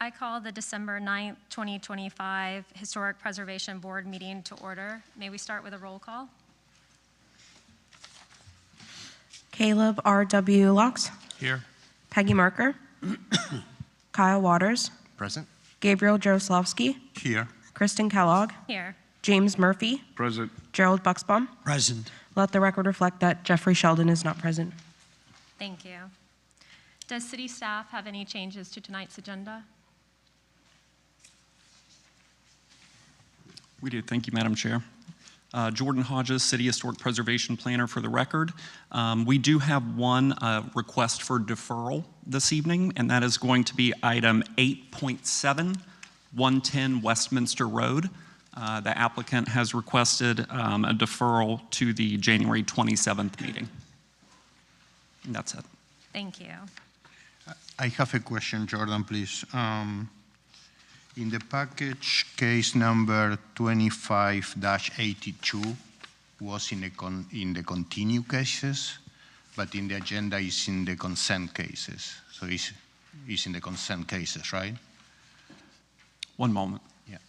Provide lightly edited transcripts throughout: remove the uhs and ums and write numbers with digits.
I call the December 9th, 2025 Historic Preservation Board meeting to order. May we start with a roll call? Caleb R.W. Locks. Here. Peggy Marker. Kyle Waters. Present. Gabriel Jaroslavsky. Here. Kristen Kellogg. Here. James Murphy. Present. Gerald Bucksbaum. Present. Let the record reflect that Jeffrey Sheldon is not present. Thank you. Does city staff have any changes to tonight's agenda? We do. Thank you, Madam Chair. Jordan Hodges, City Historic Preservation Planner for the record. We do have one request for deferral this evening, and that is going to be item 8.7, 110 Westminster Road. The applicant has requested a deferral to the January 27th meeting. And that's it. Thank you. I have a question, Jordan, please. In the package, case number 25-82 was in the continue cases, but in the agenda is in the consent cases. So it's in the consent cases, right? One moment. Yeah.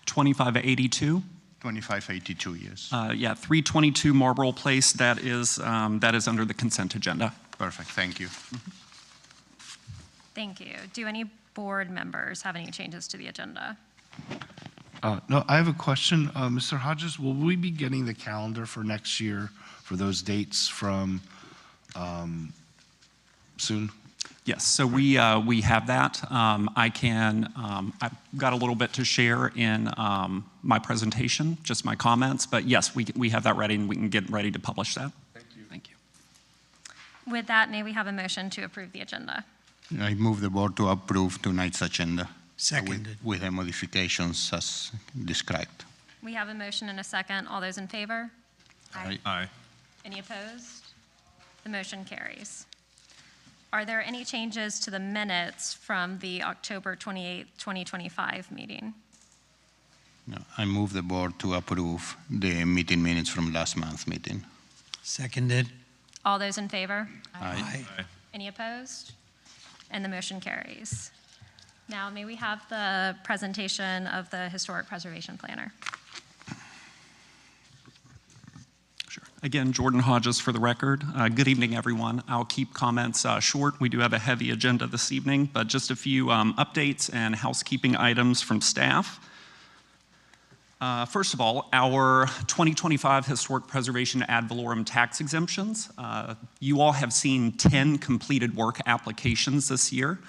$25.82. 2582, yes. Yeah, 322 Marlborough Place. That is under the consent agenda. Perfect, thank you. Thank you. Do any board members have any changes to the agenda? No, I have a question. Mr. Hodges, will we be getting the calendar for next year for those dates from soon? Yes, so we have that. I've got a little bit to share in my presentation, just my comments, but yes, we have that ready and we can get ready to publish that. Thank you. Thank you. With that, may we have a motion to approve the agenda? I move the board to approve tonight's agenda. Seconded. With the modifications as described. We have a motion and a second. All those in favor? Aye. Any opposed? The motion carries. Are there any changes to the minutes from the October 28th, 2025 meeting? No, I move the board to approve the meeting minutes from last month's meeting. Seconded. All those in favor? Aye. Any opposed? And the motion carries. Now, may we have the presentation of the Historic Preservation Planner? Sure. Again, Jordan Hodges for the record. Good evening, everyone. I'll keep comments short. We do have a heavy agenda this evening, but just a few updates and housekeeping items from staff. First of all, our 2025 Historic Preservation ad valorem tax exemptions. You all have seen 10 completed work applications this year.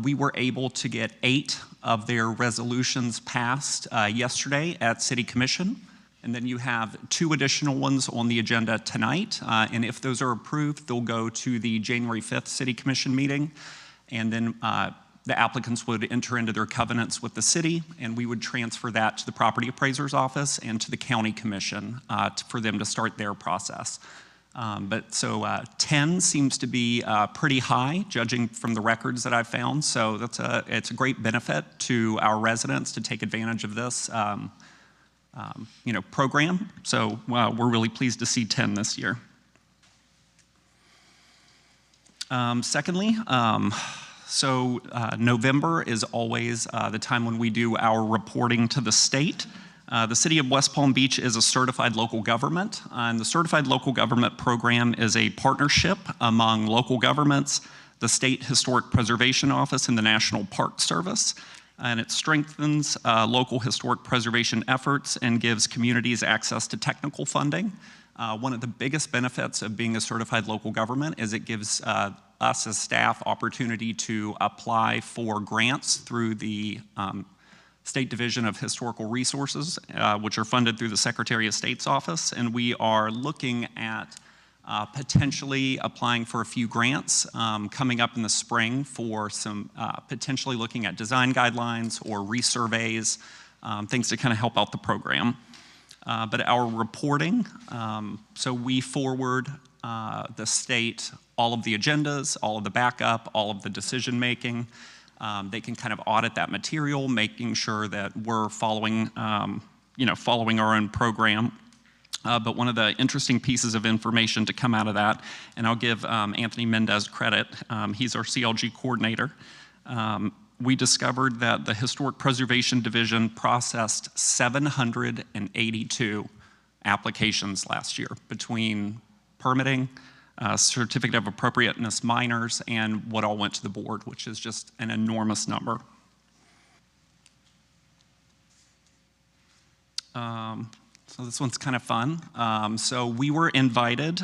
We were able to get 8 of their resolutions passed yesterday at City Commission. And then you have 2 additional ones on the agenda tonight. And if those are approved, they'll go to the January 5th City Commission meeting. And then the applicants would enter into their covenants with the city, and we would transfer that to the property appraiser's office and to the county commission for them to start their process. But 10 seems to be pretty high, judging from the records that I've found. So it's a great benefit to our residents to take advantage of this program. So we're really pleased to see 10 this year. Secondly, November is always the time when we do our reporting to the state. The City of West Palm Beach is a certified local government, and the Certified Local Government Program is a partnership among local governments, the State Historic Preservation Office, and the National Park Service. And it strengthens local historic preservation efforts and gives communities access to technical funding. One of the biggest benefits of being a certified local government is it gives us as staff opportunity to apply for grants through the State Division of Historical Resources, which are funded through the Secretary of State's office. And we are looking at potentially applying for a few grants coming up in the spring for some potentially looking at design guidelines or resurveys, things to kind of help out the program. But our reporting, so we forward the state all of the agendas, all of the backup, all of the decision-making. They can kind of audit that material, making sure that we're following, following our own program. But one of the interesting pieces of information to come out of that, and I'll give Anthony Mendez credit, he's our CLG coordinator. We discovered that the Historic Preservation Division processed 782 applications last year between permitting, certificate of appropriateness minors, and what all went to the board, which is just an enormous number. So this one's kind of fun. So we were invited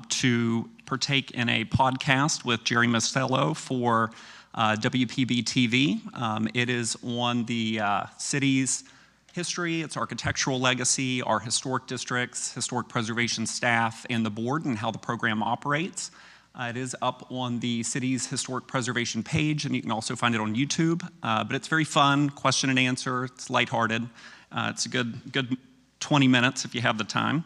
to partake in a podcast with Jerry Mastello for WPB-TV. It is on the city's history, its architectural legacy, our historic districts, historic preservation staff, and the board, and how the program operates. It is up on the city's historic preservation page, and you can also find it on YouTube. But it's very fun, question and answer. It's lighthearted. It's a good 20 minutes if you have the time.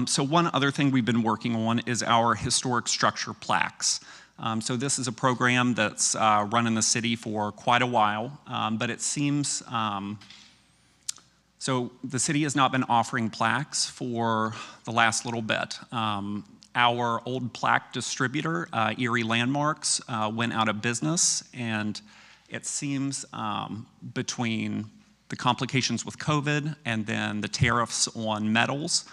So one other thing we've been working on is our historic structure plaques. So this is a program that's run in the city for quite a while, but it seems, so the city has not been offering plaques for the last little bit. Our old plaque distributor, Erie Landmarks, went out of business, and it seems between the complications with COVID and then the tariffs on metals,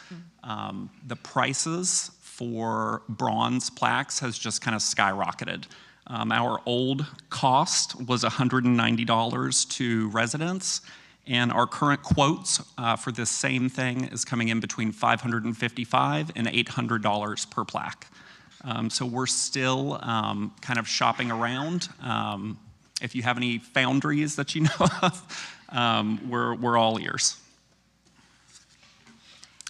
the prices for bronze plaques has just kind of skyrocketed. Our old cost was $190 to residents, and our current quotes for this same thing is coming in between $555 and $800 per plaque. So we're still kind of shopping around. If you have any foundries that you know of, we're all ears.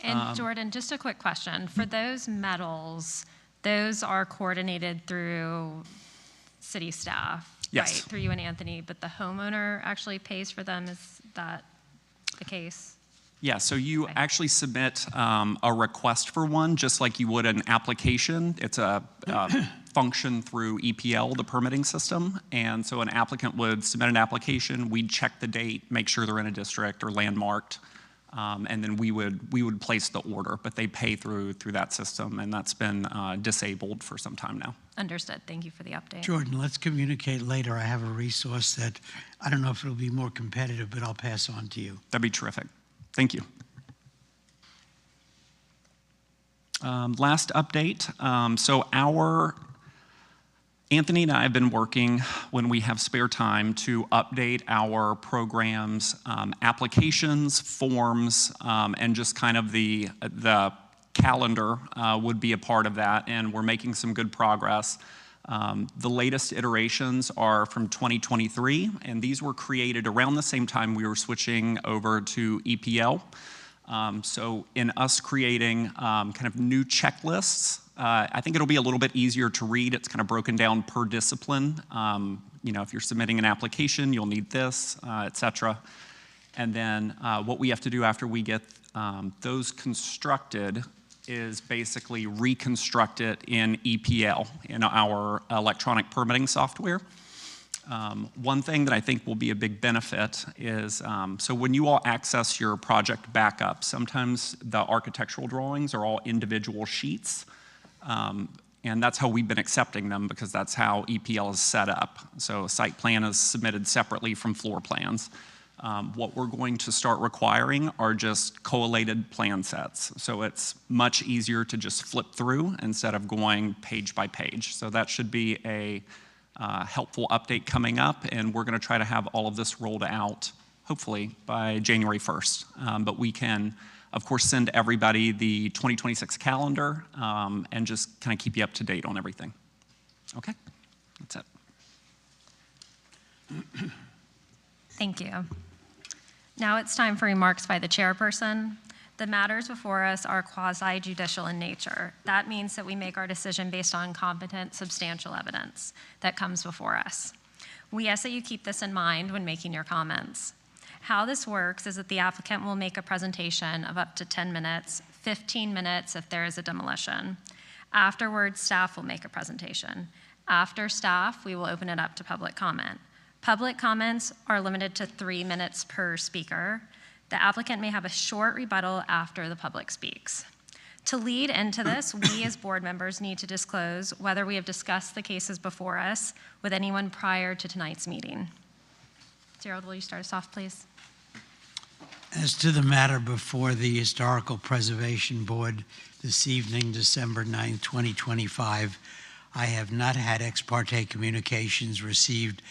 And Jordan, just a quick question. For those metals, those are coordinated through city staff, yes, right? Through you and Anthony, but the homeowner actually pays for them. Is that the case? Yeah, so you actually submit a request for one, just like you would an application. It's a function through EPL, the permitting system. And so an applicant would submit an application, we'd check the date, make sure they're in a district or landmarked, and then we would place the order, but they pay through that system, and that's been disabled for some time now. Understood. Thank you for the update. Jordan, let's communicate later. I have a resource that I don't know if it'll be more competitive, but I'll pass on to you. That'd be terrific. Thank you. Last update. So Anthony and I have been working when we have spare time to update our programs, applications, forms, and just kind of the calendar would be a part of that, and we're making some good progress. The latest iterations are from 2023, and these were created around the same time we were switching over to EPL. So in us creating kind of new checklists, I think it'll be a little bit easier to read. It's kind of broken down per discipline. If you're submitting an application, you'll need this, et cetera. And then what we have to do after we get those constructed is basically reconstruct it in EPL, in our electronic permitting software. One thing that I think will be a big benefit is, so when you all access your project backup, sometimes the architectural drawings are all individual sheets, and that's how we've been accepting them because that's how EPL is set up. So a site plan is submitted separately from floor plans. What we're going to start requiring are just collated plan sets. So it's much easier to just flip through instead of going page by page. So that should be a helpful update coming up, and we're going to try to have all of this rolled out, hopefully, by January 1st. But we can, of course, send everybody the 2026 calendar and just kind of keep you up to date on everything. Okay, that's it. Thank you. Now it's time for remarks by the chairperson. The matters before us are quasi-judicial in nature. That means that we make our decision based on competent, substantial evidence that comes before us. We ask that you keep this in mind when making your comments. How this works is that the applicant will make a presentation of up to 10 minutes, 15 minutes if there is a demolition. Afterwards, staff will make a presentation. After staff, we will open it up to public comment. Public comments are limited to 3 minutes per speaker. The applicant may have a short rebuttal after the public speaks. To lead into this, we as board members need to disclose whether we have discussed the cases before us with anyone prior to tonight's meeting. Gerald, will you start us off, please? As to the matter before the Historical Preservation Board this evening, December 9th, 2025, I have not had ex parte communications, received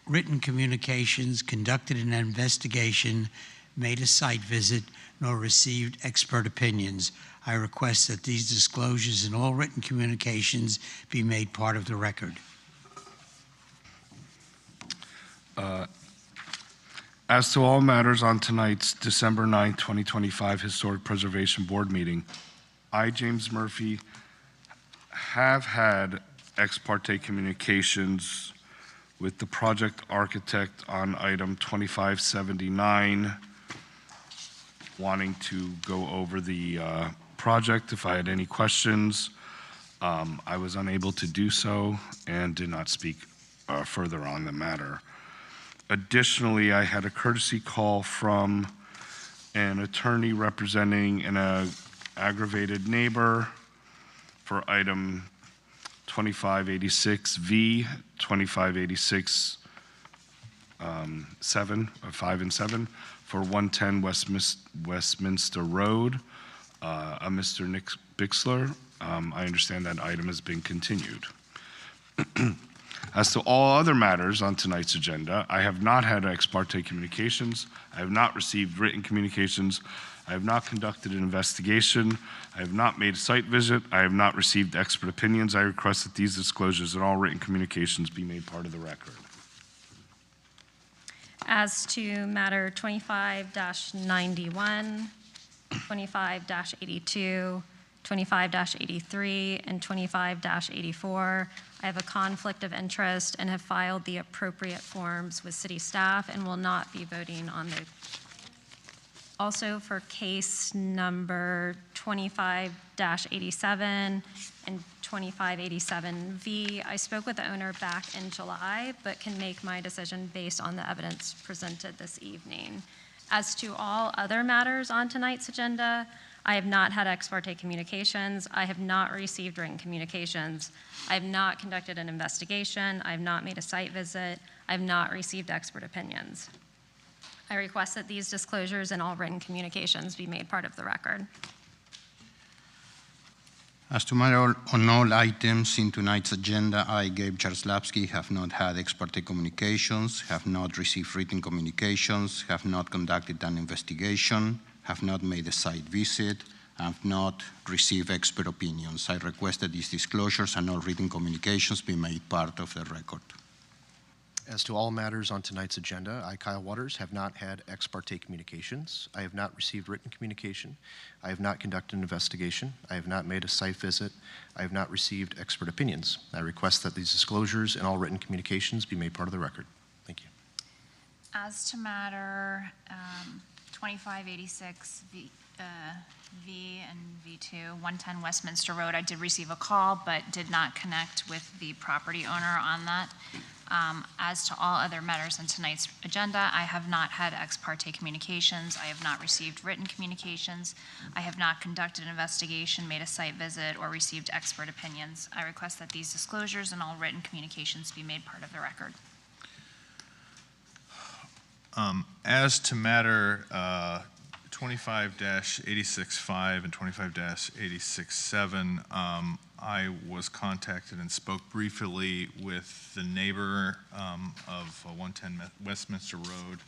written communications, conducted an investigation, made a site visit, nor received expert opinions. I request that these disclosures in all written communications be made part of the record. As to all matters on tonight's December 9th, 2025 Historic Preservation Board meeting, I, James Murphy, have had ex parte communications with the project architect on item 2579, wanting to go over the project if I had any questions. I was unable to do so and did not speak further on the matter. Additionally, I had a courtesy call from an attorney representing an aggravated neighbor for item 2586V, 2586 5 and 7 for 110 Westminster Road, a Mr. Nick Bixler. I understand that item has been continued. As to all other matters on tonight's agenda, I have not had ex parte communications. I have not received written communications. I have not conducted an investigation. I have not made a site visit. I have not received expert opinions. I request that these disclosures and all written communications be made part of the record. As to matter 25-91, 25-82, 25-83, and 25-84, I have a conflict of interest and have filed the appropriate forms with city staff and will not be voting on the. Also for case number 25-87 and 2587V, I spoke with the owner back in July, but can make my decision based on the evidence presented this evening. As to all other matters on tonight's agenda, I have not had ex parte communications. I have not received written communications. I have not conducted an investigation. I have not made a site visit. I have not received expert opinions. I request that these disclosures and all written communications be made part of the record. As to matter on all items in tonight's agenda, I, Gabe Jarzlawski, have not had ex parte communications, have not received written communications, have not conducted an investigation, have not made a site visit, have not received expert opinions. I request that these disclosures and all written communications be made part of the record. As to all matters on tonight's agenda, I, Kyle Waters, have not had ex parte communications. I have not received written communication. I have not conducted an investigation. I have not made a site visit. I have not received expert opinions. I request that these disclosures and all written communications be made part of the record. Thank you. As to matter 2586 V and V2, 110 Westminster Road, I did receive a call but did not connect with the property owner on that. As to all other matters on tonight's agenda, I have not had ex parte communications. I have not received written communications. I have not conducted an investigation, made a site visit, or received expert opinions. I request that these disclosures and all written communications be made part of the record. As to matter 25-86.5 and 25-86.7, I was contacted and spoke briefly with the neighbor of 110 Westminster Road.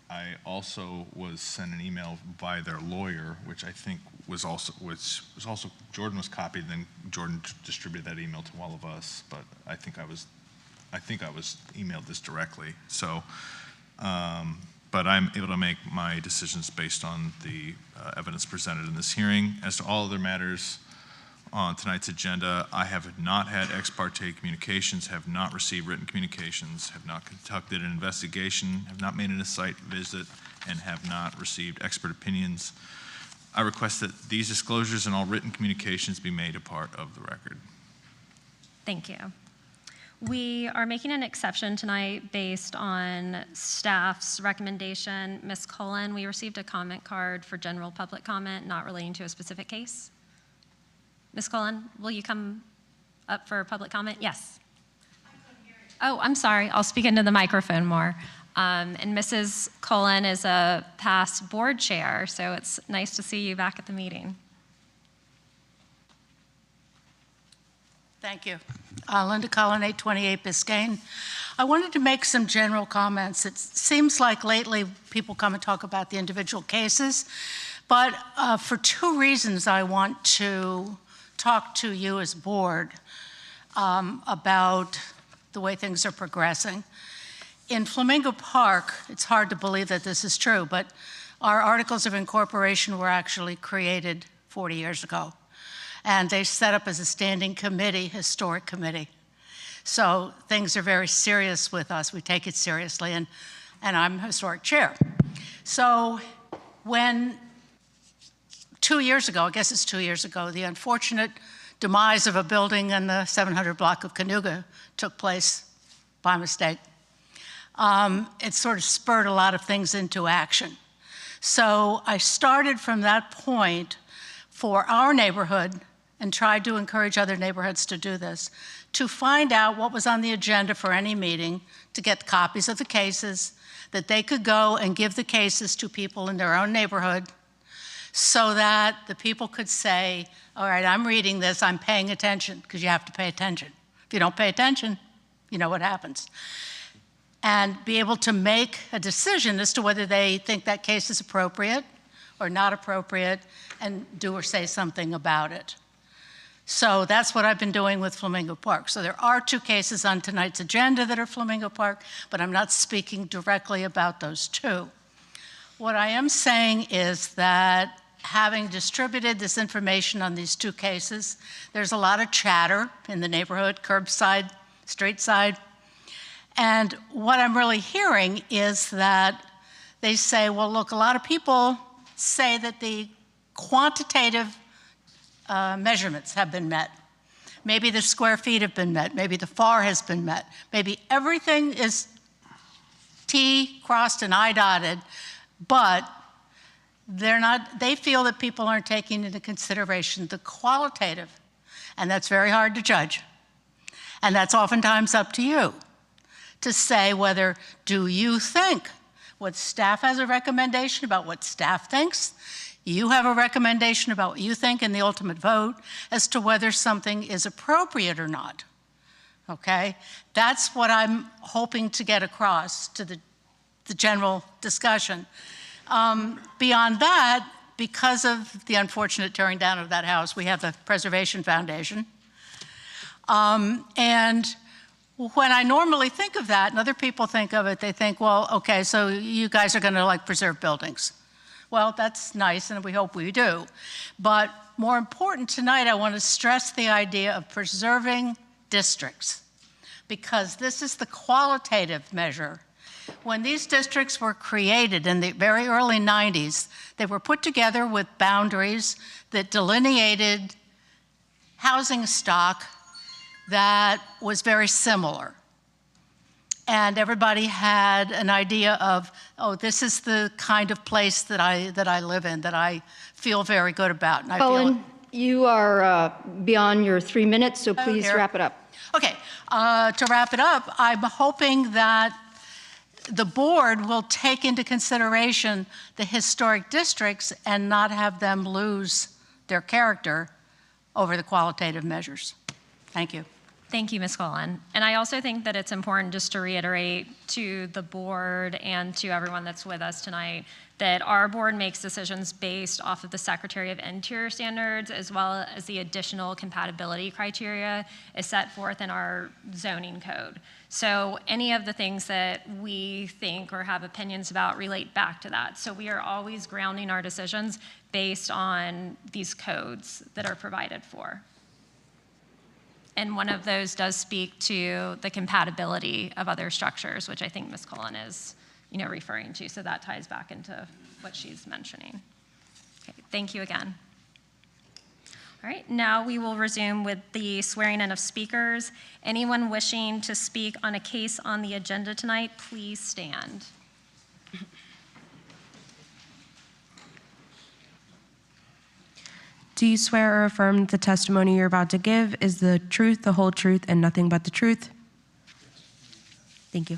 I also was sent an email by their lawyer, which I think was also Jordan was copied, then Jordan distributed that email to all of us. But I think I was emailed this directly. So, but I'm able to make my decisions based on the evidence presented in this hearing. As to all other matters on tonight's agenda. I have not had ex parte communications, have not received written communications, have not conducted an investigation, have not made a site visit, and have not received expert opinions. I request that these disclosures and all written communications be made a part of the record. Thank you. We are making an exception tonight based on staff's recommendation. Ms. Cullen, we received a comment card for general public comment, not relating to a specific case. Ms. Cullen, will you come up for public comment? Yes. Oh, I'm sorry. I'll speak into the microphone more. And Mrs. Cullen is a past board chair, so it's nice to see you back at the meeting. Thank you. Linda Cullen, 828 Biscayne. I wanted to make some general comments. It seems like lately people come and talk about the individual cases, but for two reasons I want to talk to you as board about the way things are progressing. In Flamingo Park, it's hard to believe that this is true, but our articles of incorporation were actually created 40 years ago. And they set up as a standing committee, historic committee. So things are very serious with us. We take it seriously, and I'm historic chair. So when 2 years ago, I guess it's 2 years ago, the unfortunate demise of a building in the 700 block of Cayuga took place by mistake. It sort of spurred a lot of things into action. So I started from that point for our neighborhood and tried to encourage other neighborhoods to do this, to find out what was on the agenda for any meeting, to get copies of the cases, that they could go and give the cases to people in their own neighborhood so that the people could say, all right, I'm reading this, I'm paying attention, because you have to pay attention. If you don't pay attention, you know what happens. And be able to make a decision as to whether they think that case is appropriate or not appropriate, and do or say something about it. So that's what I've been doing with Flamingo Park. So there are two cases on tonight's agenda that are Flamingo Park, but I'm not speaking directly about those two. What I am saying is that having distributed this information on these two cases, there's a lot of chatter in the neighborhood, curbside, street side. And what I'm really hearing is that they say, well, look, a lot of people say that the quantitative measurements have been met. Maybe the square feet have been met. Maybe the FAR has been met. Maybe everything is T crossed and I dotted, but they feel that people aren't taking into consideration the qualitative, and that's very hard to judge. And that's oftentimes up to you to say whether, do you think what staff has a recommendation about what staff thinks, you have a recommendation about what you think in the ultimate vote as to whether something is appropriate or not, okay? That's what I'm hoping to get across to the general discussion. Beyond that, because of the unfortunate tearing down of that house, we have the Preservation Foundation. And when I normally think of that, and other people think of it, they think, well, okay, so you guys are gonna like preserve buildings. Well, that's nice, and we hope we do. But more important tonight, I want to stress the idea of preserving districts, because this is the qualitative measure. When these districts were created in the very early 90s, they were put together with boundaries that delineated housing stock that was very similar. And everybody had an idea of, oh, this is the kind of place that I live in, that I feel very good about. And Cullen, you are beyond your 3 minutes, so please wrap it up. Okay, to wrap it up, I'm hoping that the board will take into consideration the historic districts and not have them lose their character over the qualitative measures. Thank you. Thank you, Ms. Cullen. And I also think that it's important just to reiterate to the board and to everyone that's with us tonight that our board makes decisions based off of the Secretary of Interior standards, as well as the additional compatibility criteria is set forth in our zoning code. So any of the things that we think or have opinions about relate back to that. So we are always grounding our decisions based on these codes that are provided for. And one of those does speak to the compatibility of other structures, which I think Ms. Cullen is, referring to. So that ties back into what she's mentioning. Okay, thank you again. All right, now we will resume with the swearing in of speakers. Anyone wishing to speak on a case on the agenda tonight, please stand. Do you swear or affirm that the testimony you're about to give is the truth, the whole truth, and nothing but the truth? Thank you.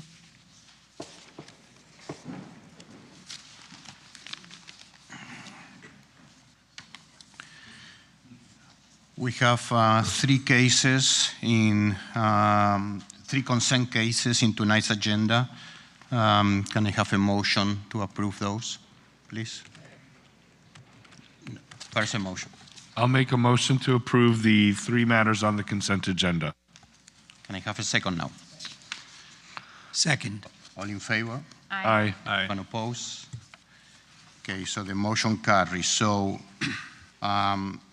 We have three cases in three consent cases in tonight's agenda. Can I have a motion to approve those, please? First, a motion. I'll make a motion to approve the 3 matters on the consent agenda. Can I have a second now? Second. All in favor? Aye. Anyone opposed? Okay, so the motion carries. So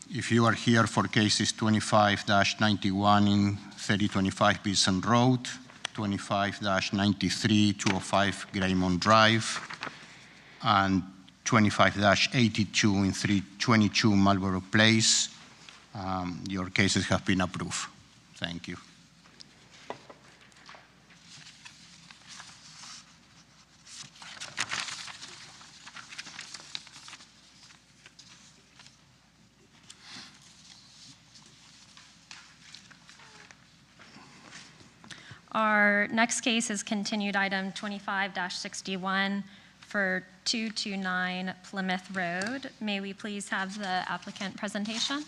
if you are here for cases 25-91 in 3025 Bison Road, 25-93 205 Greymont Drive, and 25-82 in 322 Marlborough Place, your cases have been approved. Thank you. Our next case is continued item 25-61 for 229 Plymouth Road. May we please have the applicant presentation?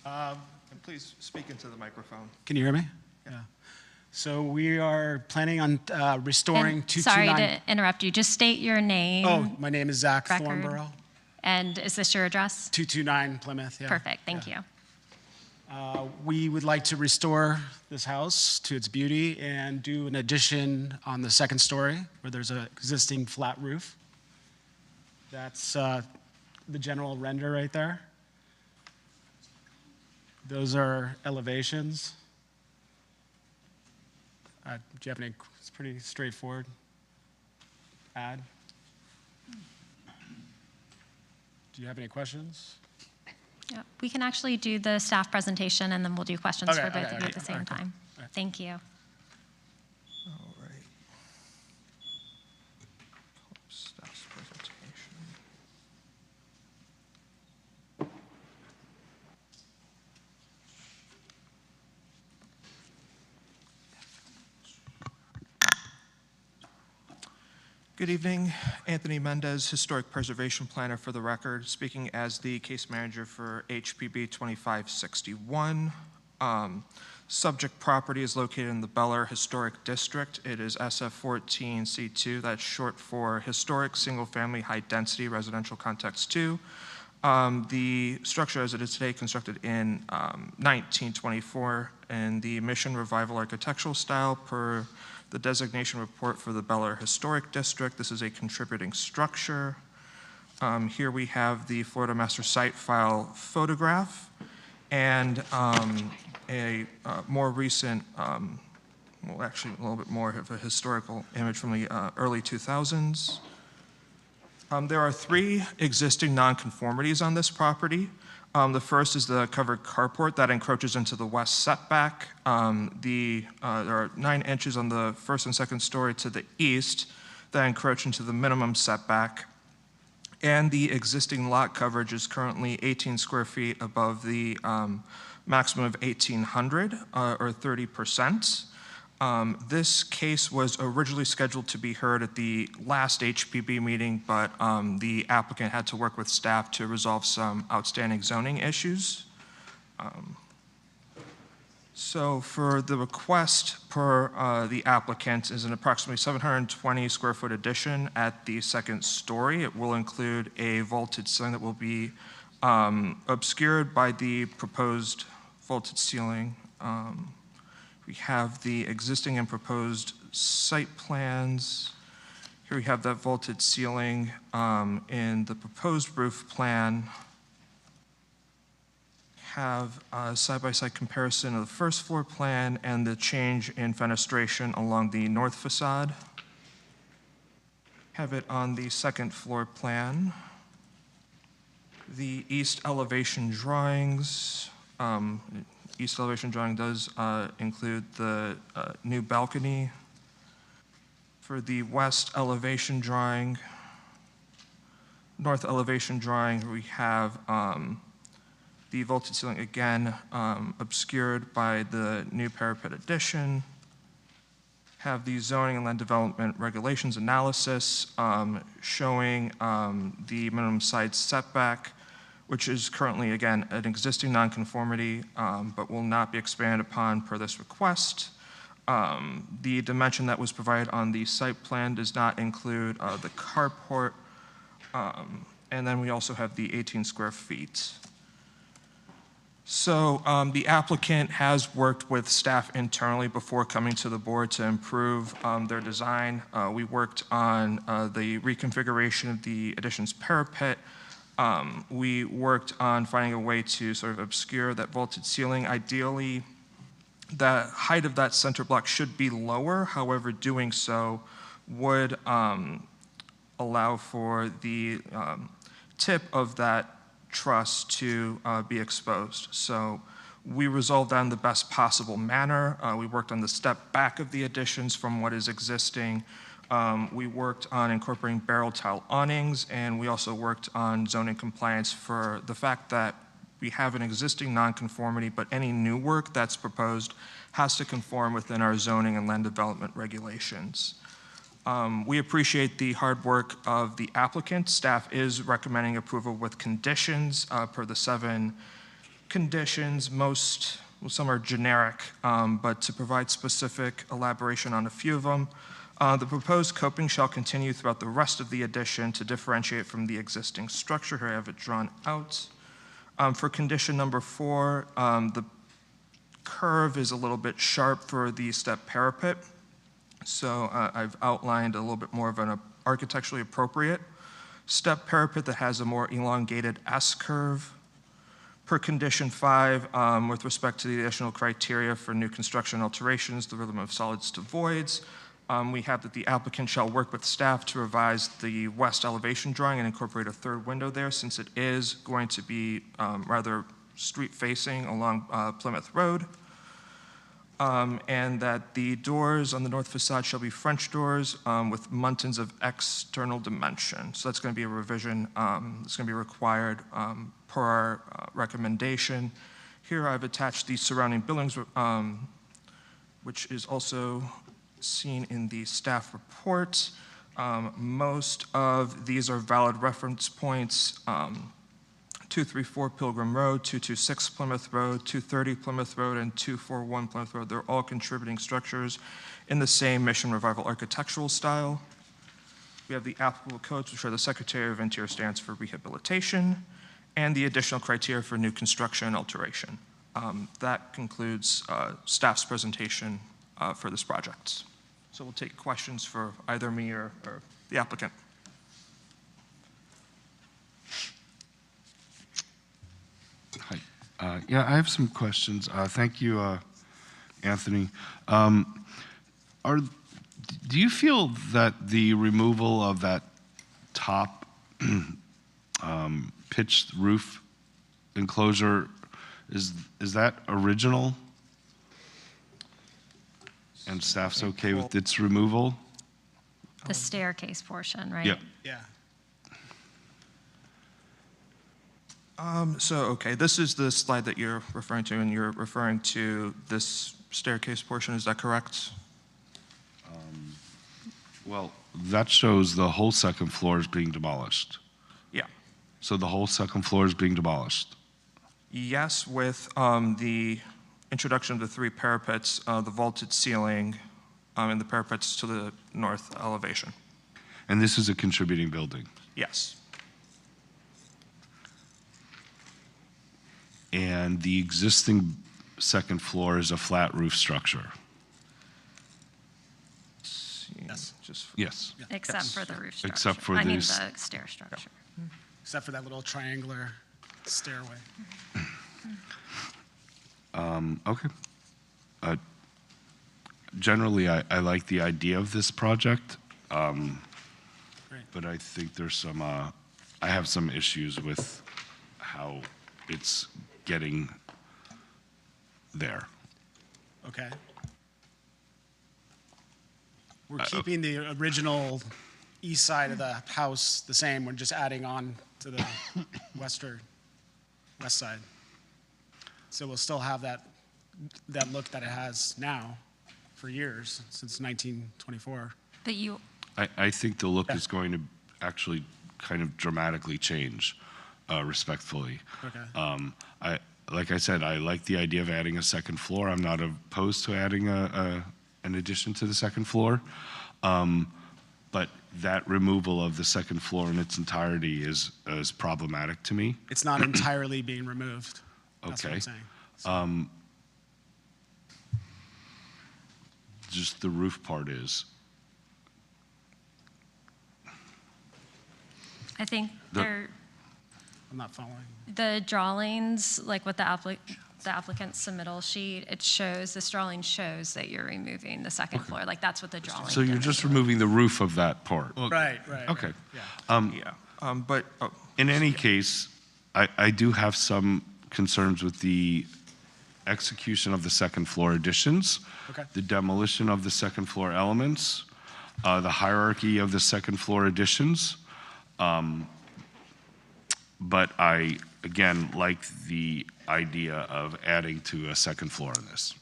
And please speak into the microphone. Can you hear me? Yeah. So we are planning on restoring 229. Sorry to interrupt you. Just state your name. Oh, my name is Zach record. Thornborough. And is this your address? 229 Plymouth, yeah. Perfect, thank you. We would like to restore this house to its beauty and do an addition on the second story where there's an existing flat roof. That's the general render right there. Those are elevations. Do you have any? It's pretty straightforward. Add. Do you have any questions? Yeah, we can actually do the staff presentation and then we'll do questions for both of you at the same Cool. time. Thank you. All right. Staff's presentation. Good evening, Anthony Mendez, Historic Preservation Planner for the record, speaking as the case manager for HPB 2561. Subject property is located in the Bel Air Historic District. It is SF14C2, that's short for Historic Single Family High Density Residential Context 2. The structure as it is today constructed in 1924 in the Mission Revival architectural style per the designation report for the Bel Air Historic District. This is a contributing structure. Here we have the Florida Master Site File photograph and a more recent, well, actually a little bit more of a historical image from the early 2000s. There are 3 existing nonconformities on this property. The first is the covered carport that encroaches into the west setback. There are 9 inches on the first and second story to the east that encroach into the minimum setback. And the existing lot coverage is currently 18 square feet above the maximum of 1,800 or 30%. This case was originally scheduled to be heard at the last HPB meeting, but the applicant had to work with staff to resolve some outstanding zoning issues. So for the request per the applicant is an approximately 720 square foot addition at the second story. It will include a vaulted ceiling that will be obscured by the proposed vaulted ceiling. We have the existing and proposed site plans. Here we have that vaulted ceiling in the proposed roof plan. Have a side-by-side comparison of the first floor plan and the change in fenestration along the north facade. Have it on the second floor plan. The east elevation drawings. East elevation drawing does include the new balcony. For the west elevation drawing, north elevation drawing, we have the vaulted ceiling again obscured by the new parapet addition. Have the zoning and land development regulations analysis showing the minimum side setback, which is currently, again, an existing nonconformity, but will not be expanded upon per this request. The dimension that was provided on the site plan does not include the carport, and then we also have the 18 square feet. So the applicant has worked with staff internally before coming to the board to improve their design. We worked on the reconfiguration of the addition's parapet. We worked on finding a way to sort of obscure that vaulted ceiling. Ideally, the height of that center block should be lower. However, doing so would allow for the tip of that truss to be exposed. So we resolved that in the best possible manner. We worked on the step back of the additions from what is existing. We worked on incorporating barrel tile awnings, and we also worked on zoning compliance for the fact that we have an existing nonconformity, but any new work that's proposed has to conform within our zoning and land development regulations. We appreciate the hard work of the applicant. Staff is recommending approval with conditions per the 7 conditions. Some are generic, but to provide specific elaboration on a few of them. The proposed coping shall continue throughout the rest of the addition to differentiate from the existing structure. Here I have it drawn out. For condition number 4, the curve is a little bit sharp for the step parapet. So I've outlined a little bit more of an architecturally appropriate step parapet that has a more elongated S-curve. Per condition 5, with respect to the additional criteria for new construction alterations, the rhythm of solids to voids, we have that the applicant shall work with staff to revise the west elevation drawing and incorporate a third window there, since it is going to be rather street-facing along Plymouth Road. And that the doors on the north facade shall be French doors with muntins of external dimension. So that's going to be a revision that's going to be required per our recommendation. Here I've attached the surrounding buildings, which is also seen in the staff report. Most of these are valid reference points. 234 Pilgrim Road, 226 Plymouth Road, 230 Plymouth Road, and 241 Plymouth Road. They're all contributing structures in the same Mission Revival architectural style. We have the applicable codes, which are the Secretary of Interior standards for rehabilitation, and the additional criteria for new construction and alteration. That concludes staff's presentation for this project. So we'll take questions for either me or the applicant. Yeah, I have some questions. Thank you, Anthony. Do you feel that the removal of that top pitched roof enclosure, is that original? And staff's okay with its removal? The staircase portion, right? Yeah. Yeah. Okay, this is the slide that you're referring to, and you're referring to this staircase portion, is that correct? Well, that shows the whole second floor is being demolished. Yeah. So the whole second floor is being demolished? Yes, with the introduction of the 3 parapets, the vaulted ceiling, and the parapets to the north elevation. And this is a contributing building? Yes. And the existing second floor is a flat roof structure? Yes. Just Yes. Except for the roof structure. Except for I mean, these- the stair structure. Except for that little triangular stairway. Okay. Generally, I like the idea of this project, but I think there's some, I have some issues with how it's getting there. Okay. We're keeping the original east side of the house the same. We're just adding on to the west side. So we'll still have that look that it has now for years, since 1924. But you, I think the look is going to actually kind of dramatically change, respectfully. Okay. Like I said, I like the idea of adding a second floor. I'm not opposed to adding an addition to the second floor. But that removal of the second floor in its entirety is problematic to me. It's not entirely being removed. That's what Okay. I'm saying. Just the roof part is. I think they're, I'm not following. the drawings, like with the applicant's submittal sheet, it shows, this drawing shows that you're removing the second floor. Like, that's what the drawing So you're just removing the roof of that part? Right. Okay. Yeah. But In any case, I do have some concerns with the execution of the second floor additions, Okay. the demolition of the second floor elements, the hierarchy of the second floor additions. But I, again, like the idea of adding to a second floor in this.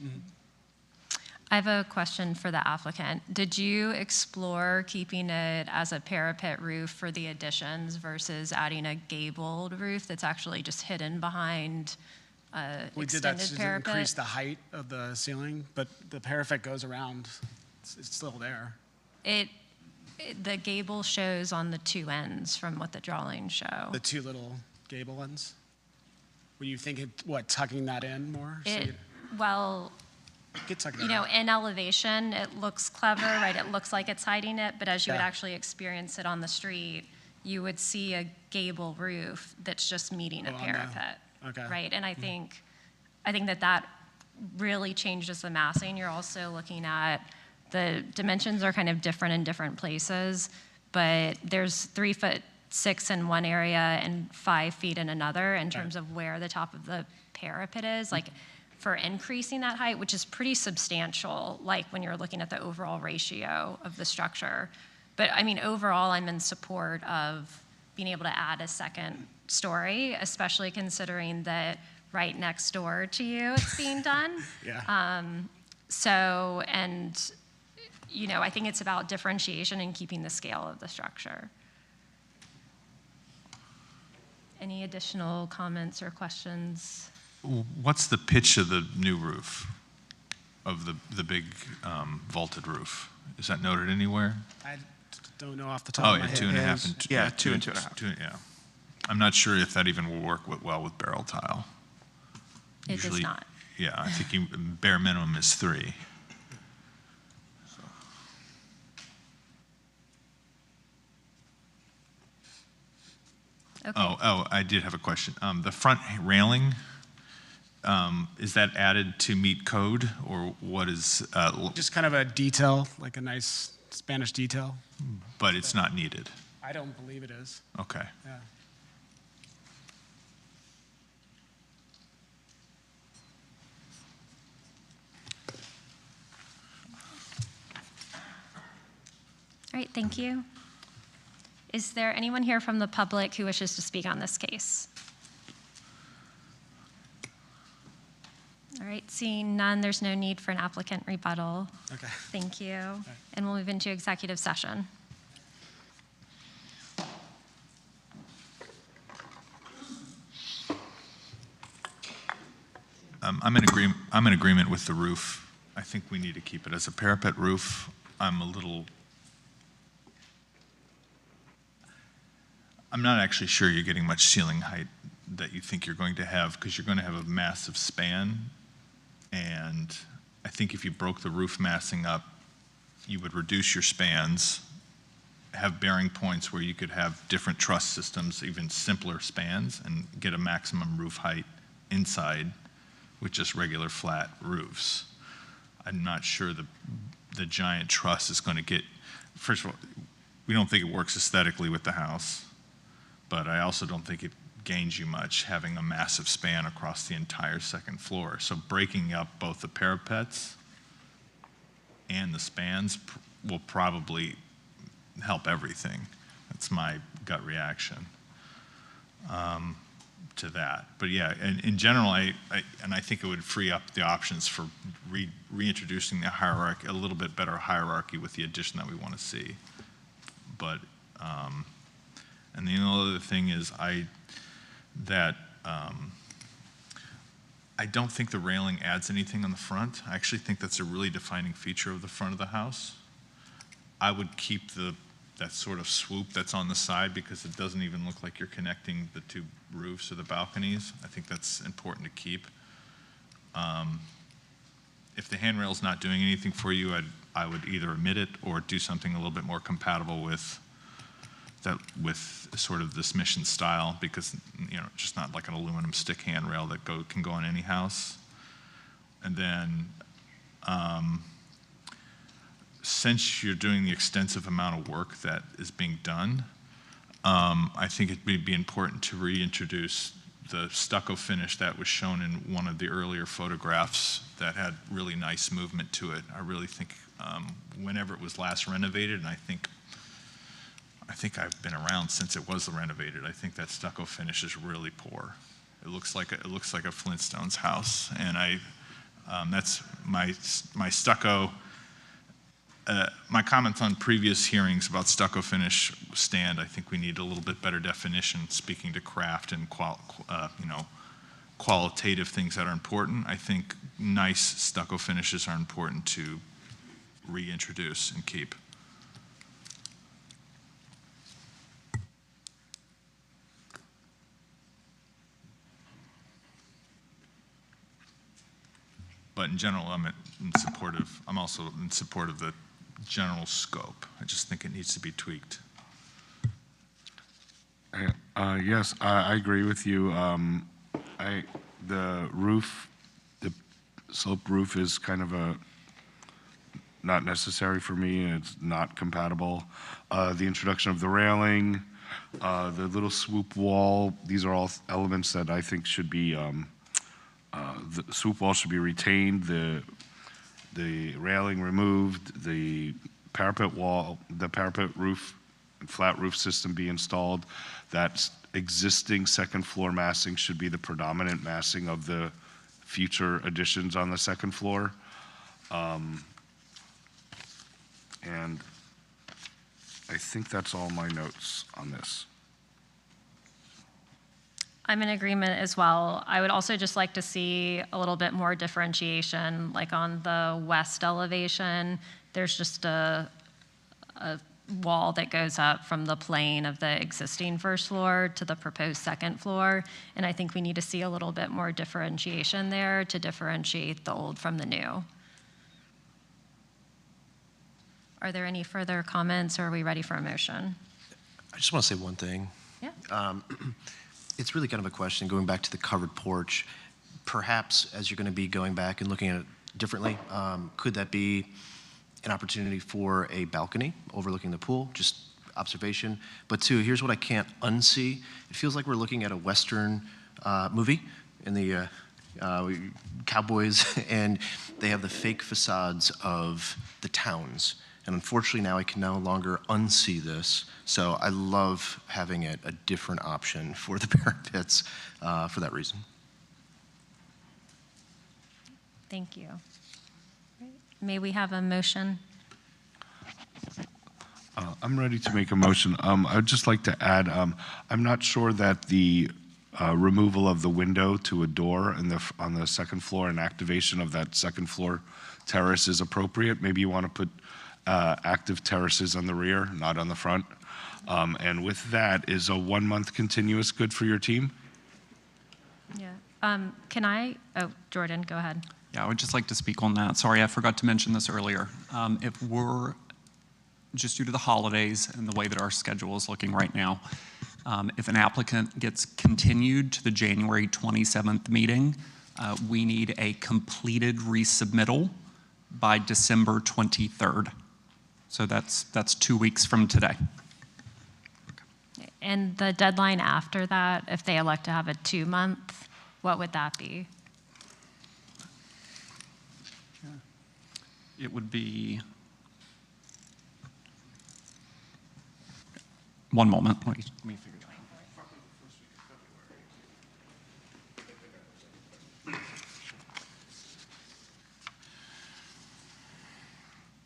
I have a question for the applicant. Did you explore keeping it as a parapet roof for the additions versus adding a gabled roof that's actually just hidden behind We did that extended to parapet? increase the height of the ceiling, but the parapet goes around. It's still there. The gable shows on the 2 ends from what the drawings show. The 2 little gable ones. Were you thinking, tucking that in more? Well, Get tucking you that know, out. in elevation, it looks clever, right? It looks like it's hiding it, but as you would Yeah. actually experience it on the street, you would see a gable roof that's just meeting a Oh, on the- parapet. okay. Right, and I think that really changes the massing. You're also looking at, the dimensions are kind of different in different places, but there's 3'6" in one area and 5 feet in another in terms of where the top of the parapet is. Like, for increasing that height, which is pretty substantial, like when you're looking at the overall ratio of the structure. But I mean, overall, I'm in support of being able to add a second story, especially considering that right next door to you it's being done. Yeah. So, and, you know, I think it's about differentiation and keeping the scale of the structure. Any additional comments or questions? What's the pitch of the new roof, of the big vaulted roof? Is that noted anywhere? I don't know off the top Oh, of my yeah, head. 2.5 and Yeah, 2 and 2.5. Yeah. I'm not sure if that even will work well with barrel tile. It does Usually- not. Yeah, I think bare minimum is 3. Okay. Oh, I did have a question. The front railing, is that added to meet code, or what is, Just kind of a detail, like a nice Spanish detail. but it's not needed? I don't believe it is. Okay. Yeah. All right, thank you. Is there anyone here from the public who wishes to speak on this case? All right, seeing none, there's no need for an applicant rebuttal. Okay. Thank you. And we'll move into executive session. I'm in agreement with the roof. I think we need to keep it as a parapet roof. I'm not actually sure you're getting much ceiling height that you think you're going to have, because you're going to have a massive span. And I think if you broke the roof massing up, you would reduce your spans, have bearing points where you could have different truss systems, even simpler spans, and get a maximum roof height inside with just regular flat roofs. I'm not sure the giant truss is going to get, first of all, we don't think it works aesthetically with the house, but I also don't think it gains you much having a massive span across the entire second floor. So breaking up both the parapets and the spans will probably help everything. That's my gut reaction to that. But yeah, in general, I think it would free up the options for reintroducing the hierarchy, a little bit better hierarchy with the addition that we want to see. But and the other thing is I don't think the railing adds anything on the front. I actually think that's a really defining feature of the front of the house. I would keep that sort of swoop that's on the side, because it doesn't even look like you're connecting the two roofs or the balconies. I think that's important to keep. If the handrail's not doing anything for you, I would either omit it or do something a little bit more compatible with sort of this mission style, because just not like an aluminum stick handrail that can go on any house. And then since you're doing the extensive amount of work that is being done, I think it would be important to reintroduce the stucco finish that was shown in one of the earlier photographs that had really nice movement to it. I really think whenever it was last renovated, and I think I've been around since it was renovated, I think that stucco finish is really poor. It looks like a Flintstones house, and that's my stucco. My comments on previous hearings about stucco finish stand. I think we need a little bit better definition, speaking to craft and qualitative things that are important. I think nice stucco finishes are important to reintroduce and keep. But in general, I'm also in support of the general scope. I just think it needs to be tweaked. Yes, I agree with you. The sloped roof is kind of not necessary for me, and it's not compatible. The introduction of the railing, the little swoop wall, these are all elements that I think should be, the swoop wall should be retained, the railing removed, the parapet roof, flat roof system be installed. That existing second floor massing should be the predominant massing of the future additions on the second floor. And I think that's all my notes on this. I'm in agreement as well. I would also just like to see a little bit more differentiation, like on the west elevation, there's just a wall that goes up from the plane of the existing first floor to the proposed second floor, and I think we need to see a little bit more differentiation there to differentiate the old from the new. Are there any further comments, or are we ready for a motion? I just want to say one thing. Yeah. It's really kind of a question, going back to the covered porch. Perhaps as you're going to be going back and looking at it differently, could that be an opportunity for a balcony overlooking the pool? Just observation. But two, here's what I can't unsee. It feels like we're looking at a Western movie in the cowboys, and they have the fake facades of the towns. And unfortunately now I can no longer unsee this. So I love having it a different option for the parapets for that reason. Thank you. May we have a motion? I'm ready to make a motion. I'd just like to add, I'm not sure that the removal of the window to a door on the second floor and activation of that second floor terrace is appropriate. Maybe you want to put active terraces on the rear, not on the front. And with that, is a 1 month continuous good for your team? Yeah. Jordan, go ahead. Yeah, I would just like to speak on that. Sorry, I forgot to mention this earlier. If we're, just due to the holidays and the way that our schedule is looking right now, if an applicant gets continued to the January 27th meeting, we need a completed resubmittal by December 23rd. So that's 2 weeks from today. And the deadline after that, if they elect to have a 2 month, what would that be? It would be, one moment, let me figure it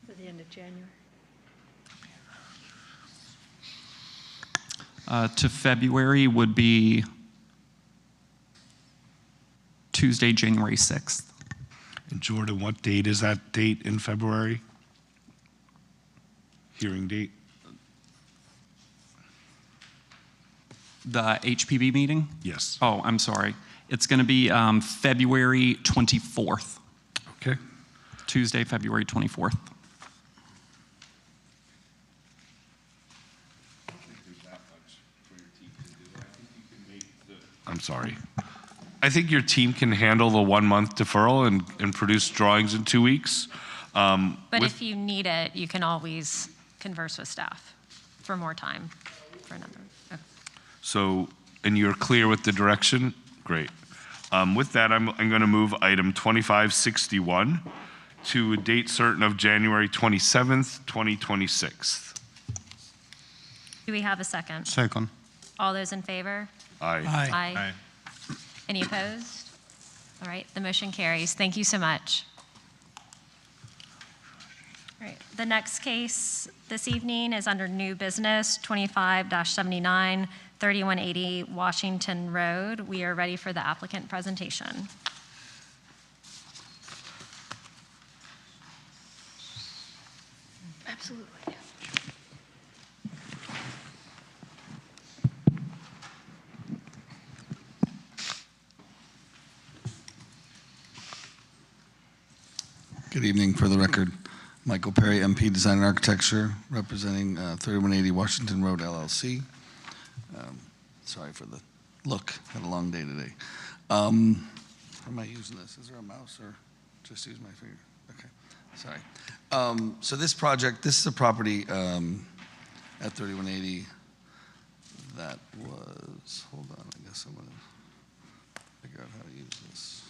At the end of January. out. To February would be Tuesday, January 6th. And Jordan, what date is that date in February? Hearing date? The HPB meeting? Yes. Oh, I'm sorry. It's going to be February 24th. Okay. Tuesday, February 24th. I'm sorry. I think your team can handle the 1 month deferral and produce drawings in 2 weeks. But if you need it, you can always converse with staff for more time for another. Okay. So, and you're clear with the direction? Great. With that, I'm going to move item 2561 to a date certain of January 27th, 2026. Do we have a second? Second. All those in favor? Aye. Aye. Any opposed? All right, the motion carries. Thank you so much. All right, the next case this evening is under new business 25-79, 3180 Washington Road. We are ready for the applicant presentation. Absolutely. Good evening. For the record, Michael Perry, MP Design and Architecture, representing 3180 Washington Road, LLC. Sorry for the look. Had a long day today. How am I using this? Is there a mouse or just use my finger? Okay, sorry. So this project, this is a property at 3180 that was, hold on, I guess I'm going to figure out how to use this.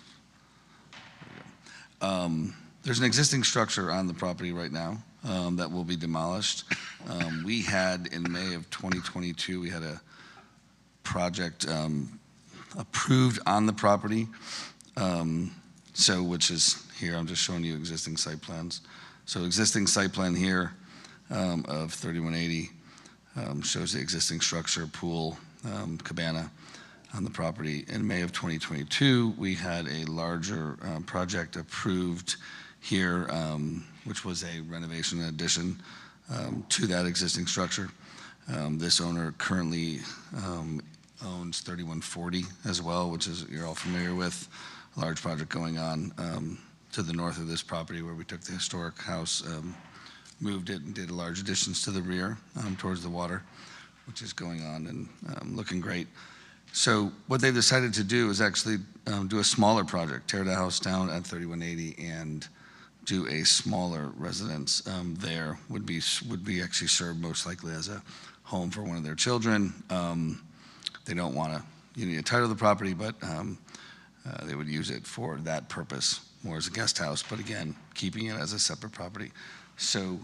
There we go. There's an existing structure on the property right now that will be demolished. We had, in May of 2022, we had a project approved on the property, which is here. I'm just showing you existing site plans. So existing site plan here of 3180 shows the existing structure, pool, cabana on the property. In May of 2022, we had a larger project approved here, which was a renovation and addition to that existing structure. This owner currently owns 3140 as well, which is you're all familiar with. A large project going on to the north of this property where we took the historic house, moved it and did large additions to the rear towards the water, which is going on and looking great. So what they've decided to do is actually do a smaller project, tear the house down at 3180 and do a smaller residence there. Would be actually served most likely as a home for one of their children. They don't want to, you need a title of the property, but they would use it for that purpose, more as a guest house, but again, keeping it as a separate property. So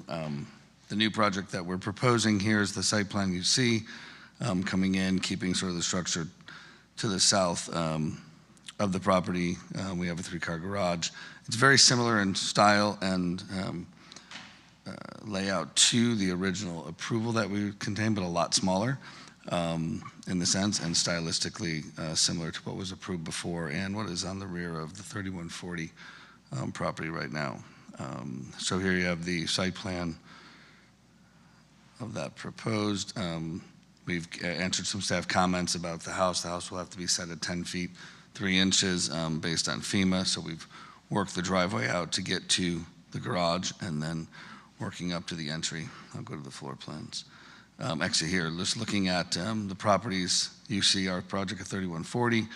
the new project that we're proposing here is the site plan you see coming in, keeping sort of the structure to the south of the property. We have a 3-car garage. It's very similar in style and layout to the original approval that we contained, but a lot smaller. in the sense, and stylistically similar to what was approved before and what is on the rear of the 3140 property right now. So here you have the site plan of that proposed. We've answered some staff comments about the house. The house will have to be set at 10 feet, 3 inches based on FEMA. So we've worked the driveway out to get to the garage and then working up to the entry. I'll go to the floor plans. Actually here, just looking at the properties, you see our project at 3140,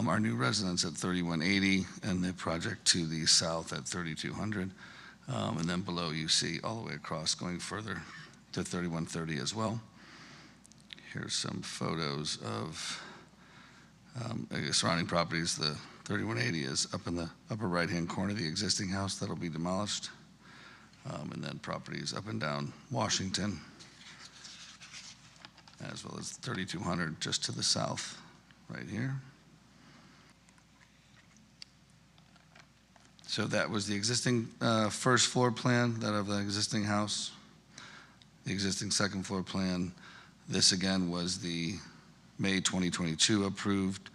our new residence at 3180, and the project to the south at 3200. And then below you see all the way across going further to 3130 as well. Here's some photos of surrounding properties. The 3180 is up in the upper right-hand corner of the existing house that'll be demolished. And then properties up and down Washington, as well as 3200 just to the south right here. So that was the existing first floor plan, that of the existing house. The existing second floor plan. This again was the May 2022 approved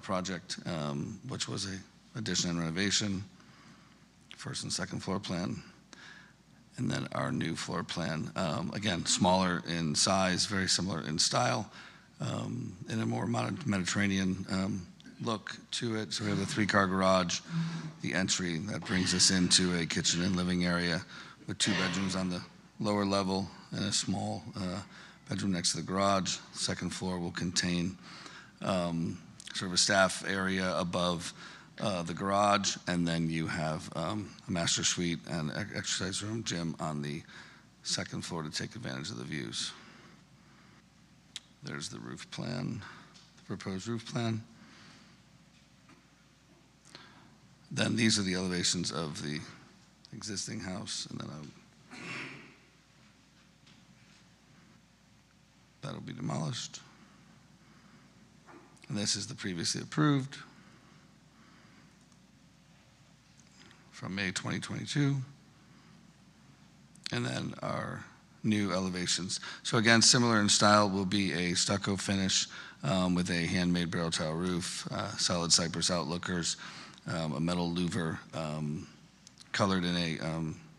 project, which was a addition and renovation, first and second floor plan. And then our new floor plan, again, smaller in size, very similar in style, in a more modern Mediterranean look to it. So we have a 3-car garage, the entry that brings us into a kitchen and living area with 2 bedrooms on the lower level and a small bedroom next to the garage. Second floor will contain sort of a staff area above the garage, and then you have a master suite and exercise room, gym on the second floor to take advantage of the views. There's the roof plan, the proposed roof plan. Then these are the elevations of the existing house, and then that'll be demolished. And this is the previously approved from May 2022. And then our new elevations. So again, similar in style, will be a stucco finish with a handmade barrel tile roof, solid cypress outlookers, a metal louver colored in a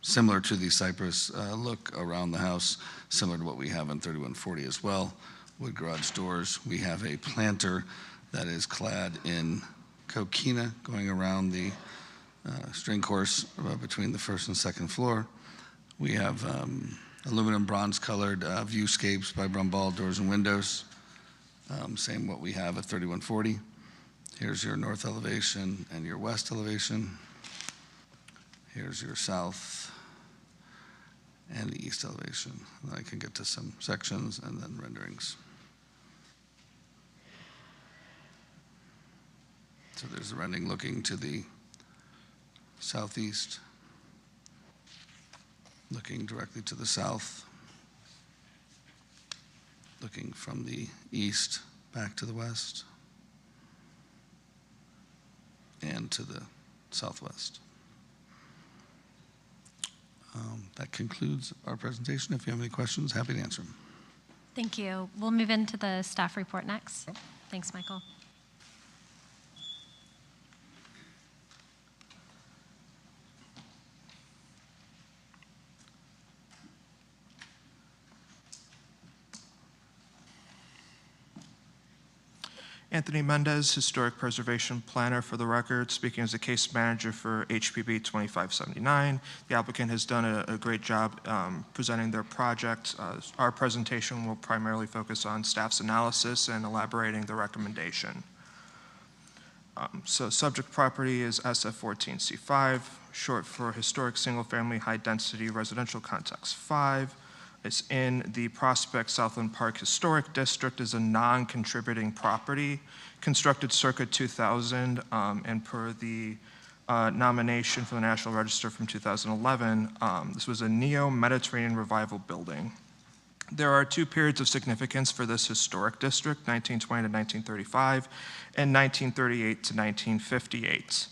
similar to the cypress look around the house, similar to what we have on 3140 as well. Wood garage doors. We have a planter that is clad in coquina going around the string course between the first and second floor. We have aluminum bronze colored viewscapes by Brumball doors and windows. Same what we have at 3140. Here's your north elevation and your west elevation. Here's your south and the east elevation. And I can get to some sections and then renderings. So there's the rendering looking to the southeast, looking directly to the south, looking from the east back to the west, and to the southwest. That concludes our presentation. If you have any questions, happy to answer them. Thank you. We'll move into the staff report next. Thanks, Michael. Anthony Mendez, Historic Preservation Planner for the record, speaking as a case manager for HPB 2579. The applicant has done a great job presenting their project. Our presentation will primarily focus on staff's analysis and elaborating the recommendation. So subject property is SF14C5, short for Historic Single Family High Density Residential Complex 5. It's in the Prospect Southland Park Historic District, is a non-contributing property, constructed circa 2000, and per the nomination for the National Register from 2011, this was a neo-Mediterranean revival building. There are 2 periods of significance for this historic district, 1920 to 1935 and 1938 to 1958.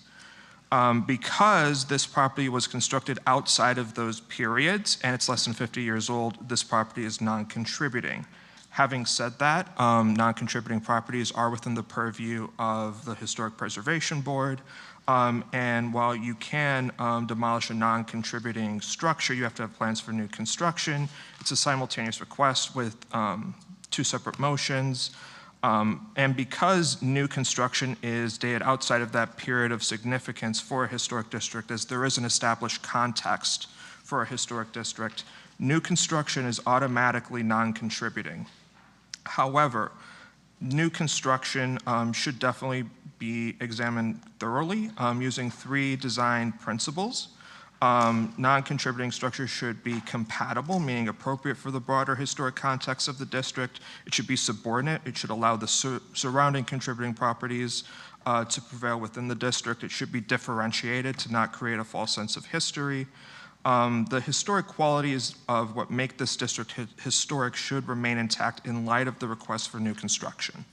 Because this property was constructed outside of those periods and it's less than 50 years old, this property is non-contributing. Having said that, non-contributing properties are within the purview of the Historic Preservation Board. And while you can demolish a non-contributing structure, you have to have plans for new construction. It's a simultaneous request with 2 separate motions. And because new construction is dated outside of that period of significance for a historic district, as there is an established context for a historic district, new construction is automatically non-contributing. However, new construction should definitely be examined thoroughly using 3 design principles. Non-contributing structures should be compatible, meaning appropriate for the broader historic context of the district. It should be subordinate. It should allow the surrounding contributing properties to prevail within the district. It should be differentiated to not create a false sense of history. The historic qualities of what make this district historic should remain intact in light of the request for new construction.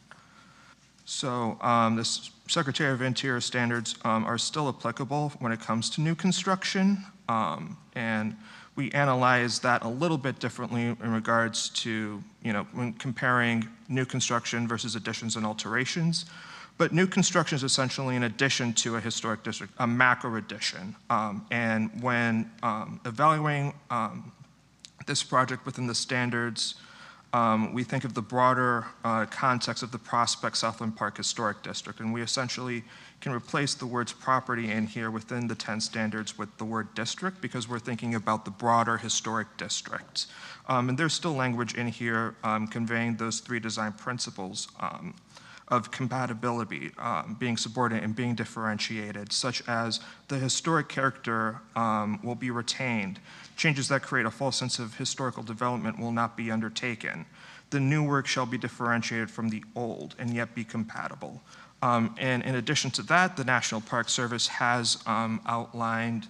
So the Secretary of Interior standards are still applicable when it comes to new construction, and we analyze that a little bit differently in regards to, when comparing new construction versus additions and alterations. But new construction is essentially an addition to a historic district, a macro addition. And when evaluating this project within the standards, we think of the broader context of the Prospect Southland Park Historic District, and we essentially can replace the words property in here within the 10 standards with the word district because we're thinking about the broader historic district. And there's still language in here conveying those 3 design principles of compatibility, being subordinate and being differentiated, such as the historic character will be retained. Changes that create a false sense of historical development will not be undertaken. The new work shall be differentiated from the old and yet be compatible. And in addition to that, the National Park Service has outlined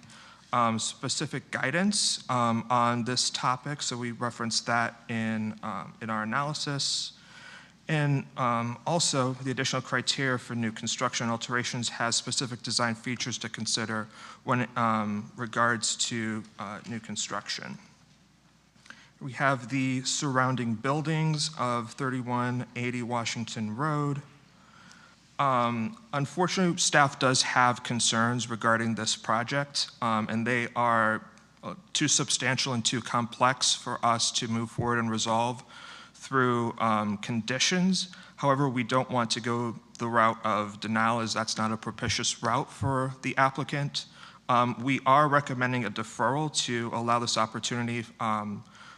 specific guidance on this topic, so we referenced that in our analysis. And also, the additional criteria for new construction alterations has specific design features to consider when it regards to new construction. We have the surrounding buildings of 3180 Washington Road. Unfortunately, staff does have concerns regarding this project, and they are too substantial and too complex for us to move forward and resolve through conditions. However, we don't want to go the route of denial, as that's not a propitious route for the applicant. We are recommending a deferral to allow this opportunity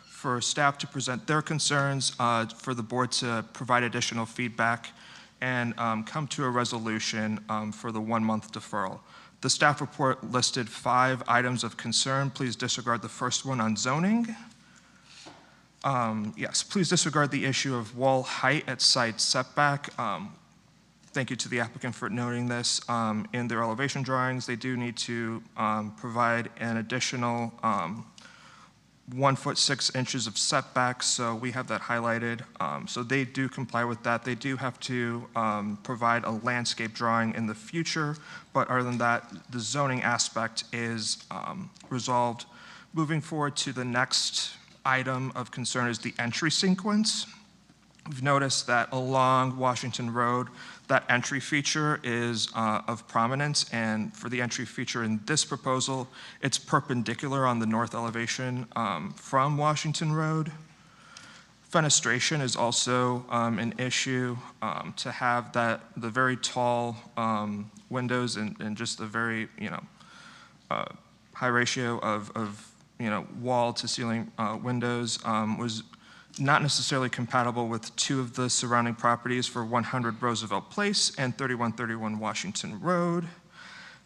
for staff to present their concerns, for the board to provide additional feedback, and come to a resolution for the 1-month deferral. The staff report listed 5 items of concern. Please disregard the first one on zoning. Yes, please disregard the issue of wall height at site setback. Thank you to the applicant for noting this. In their elevation drawings, they do need to provide an additional 1 foot 6 inches of setback, so we have that highlighted. So they do comply with that. They do have to provide a landscape drawing in the future, but other than that, the zoning aspect is resolved. Moving forward to the next item of concern is the entry sequence. We've noticed that along Washington Road, that entry feature is of prominence, and for the entry feature in this proposal, it's perpendicular on the north elevation from Washington Road. Fenestration is also an issue, to have the very tall windows and just the very high ratio of wall to ceiling windows was not necessarily compatible with 2 of the surrounding properties for 100 Roosevelt Place and 3131 Washington Road.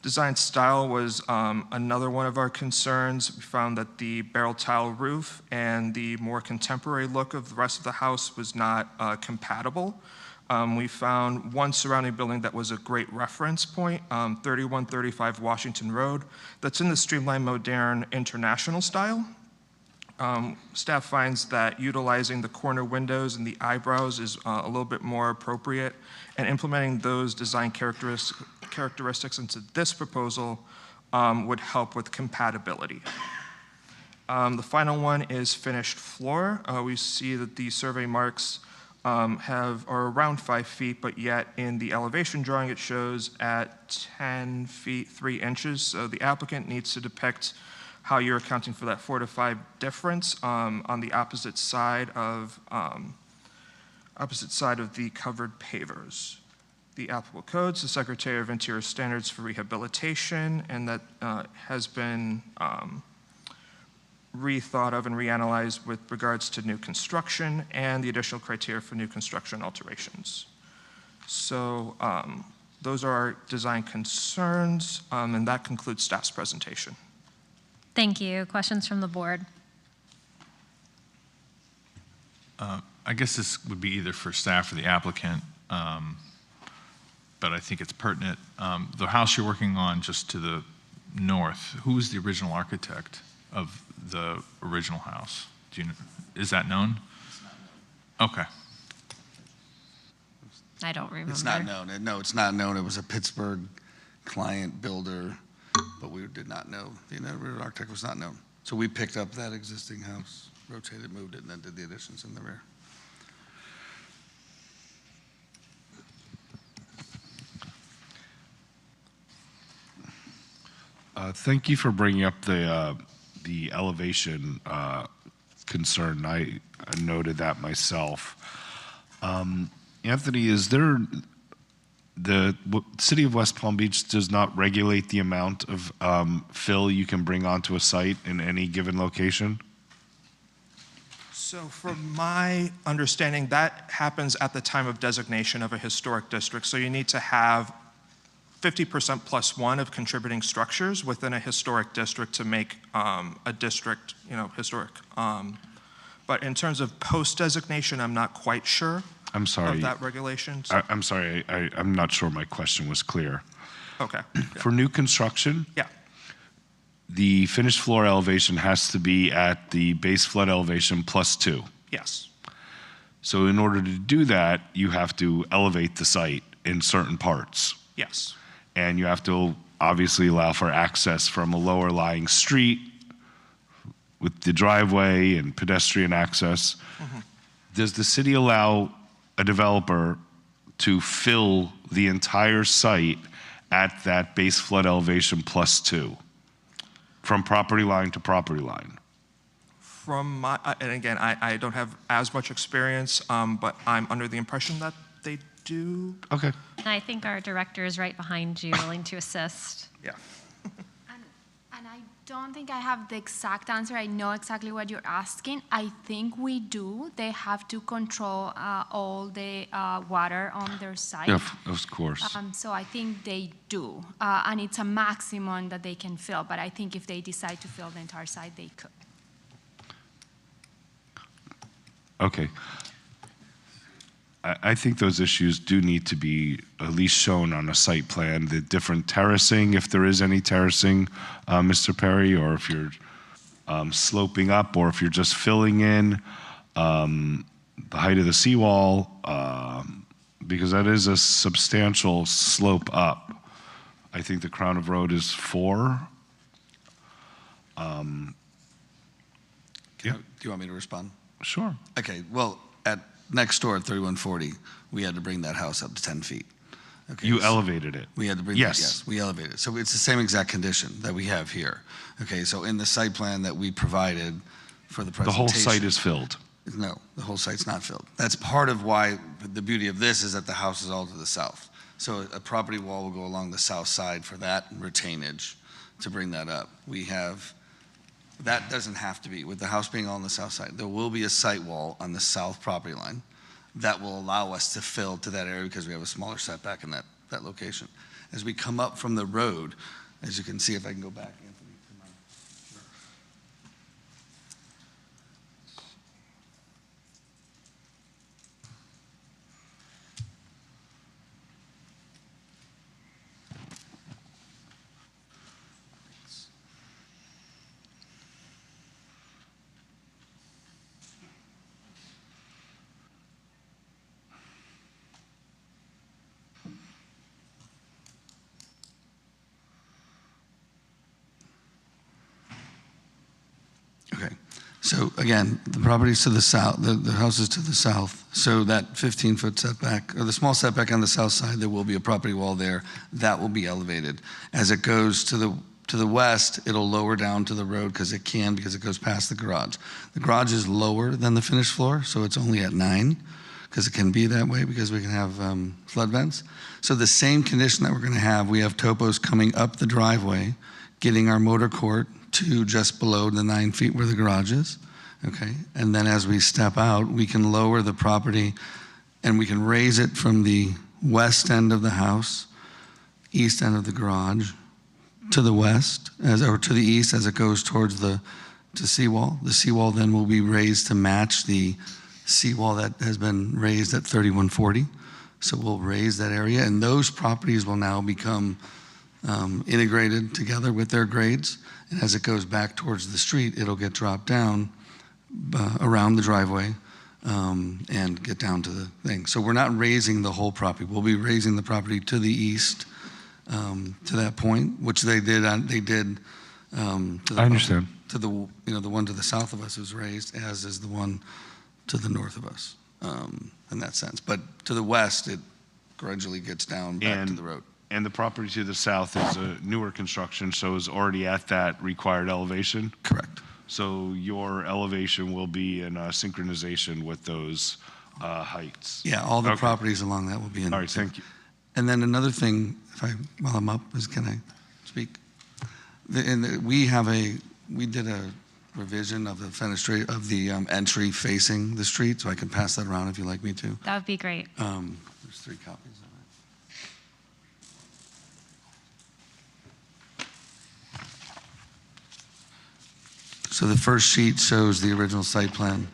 Design style was another one of our concerns. We found that the barrel tile roof and the more contemporary look of the rest of the house was not compatible. We found one surrounding building that was a great reference point, 3135 Washington Road, that's in the streamlined, modern, international style. Staff finds that utilizing the corner windows and the eyebrows is a little bit more appropriate, and implementing those design characteristics into this proposal would help with compatibility. The final one is finished floor. We see that the survey marks are around 5 feet, but yet in the elevation drawing it shows at 10 feet 3 inches. So the applicant needs to depict how you're accounting for that 4 to 5 difference on the opposite side of the covered pavers. The applicable codes, the Secretary of Interior Standards for Rehabilitation, and that has been rethought of and reanalyzed with regards to new construction and the additional criteria for new construction alterations. So those are our design concerns, and that concludes staff's presentation. Thank you. Questions from the board? I guess this would be either for staff or the applicant, but I think it's pertinent. The house you're working on just to the north, who was the original architect of the original house? Do you know, is that known? Okay. I don't remember. It's not known. No, it's not known. It was a Pittsburgh client builder, but we did not know. The original architect was not known. So we picked up that existing house, rotated, moved it, and then did the additions in the rear. Thank you for bringing up the elevation concern. I noted that myself. Anthony, is there, the City of West Palm Beach does not regulate the amount of fill you can bring onto a site in any given location? So from my understanding, that happens at the time of designation of a historic district. So you need to have 50% plus one of contributing structures within a historic district to make a district, historic. But in terms of post-designation, I'm not quite sure. I'm sorry. Of that regulation. I'm sorry. I'm not sure my question was clear. Okay. For new construction? Yeah. The finished floor elevation has to be at the base flood elevation +2. Yes. So in order to do that, you have to elevate the site in certain parts. Yes. And you have to obviously allow for access from a lower lying street with the driveway and pedestrian access. Mm-hmm. Does the city allow a developer to fill the entire site at that base flood elevation +2 from property line to property line? From my, and again, I don't have as much experience, but I'm under the impression that they do. Okay. And I think our director is right behind you, willing to assist. Yeah. And I don't think I have the exact answer. I know exactly what you're asking. I think we do. They have to control all the water on their site. Yeah, of course. So I think they do. And it's a maximum that they can fill. But I think if they decide to fill the entire site, they could. Okay. I think those issues do need to be at least shown on a site plan, the different terracing, if there is any terracing, Mr. Perry, or if you're sloping up, or if you're just filling in the height of the seawall, because that is a substantial slope up. I think the crown of road is 4. Do you want me to respond? Sure. Okay, well, at next door at 3140, we had to bring that house up to 10 feet. Okay, You elevated it. We had to bring Yes. yes, we elevated it. So it's the same exact condition that we have here. Okay, so in the site plan that we provided for the The presentation. whole site is filled. No, the whole site's not filled. That's part of why the beauty of this is that the house is all to the south. So a property wall will go along the south side for that retainage to bring that up. We have, that doesn't have to be, with the house being on the south side, there will be a site wall on the south property line that will allow us to fill to that area because we have a smaller setback in that location. As we come up from the road, as you can see, if I can go back, Anthony. Come on. Okay. So again, the property's to the south, the house is to the south. So that 15-foot setback, or the small setback on the south side, there will be a property wall there. That will be elevated. As it goes to the west, it'll lower down to the road because it goes past the garage. The garage is lower than the finished floor, so it's only at 9, because it can be that way because we can have flood vents. So the same condition that we're going to have, we have topos coming up the driveway, getting our motor court to just below the 9 feet where the garage is, okay? And then as we step out, we can lower the property and we can raise it from the west end of the house, east end of the garage, to the west, or to the east as it goes towards the seawall. The seawall then will be raised to match the seawall that has been raised at 3140. So we'll raise that area, and those properties will now become integrated together with their grades. And as it goes back towards the street, it'll get dropped down around the driveway and get down to the thing. So we're not raising the whole property. We'll be raising the property to the east to that point, which they did. To the I understand. To the the one to the south of us is raised, as is the one to the north of us in that sense. But to the west, it gradually gets down back to the road. And the property to the south is a newer construction, so is already at that required elevation? Correct. So your elevation will be in synchronization with those heights? Yeah, all the properties along that will be in. All right, thank you. And then another thing, while I'm up, can I speak? We did a revision of the fenestration of the entry facing the street, so I can pass that around if you'd like me to. That would be great. There's 3 copies of it. So the first sheet shows the original site plan.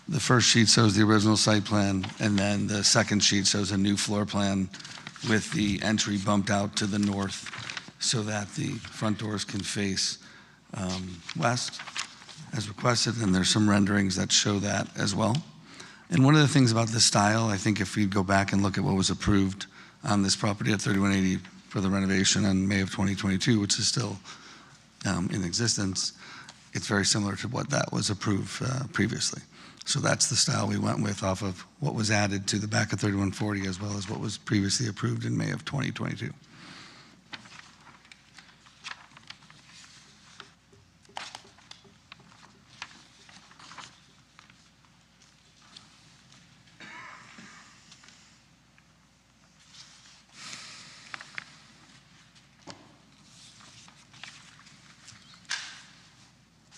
The first sheet shows the original site plan, and then the second sheet shows a new floor plan with the entry bumped out to the north so that the front doors can face west as requested, and there's some renderings that show that as well. And one of the things about this style, I think if we go back and look at what was approved on this property at 3180 for the renovation in May of 2022, which is still in existence, it's very similar to what that was approved previously. So that's the style we went with off of what was added to the back of 3140 as well as what was previously approved in May of 2022.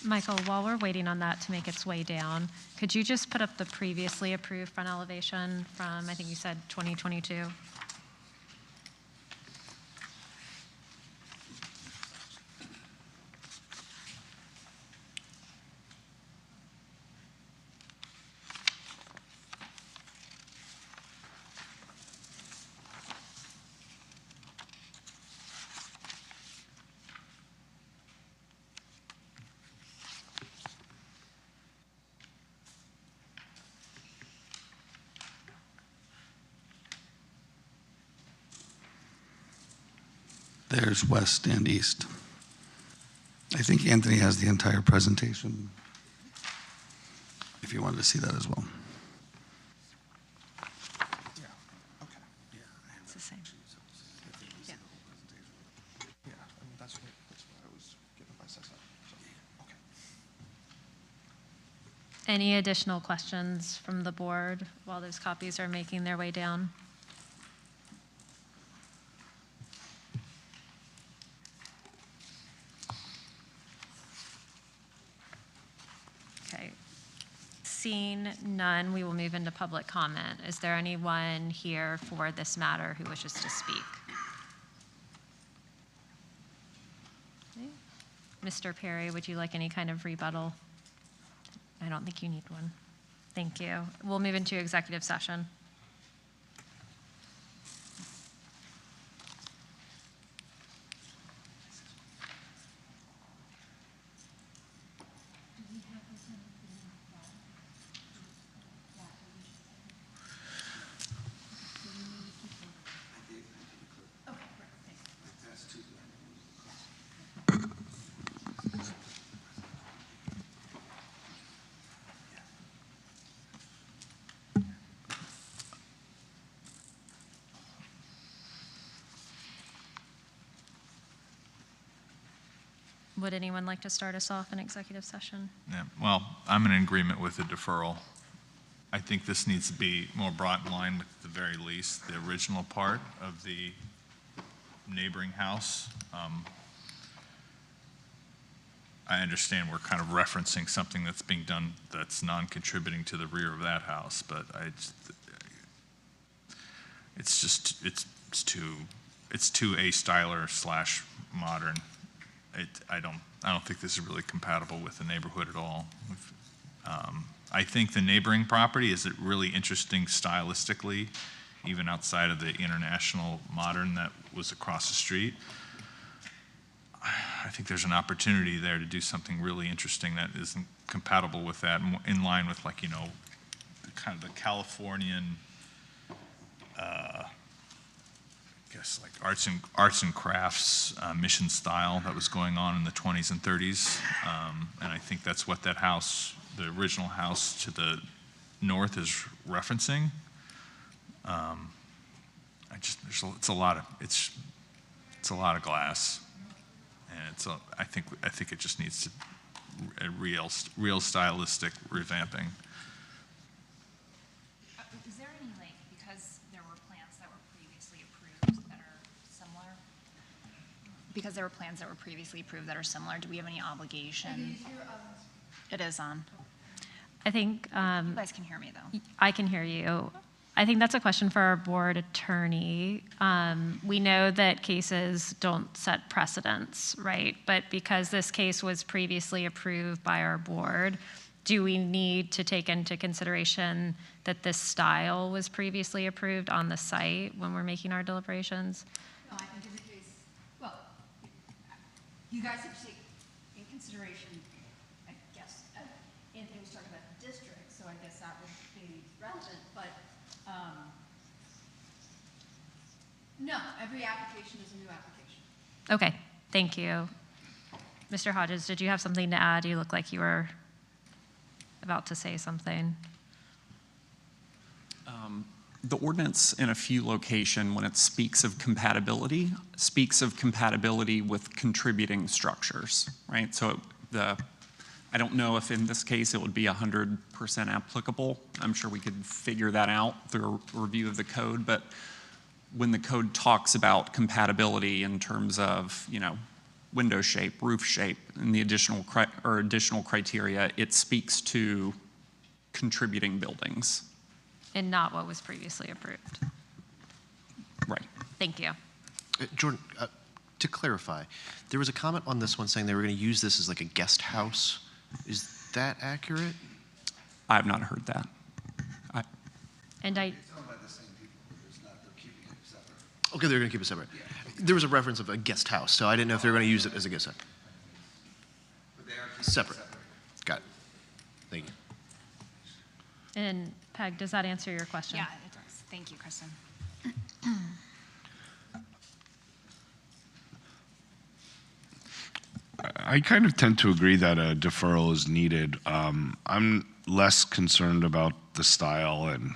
Michael, while we're waiting on that to make its way down, could you just put up the previously approved front elevation from, I think you said 2022? There's west and east. I think Anthony has the entire presentation, if you wanted to see that as well. It's the same. Yeah. Yeah, I mean, that's what I was given by Cesar. So, okay. Any additional questions from the board while those copies are making their way down? Okay. Seeing none, we will move into public comment. Is there anyone here for this matter who wishes to speak? Okay. Mr. Perry, would you like any kind of rebuttal? I don't think you need one. Thank you. We'll move into executive session. Would anyone like to start us off in executive session? Yeah, well, I'm in agreement with the deferral. I think this needs to be more brought in line with, at the very least, the original part of the neighboring house. I understand we're kind of referencing something that's being done that's non-contributing to the rear of that house, but it's too A-styler / modern. I don't think this is really compatible with the neighborhood at all. I think the neighboring property is really interesting stylistically, even outside of the international modern that was across the street. I think there's an opportunity there to do something really interesting that isn't compatible with that, in line with, like, you know, kind of the Californian, I guess, like arts and crafts mission style that was going on in the 20s and 30s, and I think that's what that house, the original house to the north, is referencing. It's a lot of glass. And I think it just needs a real stylistic revamping. Is there any, like, because there were plans that were previously approved that are similar? Because there were plans that were previously approved that are similar, do we have any obligation? It is on. I think. You guys can hear me, though. I can hear you. I think that's a question for our board attorney. We know that cases don't set precedents, right? But because this case was previously approved by our board, do we need to take into consideration that this style was previously approved on the site when we're making our deliberations? No, I think in the case, well, you guys have to take in consideration, I guess, Anthony was talking about the district, so I guess that would be relevant, but no, every application is a new application. Okay, thank you. Mr. Hodges, did you have something to add? You look like you were about to say something. The ordinance in a few locations, when it speaks of compatibility with contributing structures, right? So I don't know if in this case it would be 100% applicable. I'm sure we could figure that out through a review of the code, but when the code talks about compatibility in terms of, you know, window shape, roof shape, and the additional criteria, it speaks to contributing buildings. And not what was previously approved. Right. Thank you. Jordan, to clarify, there was a comment on this one saying they were going to use this as like a guest house. Is that accurate? I have not heard that. Okay, they're going to keep it separate. Yeah. There was a reference of a guest house, so I didn't know if they were going to use it as a guest house. Separate. Got it. Thank you. And Peg, does that answer your question? Yeah, it does. Thank you, Kristen. I kind of tend to agree that a deferral is needed. I'm less concerned about the style and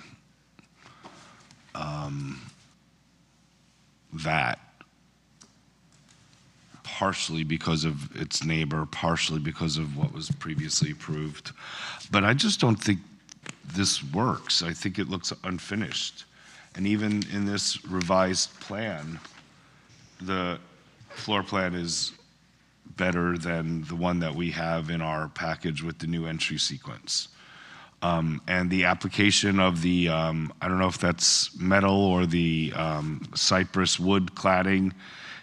that, partially because of its neighbor, partially because of what was previously approved. But I just don't think this works. I think it looks unfinished. And even in this revised plan, the floor plan is better than the one that we have in our package with the new entry sequence. And the application of the, I don't know if that's metal or the cypress wood cladding,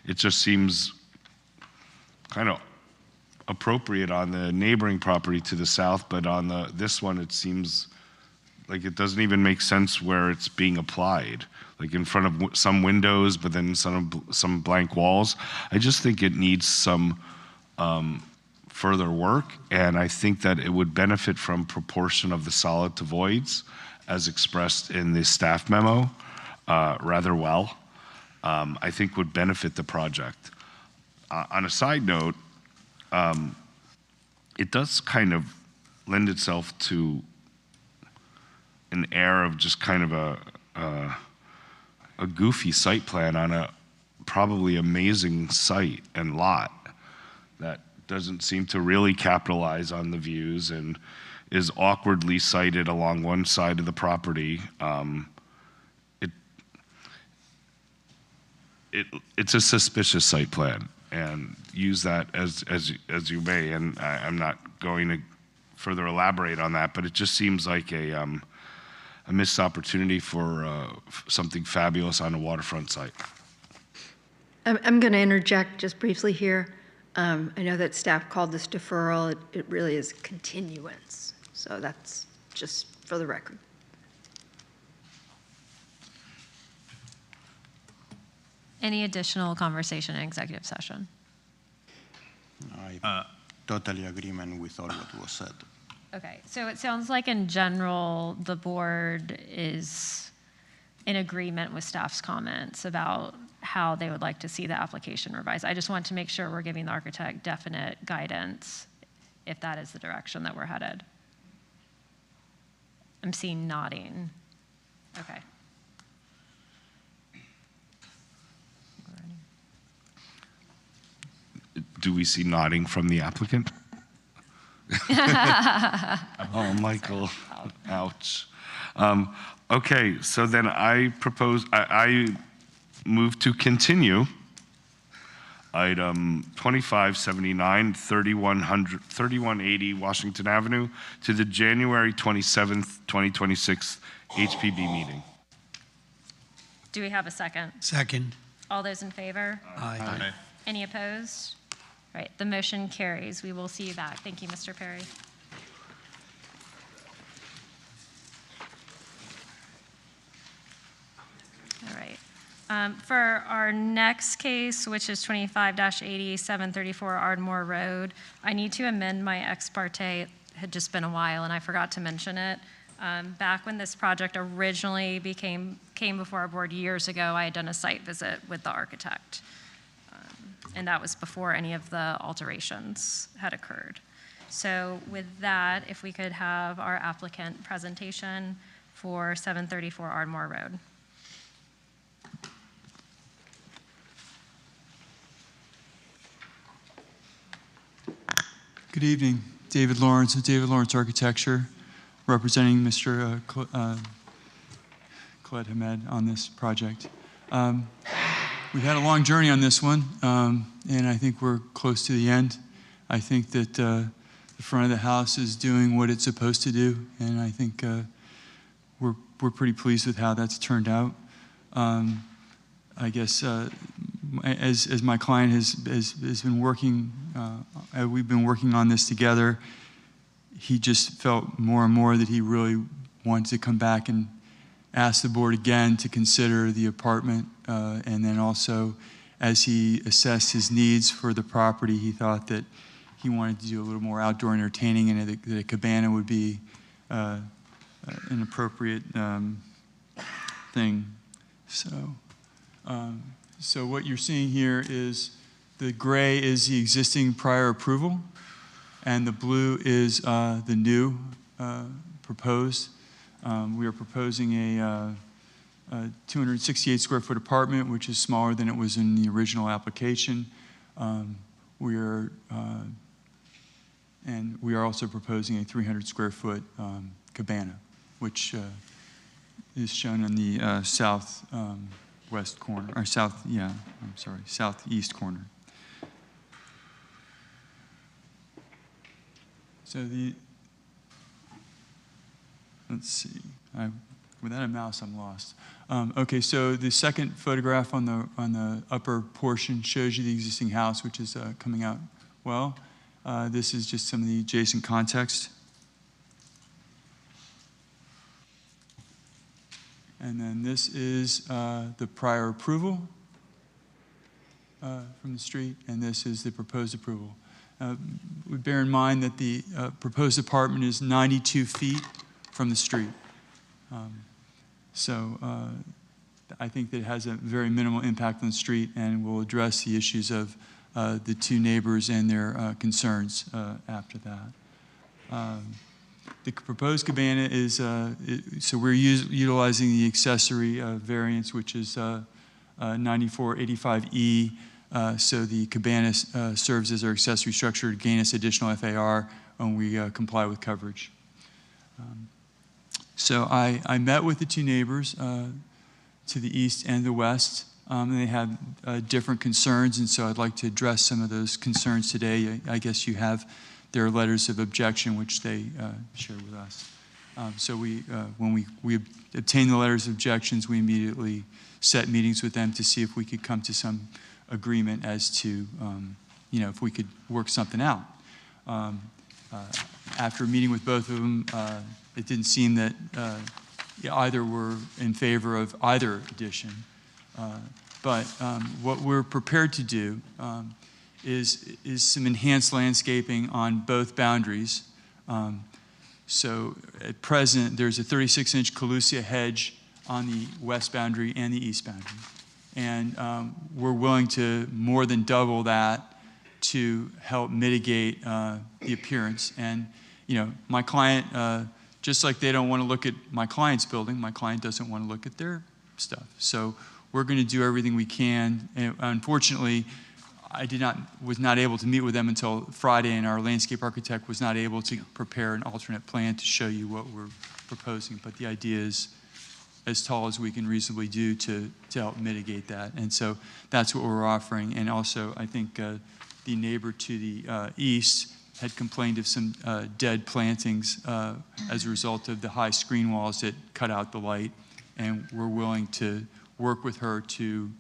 it just seems kind of appropriate on the neighboring property to the south, but on this one, it seems like it doesn't even make sense where it's being applied, like in front of some windows, but then some blank walls. I just think it needs some further work, and I think that it would benefit from proportion of the solid to voids as expressed in the staff memo rather well. I think would benefit the project. On a side note, it does kind of lend itself to an air of just kind of a goofy site plan on a probably amazing site and lot that doesn't seem to really capitalize on the views and is awkwardly sited along one side of the property. It's a suspicious site plan, and use that as you may. And I'm not going to further elaborate on that, but it just seems like a missed opportunity for something fabulous on a waterfront site. I'm going to interject just briefly here. I know that staff called this deferral. It really is continuance. So that's just for the record. Any additional conversation in executive session? I totally agreement with all what was said. Okay, so it sounds like in general, the board is in agreement with staff's comments about how they would like to see the application revised. I just want to make sure we're giving the architect definite guidance if that is the direction that we're headed. I'm seeing nodding. Okay. Do we see nodding from the applicant? Oh, Michael, ouch. Okay, so then I move to continue item 2579, 3180 Washington Avenue to the January 27th, 2026 HPB meeting. Do we have a second? Second. All those in favor? Aye. Any opposed? All right, the motion carries. We will see you back. Thank you, Mr. Perry. All right. For our next case, which is 25-80, 734 Ardmore Road, I need to amend my ex parte. It had just been a while, and I forgot to mention it. Back when this project originally came before our board years ago, I had done a site visit with the architect. And that was before any of the alterations had occurred. So with that, if we could have our applicant presentation for 734 Ardmore Road. Good evening. David Lawrence of David Lawrence Architecture, representing Mr. Khaled Hamed on this project. We've had a long journey on this one, and I think we're close to the end. I think that the front of the house is doing what it's supposed to do, and I think we're pretty pleased with how that's turned out. I guess as my client has been working, we've been working on this together, he just felt more and more that he really wanted to come back and ask the board again to consider the apartment, and then also as he assessed his needs for the property, he thought that he wanted to do a little more outdoor entertaining, and that a cabana would be an appropriate thing. So what you're seeing here is the gray is the existing prior approval, and the blue is the new proposed. We are proposing a 268 square foot apartment, which is smaller than it was in the original application. We are also proposing a 300 square foot cabana, which is shown in the southwest corner, or southeast corner. So let's see, without a mouse, I'm lost. Okay, so the second photograph on the upper portion shows you the existing house, which is coming out well. This is just some of the adjacent context. And then this is the prior approval from the street, and this is the proposed approval. We bear in mind that the proposed apartment is 92 feet from the street. So I think that it has a very minimal impact on the street and will address the issues of the two neighbors and their concerns after that. The proposed cabana is, so we're utilizing the accessory variance, which is 9485E, So the cabana serves as our accessory structure to gain us additional FAR when we comply with coverage. So I met with the two neighbors to the east and the west. And they had different concerns, and so I'd like to address some of those concerns today. I guess you have their letters of objection, which they shared with us. So when we obtained the letters of objections, we immediately set meetings with them to see if we could come to some agreement as to, if we could work something out. After meeting with both of them, it didn't seem that either were in favor of either addition. But what we're prepared to do is some enhanced landscaping on both boundaries. So at present, there's a 36-inch Calusia hedge on the west boundary and the east boundary. And we're willing to more than double that to help mitigate the appearance. And, my client, just like they don't want to look at my client's building, my client doesn't want to look at their stuff. So we're going to do everything we can. And unfortunately, I was not able to meet with them until Friday, and our landscape architect was not able to prepare an alternate plan to show you what we're proposing. But the idea is as tall as we can reasonably do to help mitigate that. And so that's what we're offering. And also, I think the neighbor to the east had complained of some dead plantings as a result of the high screen walls that cut out the light. And we're willing to work with her to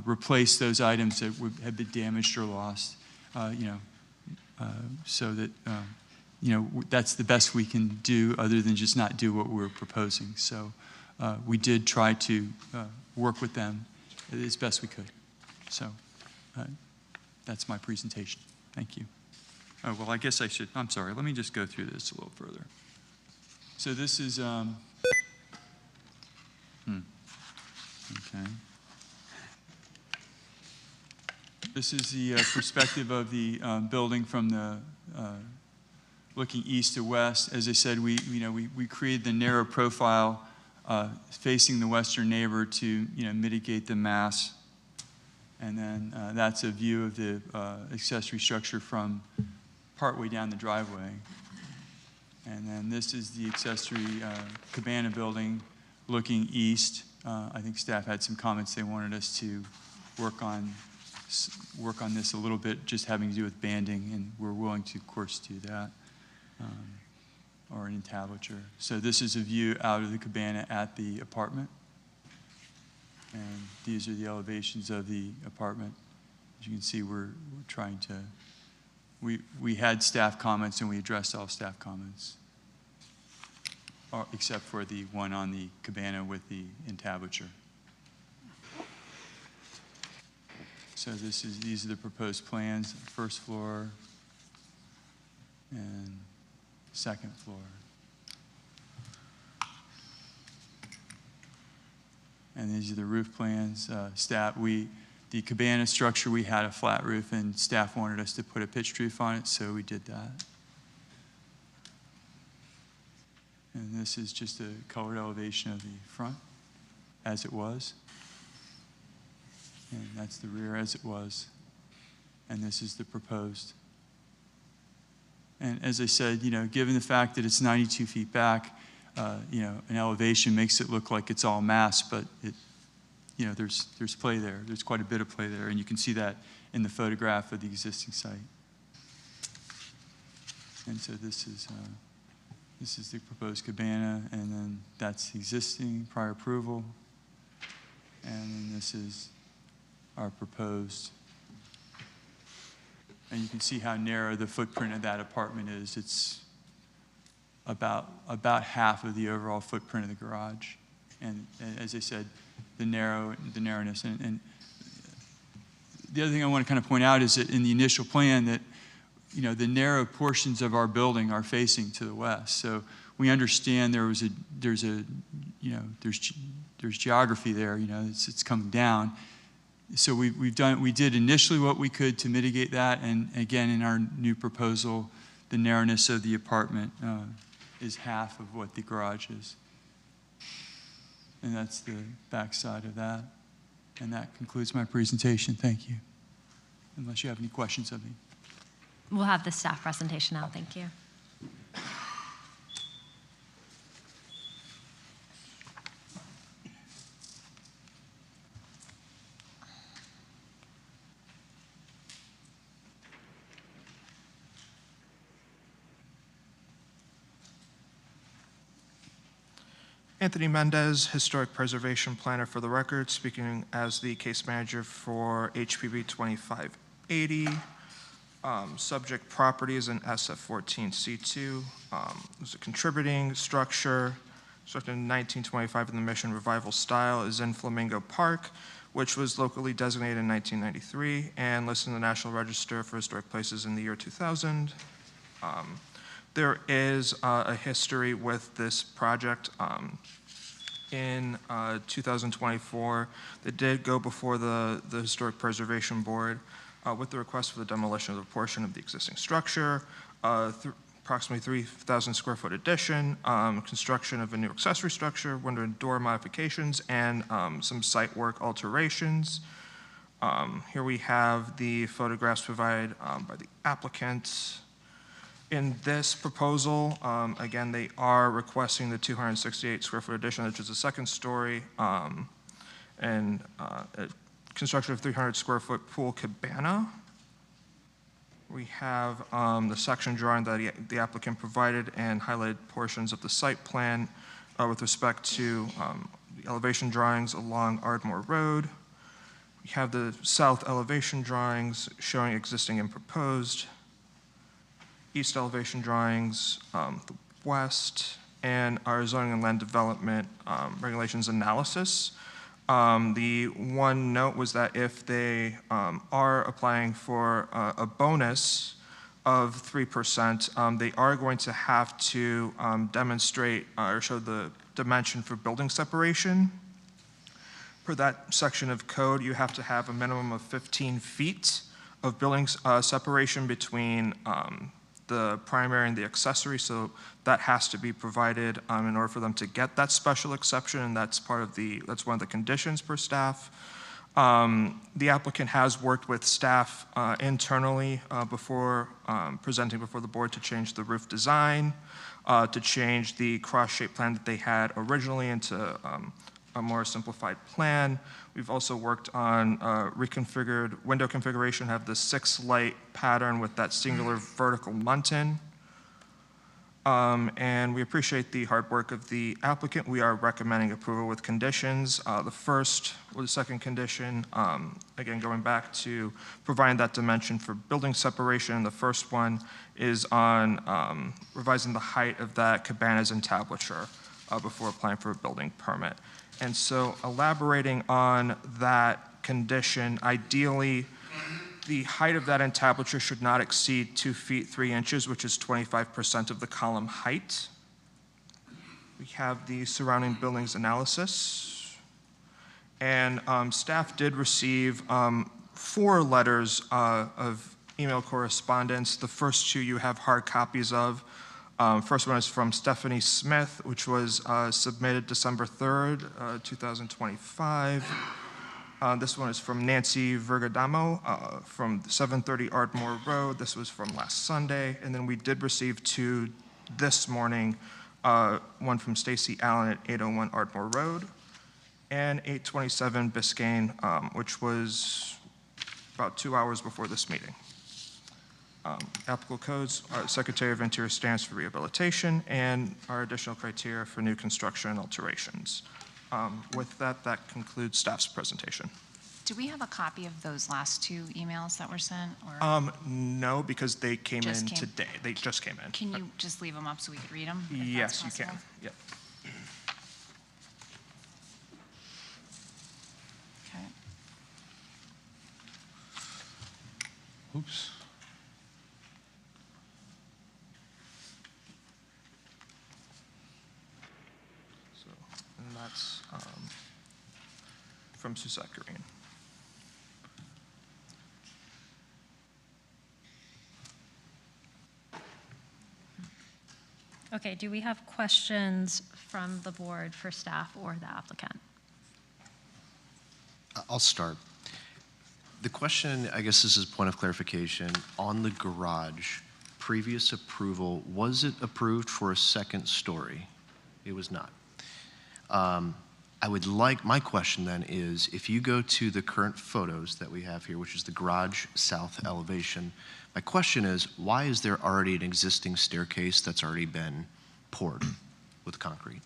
replace those items that have been damaged or lost, so that, that's the best we can do other than just not do what we're proposing. So we did try to work with them as best we could. So that's my presentation. Thank you. Oh, well, I guess I'm sorry, let me just go through this a little further. So this is, okay. This is the perspective of the building from the looking east to west. As I said, we created the narrow profile facing the western neighbor to mitigate the mass. And then that's a view of the accessory structure from partway down the driveway. And then this is the accessory cabana building looking east. I think staff had some comments they wanted us to work on this a little bit, just having to do with banding, and we're willing to, of course, do that, or an entablature. So this is a view out of the cabana at the apartment, and these are the elevations of the apartment. As you can see, we're trying to, we had staff comments, and we addressed all staff comments, except for the one on the cabana with the entablature. So these are the proposed plans, first floor and second floor. And these are the roof plans. The cabana structure, we had a flat roof, and staff wanted us to put a pitched roof on it, so we did that. And this is just a colored elevation of the front as it was. And that's the rear as it was. And this is the proposed. And as I said, given the fact that it's 92 feet back, an elevation makes it look like it's all mass, but there's play there. There's quite a bit of play there, and you can see that in the photograph of the existing site. And so this is the proposed cabana, and then that's the existing prior approval, and then this is our proposed. And you can see how narrow the footprint of that apartment is. It's about half of the overall footprint of the garage. And as I said, the narrowness. And the other thing I want to kind of point out is that in the initial plan that, the narrow portions of our building are facing to the west. So we understand there's geography there, it's coming down. So we did initially what we could to mitigate that, and again, in our new proposal, the narrowness of the apartment is half of what the garage is. And that's the back side of that. And that concludes my presentation. Thank you. unless you have any questions of me. We'll have the staff presentation now. Thank you. Anthony Mendez, Historic Preservation Planner for the record, speaking as the case manager for HPB 2580. Subject property is in SF14C2. It's a contributing structure, constructed in 1925 in the Mission Revival style, is in Flamingo Park, which was locally designated in 1993 and listed in the National Register for Historic Places in the year 2000. There is a history with this project. In 2024, they did go before the Historic Preservation Board with the request for the demolition of a portion of the existing structure, approximately 3,000 square foot addition, construction of a new accessory structure, window and door modifications, and some site work alterations. Here we have the photographs provided by the applicant. In this proposal, again, they are requesting the 268 square foot addition, which is a second story, and construction of 300 square foot pool cabana. We have the section drawing that the applicant provided and highlighted portions of the site plan with respect to the elevation drawings along Ardmore Road. We have the south elevation drawings showing existing and proposed, east elevation drawings, the west, and our zoning and land development regulations analysis. The one note was that if they are applying for a bonus of 3%, they are going to have to demonstrate or show the dimension for building separation. Per that section of code, you have to have a minimum of 15 feet of building separation between the primary and the accessory, so that has to be provided in order for them to get that special exception, and that's one of the conditions per staff. The applicant has worked with staff internally before presenting before the board to change the roof design, to change the cross-shaped plan that they had originally into a more simplified plan. We've also worked on reconfigured window configuration, have the 6-light pattern with that singular vertical muntin. And we appreciate the hard work of the applicant. We are recommending approval with conditions. The first or the second condition, again, going back to providing that dimension for building separation. The first one is on revising the height of that cabana's entablature before applying for a building permit. And so elaborating on that condition, ideally, the height of that entablature should not exceed 2 feet 3 inches, which is 25% of the column height. We have the surrounding buildings analysis. And staff did receive 4 letters of email correspondence. The first 2 you have hard copies of. First one is from Stephanie Smith, which was submitted December 3rd, 2025. This one is from Nancy Vergadamo from 730 Ardmore Road. This was from last Sunday. And then we did receive 2 this morning, one from Stacy Allen at 801 Ardmore Road and 827 Biscayne, which was about 2 hours before this meeting. Applicable codes, our Secretary of Interior stands for rehabilitation, and our additional criteria for new construction and alterations. With that, that concludes staff's presentation. Do we have a copy of those last 2 emails that were sent? Or? No, because they came in today. They just came in. Can you just leave them up so we could read them? Yes, you can. Yep. Okay. Oops. And that's from Suzette Green. Okay, do we have questions from the board for staff or the applicant? I'll start. The question, I guess this is a point of clarification, on the garage, previous approval, was it approved for a second story? It was not. I would like, my question then is, if you go to the current photos that we have here, which is the garage south elevation, my question is, why is there already an existing staircase that's already been poured with concrete?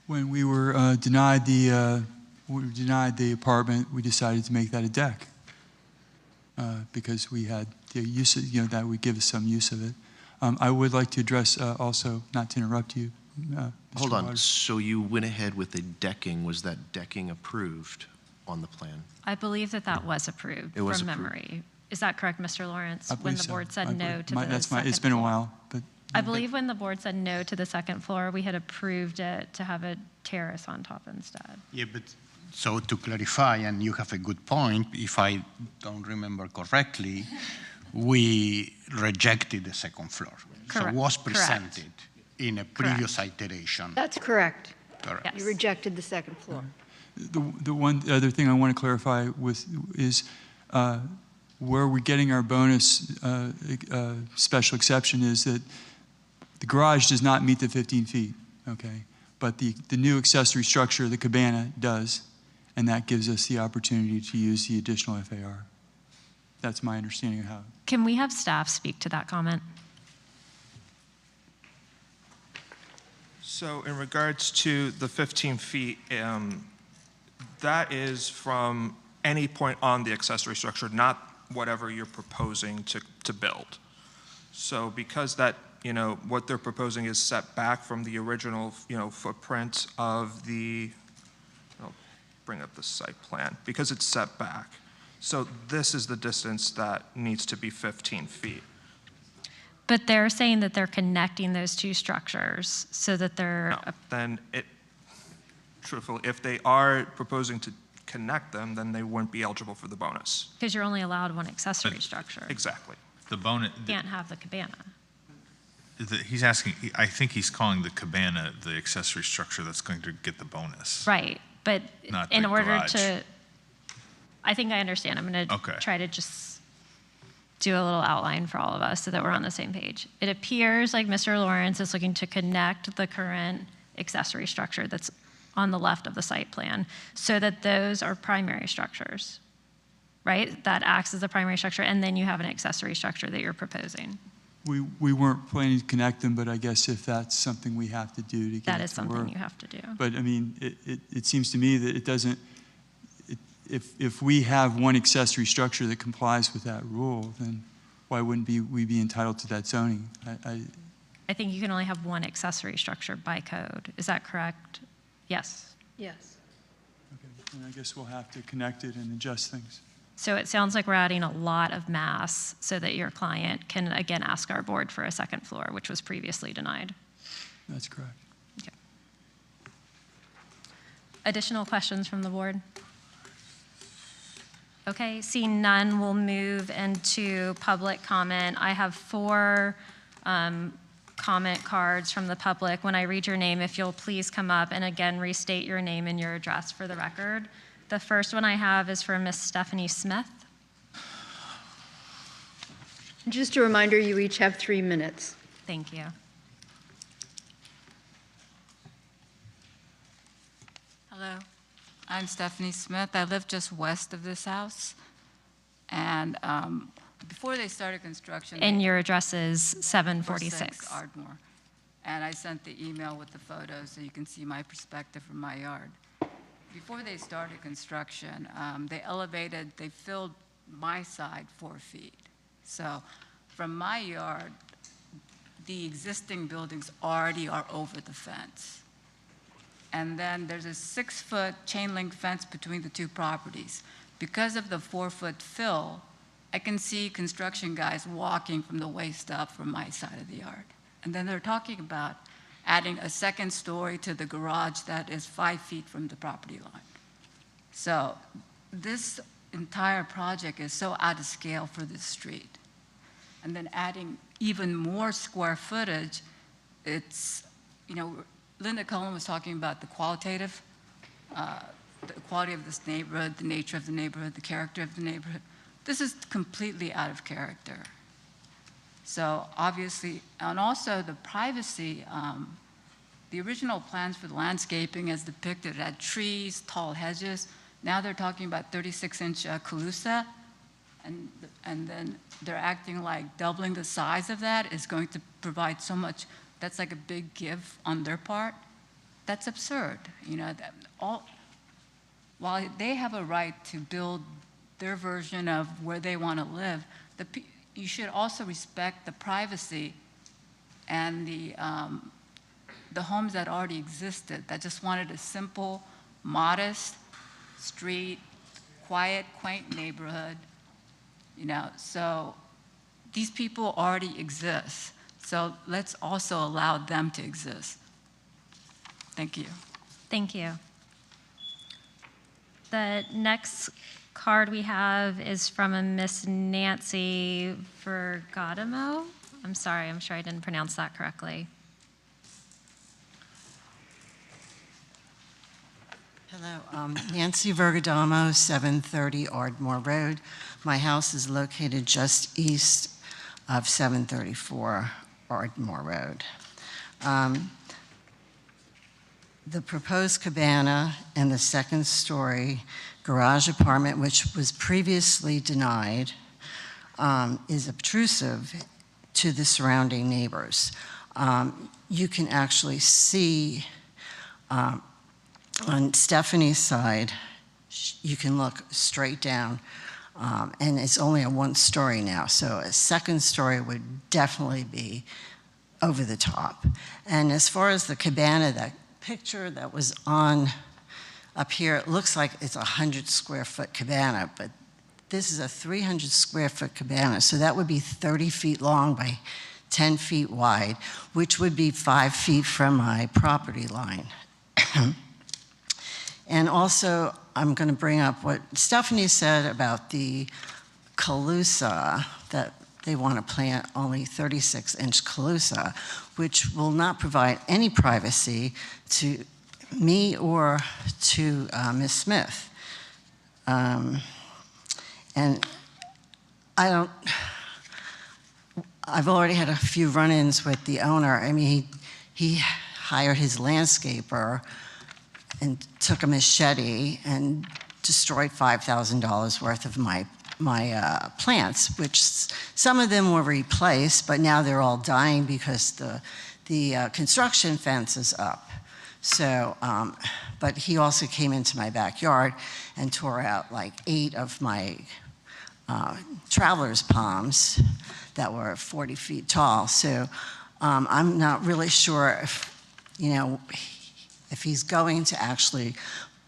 When we were denied the apartment, we decided to make that a deck because we had the use of, that would give us some use of it. I would like to address also, not to interrupt you, Mr. Hold on, Waters. so you went ahead with the decking, was that decking approved on the plan? I believe that that was approved It was from approved. memory. Is that correct, Mr. Lawrence? I When believe the so. board said I no believe- to my- the that's my- second It's been a floor. while, but I believe when the board said no to the second floor, we had approved it to have a terrace on top instead. Yeah, but so to clarify, and you have a good point, if I don't remember correctly, we rejected the second floor. So Correct. it was Correct. presented in a previous iteration. That's correct. Correct. Yes. You rejected the second floor. the one other thing I want to clarify with is where we're getting our bonus special exception is that the garage does not meet the 15 feet, okay? But the new accessory structure, the cabana, does, and that gives us the opportunity to use the additional FAR. That's my understanding of how. Can we have staff speak to that comment? So in regards to the 15 feet, that is from any point on the accessory structure, not whatever you're proposing to build. So because that, what they're proposing is set back from the original, footprint of the, I'll bring up the site plan, because it's set back. So this is the distance that needs to be 15 feet. But they're saying that they're connecting those two structures so that they're, No, then truthfully, if they are proposing to connect them, then they wouldn't be eligible for the bonus. because you're only allowed one accessory structure. Exactly. The bonus, You can't have the cabana. he's asking, I think he's calling the cabana the accessory structure that's going to get the bonus. Right, but Not in the order garage. to, I think I understand. I'm going to Okay. try to just do a little outline for all of us so that we're on the same page. It appears like Mr. Lawrence is looking to connect the current accessory structure that's on the left of the site plan so that those are primary structures, right? That acts as a primary structure, and then you have an accessory structure that you're proposing. We weren't planning to connect them, but I guess if that's something we have to do to get That it is to something work. you have to do. But I mean, it seems to me that it doesn't, if we have one accessory structure that complies with that rule, then why wouldn't we be entitled to that zoning? I think you can only have one accessory structure by code. Is that correct? Yes. Yes. Okay, and I guess we'll have to connect it and adjust things. So it sounds like we're adding a lot of mass so that your client can, again, ask our board for a second floor, which was previously denied. That's correct. Okay. Additional questions from the board? Okay, seeing none, we'll move into public comment. I have 4 comment cards from the public. When I read your name, if you'll please come up and again restate your name and your address for the record. The first one I have is for Miss Stephanie Smith. Just a reminder, you each have 3 minutes. Thank you. Hello, I'm Stephanie Smith. I live just west of this house. And before they started construction. And they- your address is 746. 46 Ardmore. And I sent the email with the photos so you can see my perspective from my yard. Before they started construction, they filled my side 4 feet. So from my yard, the existing buildings already are over the fence. And then there's a 6-foot chain link fence between the 2 properties. Because of the 4-foot fill, I can see construction guys walking from the waist up from my side of the yard. And then they're talking about adding a second story to the garage that is 5 feet from the property line. So this entire project is so out of scale for this street. And then adding even more square footage, it's, Linda Cullen was talking about the qualitative quality of this neighborhood, the nature of the neighborhood, the character of the neighborhood. This is completely out of character. So obviously, and also the privacy, the original plans for the landscaping as depicted had trees, tall hedges. Now they're talking about 36-inch calusa, and then they're acting like doubling the size of that is going to provide so much. That's like a big give on their part. That's absurd. You know, while they have a right to build their version of where they want to live, you should also respect the privacy and the homes that already existed, that just wanted a simple, modest street, quiet, quaint neighborhood. You know, so these people already exist. So let's also allow them to exist. Thank you. Thank you. The next card we have is from a Miss Nancy Vergadamo. I'm sorry, I'm sure I didn't pronounce that correctly. Hello, Nancy Vergadamo, 730 Ardmore Road. My house is located just east of 734 Ardmore Road. The proposed cabana and the second-story garage apartment, which was previously denied, is obtrusive to the surrounding neighbors. You can actually see on Stephanie's side, you can look straight down, and it's only a one-story now, so a second story would definitely be over the top. And as far as the cabana, that picture that was on up here, it looks like it's a 100-square-foot cabana, but this is a 300-square-foot cabana, so that would be 30 feet long by 10 feet wide, which would be 5 feet from my property line. And also, I'm going to bring up what Stephanie said about the calusa, that they want to plant only 36-inch calusa, which will not provide any privacy to me or to Ms. Smith. And I've already had a few run-ins with the owner. I mean, he hired his landscaper and took a machete and destroyed $5,000 worth of my plants, which some of them were replaced, but now they're all dying because the construction fence is up. So, but he also came into my backyard and tore out like 8 of my traveler's palms that were 40 feet tall. So I'm not really sure if, you know, if he's going to actually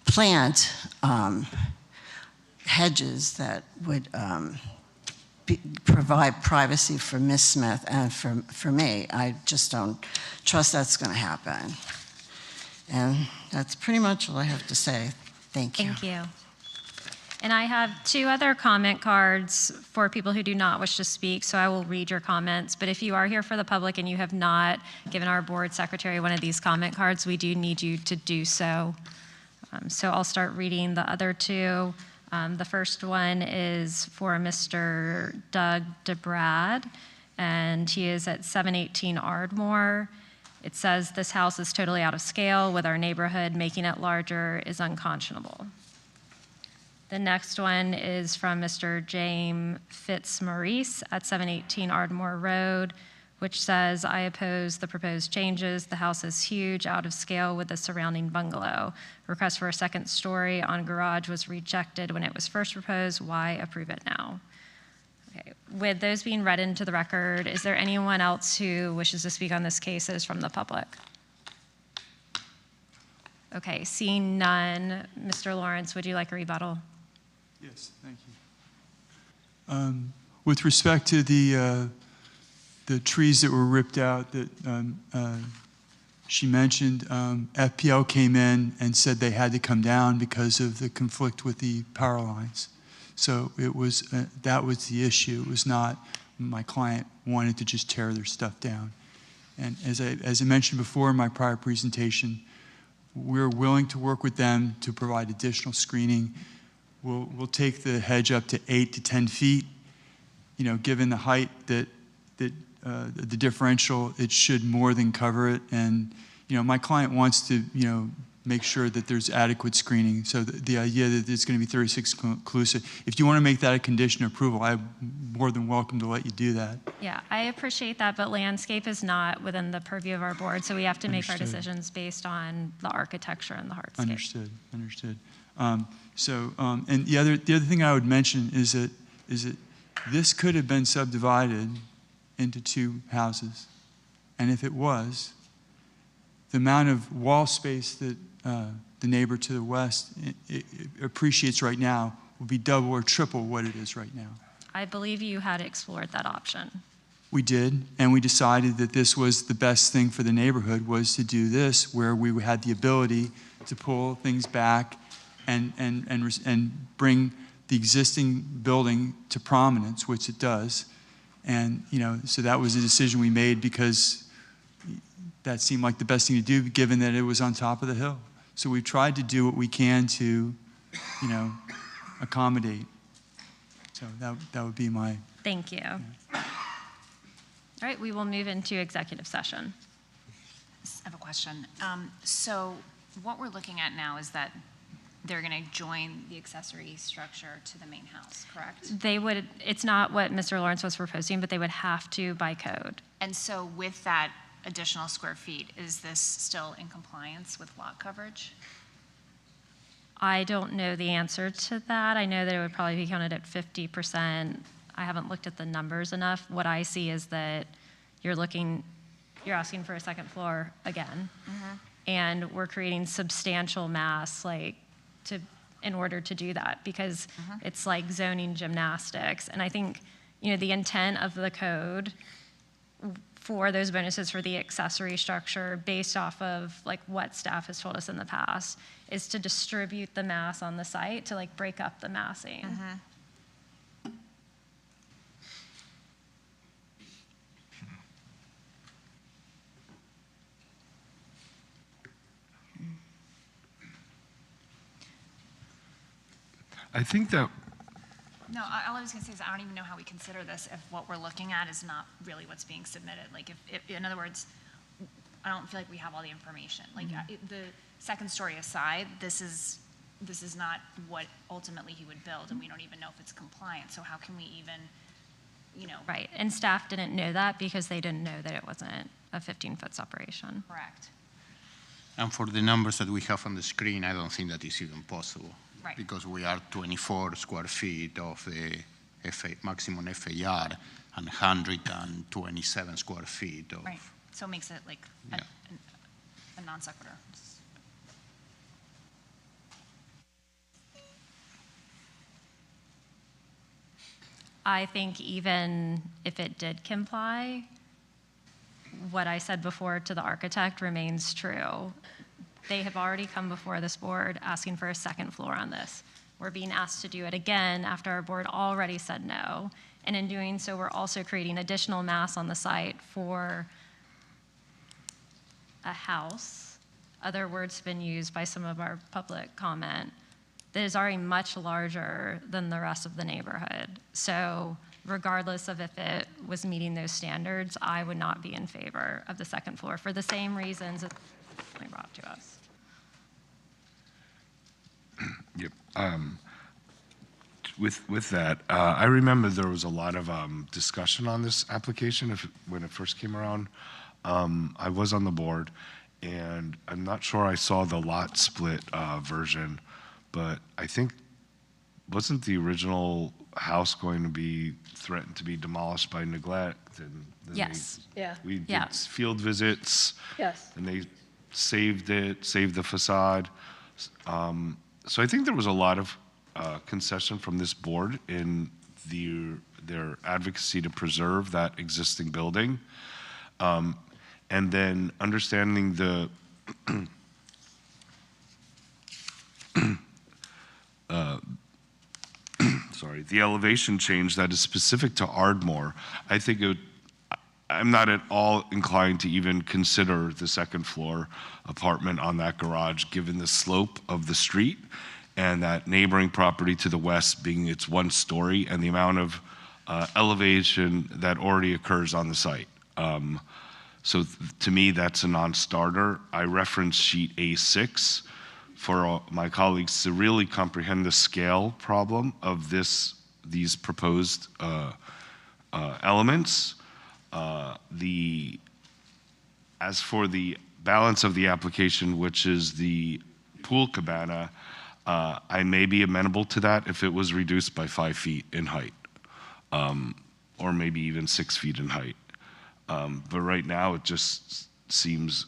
plant hedges that would provide privacy for Ms. Smith and for me. I just don't trust that's going to happen. And that's pretty much all I have to say. Thank you. Thank you. And I have 2 other comment cards for people who do not wish to speak, so I will read your comments. But if you are here for the public and you have not given our board secretary one of these comment cards, we do need you to do so. So I'll start reading the other 2. The first one is for Mr. Doug DeBrad, and he is at 718 Ardmore. It says, "This house is totally out of scale with our neighborhood. Making it larger is unconscionable." The next one is from Mr. James Fitzmaurice at 718 Ardmore Road, which says, "I oppose the proposed changes. The house is huge, out of scale with the surrounding bungalow. Request for a second story on garage was rejected when it was first proposed. Why approve it now?" Okay. With those being read into the record, is there anyone else who wishes to speak on this case that is from the public? Okay, seeing none, Mr. Lawrence, would you like a rebuttal? Yes, thank you. With respect to the trees that were ripped out that she mentioned, FPL came in and said they had to come down because of the conflict with the power lines. So it was that was the issue. It was not my client wanted to just tear their stuff down. And as I mentioned before in my prior presentation, we're willing to work with them to provide additional screening. We'll take the hedge up to 8 to 10 feet. You know, given the height that the differential, it should more than cover it. And, you know, my client wants to, you know, make sure that there's adequate screening. So the idea that it's going to be 36 inclusive, if you want to make that a condition of approval, I'm more than welcome to let you do that. Yeah, I appreciate that, but landscape is not within the purview of our board, so we have to make our Understood. decisions based on the architecture and the hardscape. Understood. And the other thing I would mention is that this could have been subdivided into 2 houses, and if it was, the amount of wall space that the neighbor to the west it appreciates right now will be double or triple what it is right now. I believe you had explored that option. We did, and we decided that this was the best thing for the neighborhood, was to do this, where we had the ability to pull things back and bring the existing building to prominence, which it does. And, you know, so that was a decision we made because that seemed like the best thing to do, given that it was on top of the hill. So we tried to do what we can to, you know, accommodate. So that would be my... Thank you. All right, we will move into executive session. I have a question. So what we're looking at now is that they're going to join the accessory structure to the main house, correct? They would, it's not what Mr. Lawrence was proposing, but they would have to by code. And so with that additional square feet, is this still in compliance with lot coverage? I don't know the answer to that. I know that it would probably be counted at 50%. I haven't looked at the numbers enough. What I see is that you're asking for a second floor again, and we're creating substantial mass, like, in order to do that, because it's like zoning gymnastics. And I think, you know, the intent of the code for those bonuses for the accessory structure, based off of like what staff has told us in the past, is to distribute the mass on the site to like break up the massing. I think that No, all I was going to say is I don't even know how we consider this if what we're looking at is not really what's being submitted. Like, if in other words, I don't feel like we have all the information. Like, the second story aside, this is not what ultimately he would build, and we don't even know if it's compliant. So how can we even, you know? Right, and staff didn't know that because they didn't know that it wasn't a 15-foot separation. Correct. And for the numbers that we have on the screen, I don't think that is even possible. Right. Because we are 24 square feet of the maximum FAR and 127 square feet of... Right, so it makes it like a non sequitur. I think even if it did comply, what I said before to the architect remains true. They have already come before this board asking for a second floor on this. We're being asked to do it again after our board already said no. And in doing so, we're also creating additional mass on the site for a house. Other words have been used by some of our public comment that is already much larger than the rest of the neighborhood. So regardless of if it was meeting those standards, I would not be in favor of the second floor for the same reasons that they brought to us. Yep. With that, I remember there was a lot of discussion on this application when it first came around. I was on the board, and I'm not sure I saw the lot split version, but I think, wasn't the original house going to be threatened to be demolished by neglect? And then Yes. we did field visits. Yes. And they saved the facade. So I think there was a lot of concession from this board in their advocacy to preserve that existing building. And then understanding the the elevation change that is specific to Ardmore. I think I'm not at all inclined to even consider the second floor apartment on that garage, given the slope of the street and that neighboring property to the west being its one story and the amount of elevation that already occurs on the site. So to me, that's a non-starter. I referenced sheet A6 for my colleagues to really comprehend the scale problem of these proposed elements. As for the balance of the application, which is the pool cabana, I may be amenable to that if it was reduced by 5 feet in height, or maybe even 6 feet in height. But right now, it just seems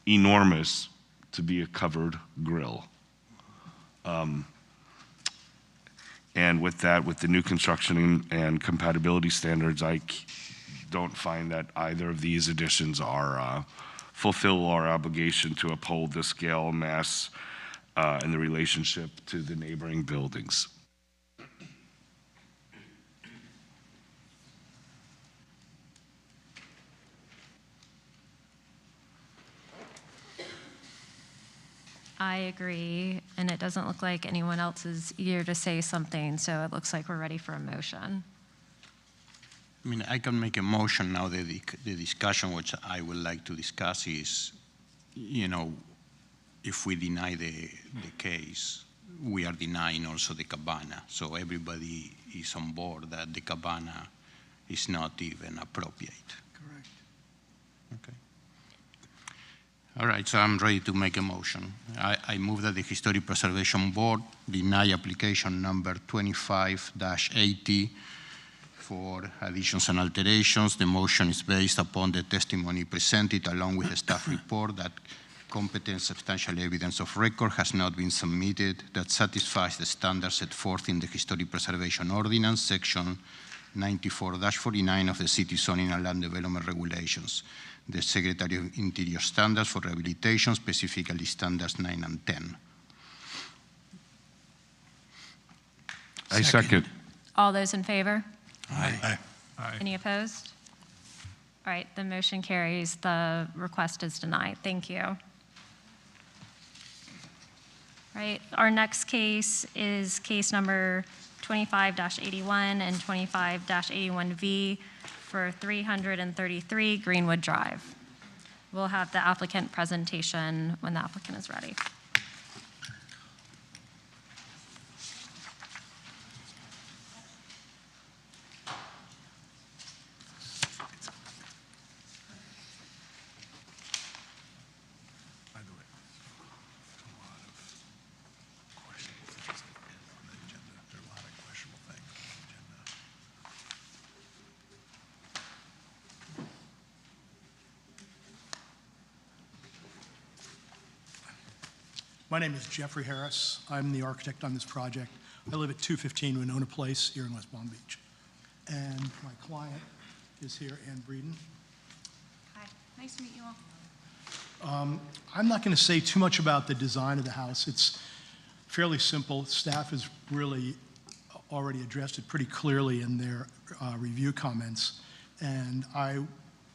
enormous to be a covered grill. And with that, with the new construction and compatibility standards, I don't find that either of these additions are fulfill our obligation to uphold the scale, mass, and the relationship to the neighboring buildings. I agree, and it doesn't look like anyone else is eager to say something, so it looks like we're ready for a motion. I mean, I can make a motion now. The discussion which I would like to discuss is, you know, if we deny the case, we are denying also the cabana. So everybody is on board that the cabana is not even appropriate. Correct. Okay. All right, so I'm ready to make a motion. I move that the Historic Preservation Board deny application number 25-80 for additions and alterations. The motion is based upon the testimony presented along with the staff report that competent substantial evidence of record has not been submitted that satisfies the standards set forth in the Historic Preservation Ordinance, section 94-49 of the City Zoning and Land Development Regulations. The Secretary of Interior standards for rehabilitation, specifically standards 9 and 10. I second. All those in favor? Aye. Any opposed? All right, the motion carries. The request is denied. Thank you. All right, our next case is case number 25-81 and 25-81V for 333 Greenwood Drive. We'll have the applicant presentation when the applicant is ready. My name is Jeffrey Harris. I'm the architect on this project. I live at 215 Winona Place here in West Palm Beach. And my client is here, Ann Breeden. Hi, nice to meet you all. I'm not going to say too much about the design of the house. It's fairly simple. Staff has really already addressed it pretty clearly in their review comments. And I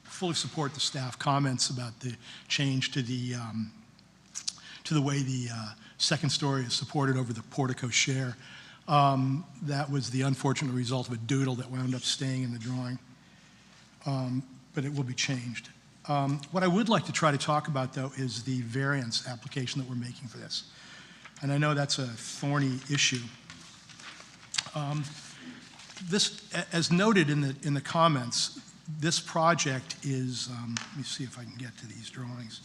fully support the staff comments about the change to the way the second story is supported over the portico share. That was the unfortunate result of a doodle that wound up staying in the drawing, but it will be changed. What I would like to try to talk about, though, is the variance application that we're making for this. And I know that's a thorny issue. This, as noted in the comments, this project is, let me see if I can get to these drawings.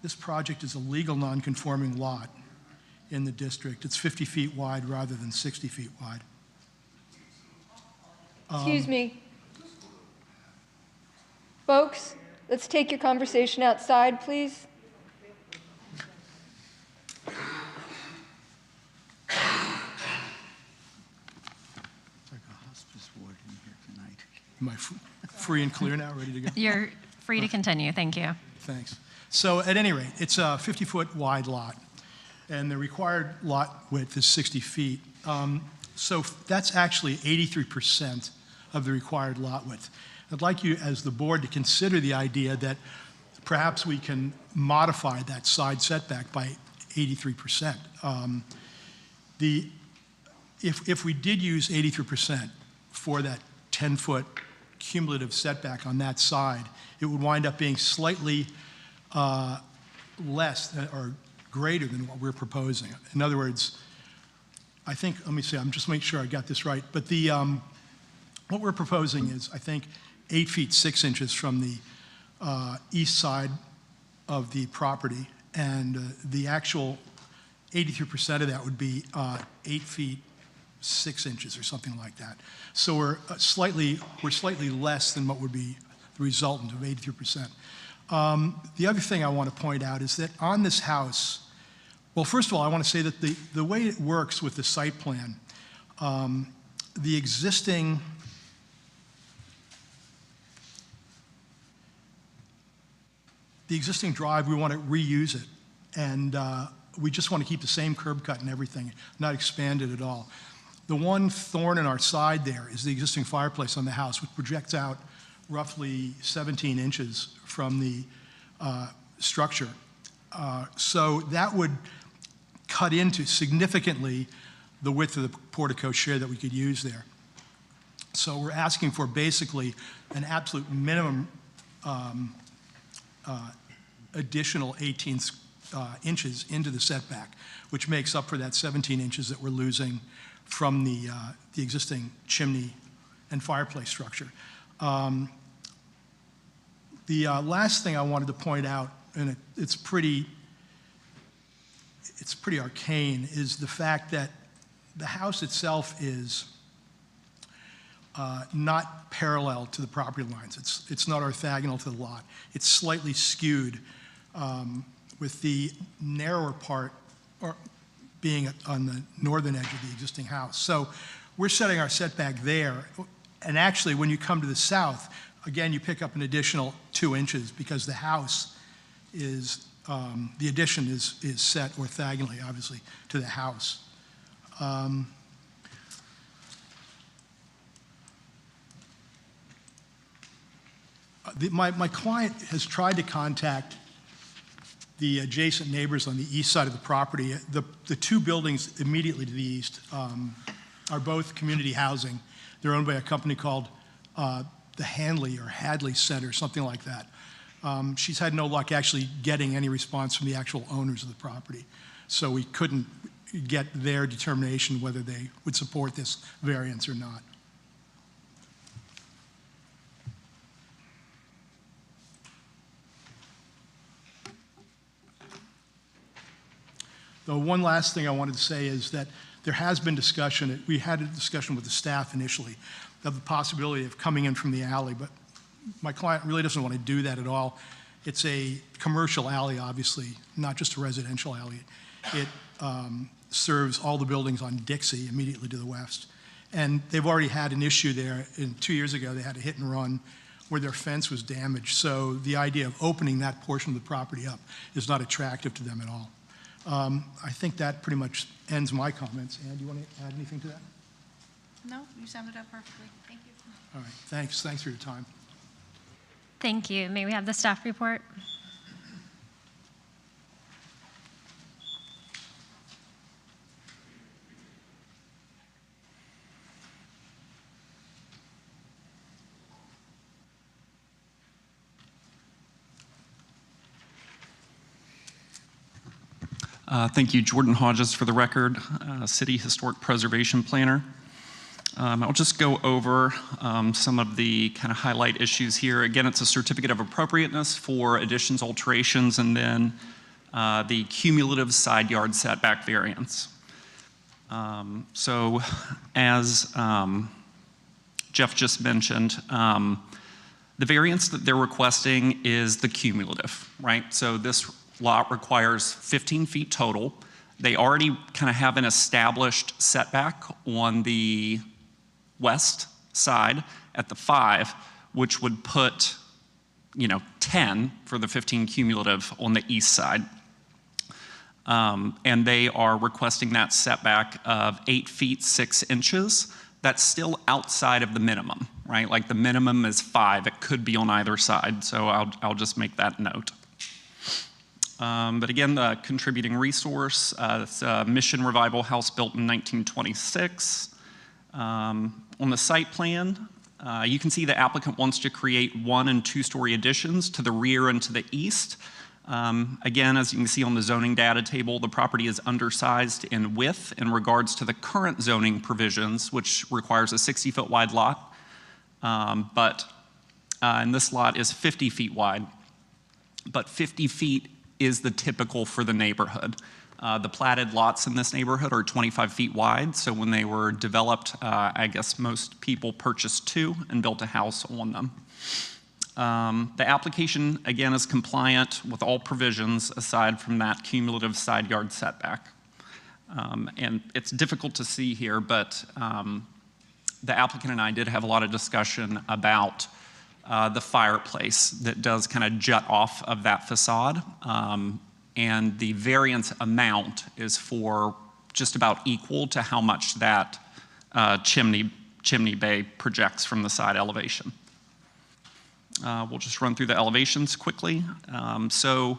This project is a legal non-conforming lot in the district. It's 50 feet wide rather than 60 feet wide. Excuse me. Folks, let's take your conversation outside, please. Am I free and clear now, ready to go? You're free to continue. Thank you. Thanks. So at any rate, it's a 50-foot wide lot, and the required lot width is 60 feet. So that's actually 83% of the required lot width. I'd like you, as the board, to consider the idea that perhaps we can modify that side setback by 83%. If we did use 83% for that 10-foot cumulative setback on that side, it would wind up being slightly less or greater than what we're proposing. In other words, I think, let me see, I'm just making sure I got this right, but the, what we're proposing is, I think, 8 feet 6 inches from the east side of the property, and the actual 83% of that would be 8 feet 6 inches or something like that. So we're slightly less than what would be the resultant of 83%. The other thing I want to point out is that on this house, well, first of all, I want to say that the way it works with the site plan, the existing drive, we want to reuse it. And we just want to keep the same curb cut and everything, not expand it at all. The one thorn in our side there is the existing fireplace on the house, which projects out roughly 17 inches from the structure. So that would cut into significantly the width of the portico share that we could use there. So we're asking for basically an absolute minimum additional 18 inches into the setback, which makes up for that 17 inches that we're losing from the existing chimney and fireplace structure. The last thing I wanted to point out, and it's pretty arcane, is the fact that the house itself is not parallel to the property lines. It's not orthogonal to the lot. It's slightly skewed, with the narrower part being on the northern edge of the existing house. So we're setting our setback there. And actually, when you come to the south, again, you pick up an additional 2 inches because the house is, the addition is set orthogonally, obviously, to the house. My client has tried to contact the adjacent neighbors on the east side of the property. The two buildings immediately to the east are both community housing. They're owned by a company called the Hadley Center, something like that. She's had no luck actually getting any response from the actual owners of the property. So we couldn't get their determination whether they would support this variance or not. The one last thing I wanted to say is that there has been discussion, we had a discussion with the staff initially, of the possibility of coming in from the alley, but my client really doesn't want to do that at all. It's a commercial alley, obviously, not just a residential alley. It serves all the buildings on Dixie immediately to the west. And they've already had an issue there. 2 years ago, they had a hit and run where their fence was damaged. So the idea of opening that portion of the property up is not attractive to them at all. I think that pretty much ends my comments. Ann, do you want to add anything to that? No, you summed it up perfectly. Thank you. All right, thanks. Thanks for your time. Thank you. May we have the staff report? Thank you, Jordan Hodges, for the record, City Historic Preservation Planner. I'll just go over some of the kind of highlight issues here. Again, it's a certificate of appropriateness for additions, alterations, and then the cumulative side yard setback variance. So as Jeff just mentioned, the variance that they're requesting is the cumulative, right? So this lot requires 15 feet total. They already kind of have an established setback on the west side at the 5, which would put, 10 for the 15 cumulative on the east side. and they are requesting that setback of 8 feet 6 inches. That's still outside of the minimum, right? Like the minimum is 5. It could be on either side, so I'll just make that note. But again, the contributing resource, it's a Mission Revival house built in 1926. On the site plan, you can see the applicant wants to create 1- and 2-story additions to the rear and to the east. Again, as you can see on the zoning data table, the property is undersized in width in regards to the current zoning provisions, which requires a 60-foot wide lot. And this lot is 50 feet wide. But 50 feet is the typical for the neighborhood. The platted lots in this neighborhood are 25 feet wide, so when they were developed, I guess most people purchased 2 and built a house on them. The application, again, is compliant with all provisions aside from that cumulative side yard setback. And it's difficult to see here, but the applicant and I did have a lot of discussion about the fireplace that does kind of jut off of that facade. And the variance amount is for just about equal to how much that chimney bay projects from the side elevation. We'll just run through the elevations quickly. So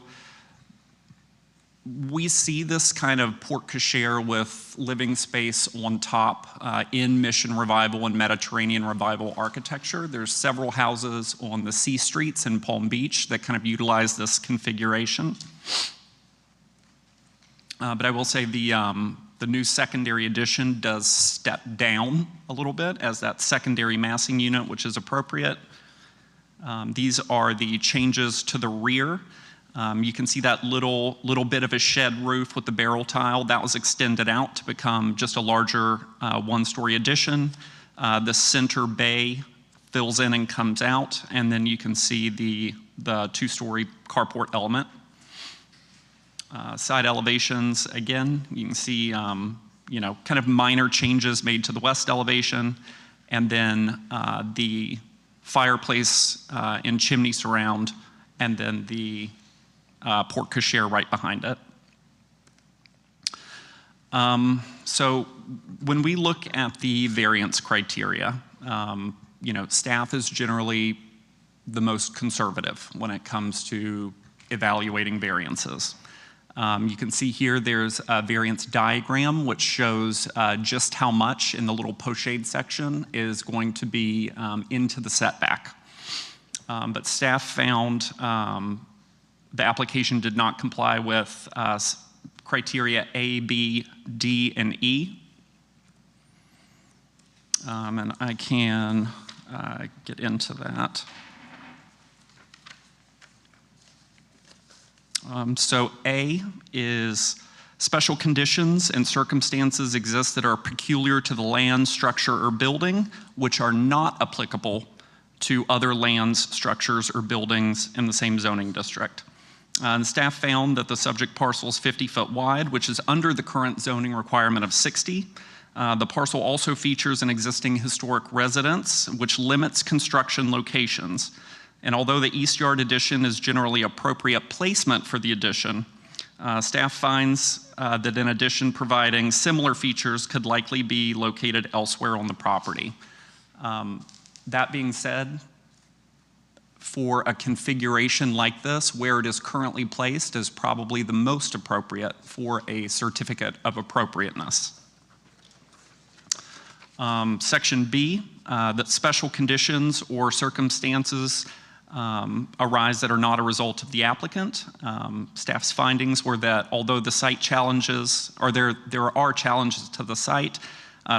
we see this kind of porte cochere with living space on top in Mission Revival and Mediterranean Revival architecture. There's several houses on the C streets in Palm Beach that kind of utilize this configuration. But I will say the new secondary addition does step down a little bit as that secondary massing unit, which is appropriate. These are the changes to the rear. You can see that little bit of a shed roof with the barrel tile. That was extended out to become just a larger 1-story addition. The center bay fills in and comes out, and then you can see the 2-story carport element. Side elevations, again, you can see kind of minor changes made to the west elevation, and then the fireplace and chimney surround, and then the porte cochere right behind it. So when we look at the variance criteria, staff is generally the most conservative when it comes to evaluating variances. You can see here there's a variance diagram which shows just how much in the little pochade section is going to be into the setback. But staff found the application did not comply with criteria A, B, D, and E. And I can get into that. So A is special conditions and circumstances exist that are peculiar to the land, structure, or building, which are not applicable to other lands, structures, or buildings in the same zoning district. And staff found that the subject parcel is 50 foot wide, which is under the current zoning requirement of 60. The parcel also features an existing historic residence, which limits construction locations. And although the east yard addition is generally appropriate placement for the addition, staff finds that an addition providing similar features could likely be located elsewhere on the property. That being said, for a configuration like this, where it is currently placed is probably the most appropriate for a certificate of appropriateness. Section B, that special conditions or circumstances arise that are not a result of the applicant. Staff's findings were that although the site challenges, or there are challenges to the site,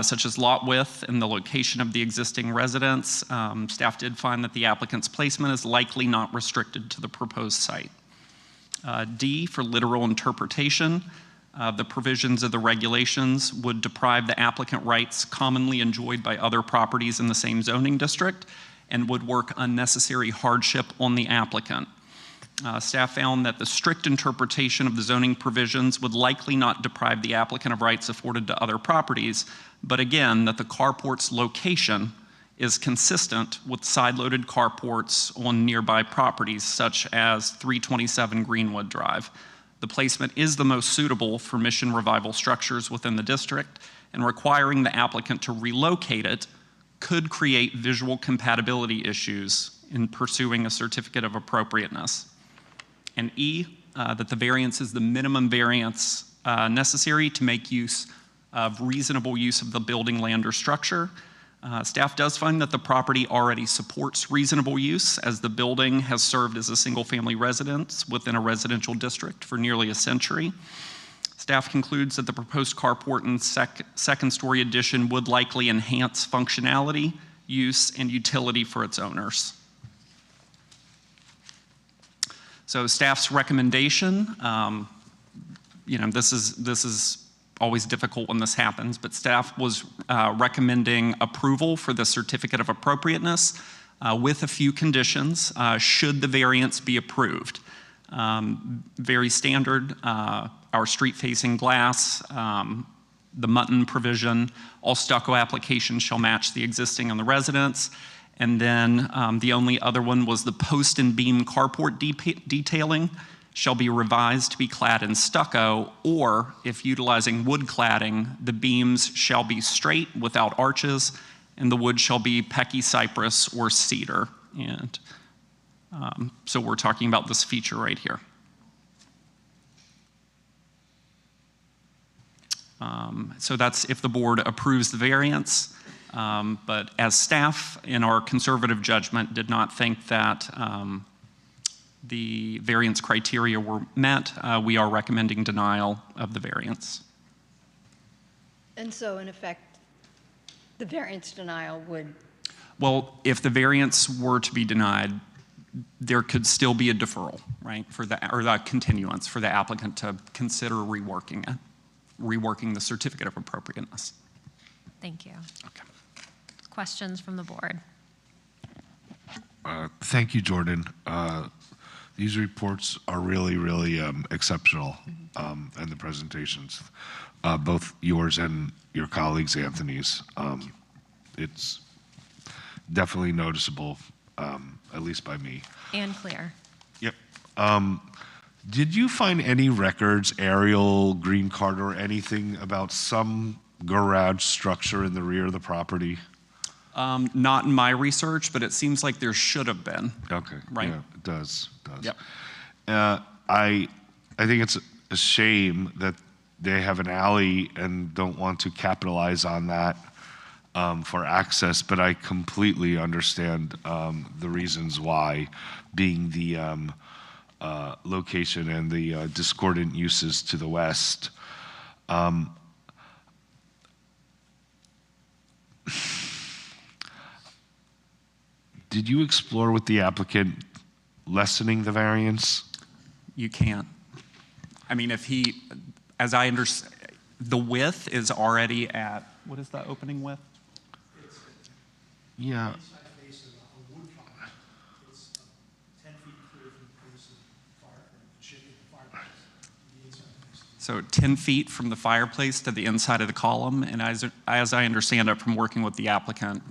such as lot width and the location of the existing residence, staff did find that the applicant's placement is likely not restricted to the proposed site. D, for literal interpretation, the provisions of the regulations would deprive the applicant rights commonly enjoyed by other properties in the same zoning district and would work unnecessary hardship on the applicant. Staff found that the strict interpretation of the zoning provisions would likely not deprive the applicant of rights afforded to other properties, but again, that the carport's location is consistent with side-loaded carports on nearby properties such as 327 Greenwood Drive. The placement is the most suitable for mission revival structures within the district, and requiring the applicant to relocate it could create visual compatibility issues in pursuing a certificate of appropriateness. And E, that the variance is the minimum variance necessary to make use of reasonable use of the building, land, or structure. Staff does find that the property already supports reasonable use, as the building has served as a single-family residence within a residential district for nearly a century. Staff concludes that the proposed carport and second-story addition would likely enhance functionality, use, and utility for its owners. So staff's recommendation, this is always difficult when this happens, but staff was recommending approval for the certificate of appropriateness with a few conditions should the variance be approved. Very standard, our street-facing glass, the Mutton provision, all stucco applications shall match the existing on the residence. And then the only other one was the post and beam carport detailing shall be revised to be clad in stucco, or if utilizing wood cladding, the beams shall be straight without arches, and the wood shall be Pecky cypress or cedar. And so we're talking about this feature right here. So that's if the board approves the variance. But as staff, in our conservative judgment, did not think that the variance criteria were met, we are recommending denial of the variance. And so, in effect, the variance denial would... Well, if the variance were to be denied, there could still be a deferral, right, or the continuance for the applicant to consider reworking the certificate of appropriateness. Thank you. Okay. Questions from the board? Thank you, Jordan. These reports are really, really exceptional, and the presentations, both yours and your colleagues, Anthony's. It's definitely noticeable, at least by me. And clear. Yep. Did you find any records, aerial, green card, or anything about some garage structure in the rear of the property? Not in my research, but it seems like there should have been. Okay. Right? Yeah, it does. Yep. I think it's a shame that they have an alley and don't want to capitalize on that for access, but I completely understand the reasons why, being the location and the discordant uses to the west. Did you explore with the applicant lessening the variance? You can't. I mean, if he, as I understand, the width is already at, what is the opening width? Yeah. So 10 feet from the fireplace to the inside of the column, and as I understand it from working with the applicant,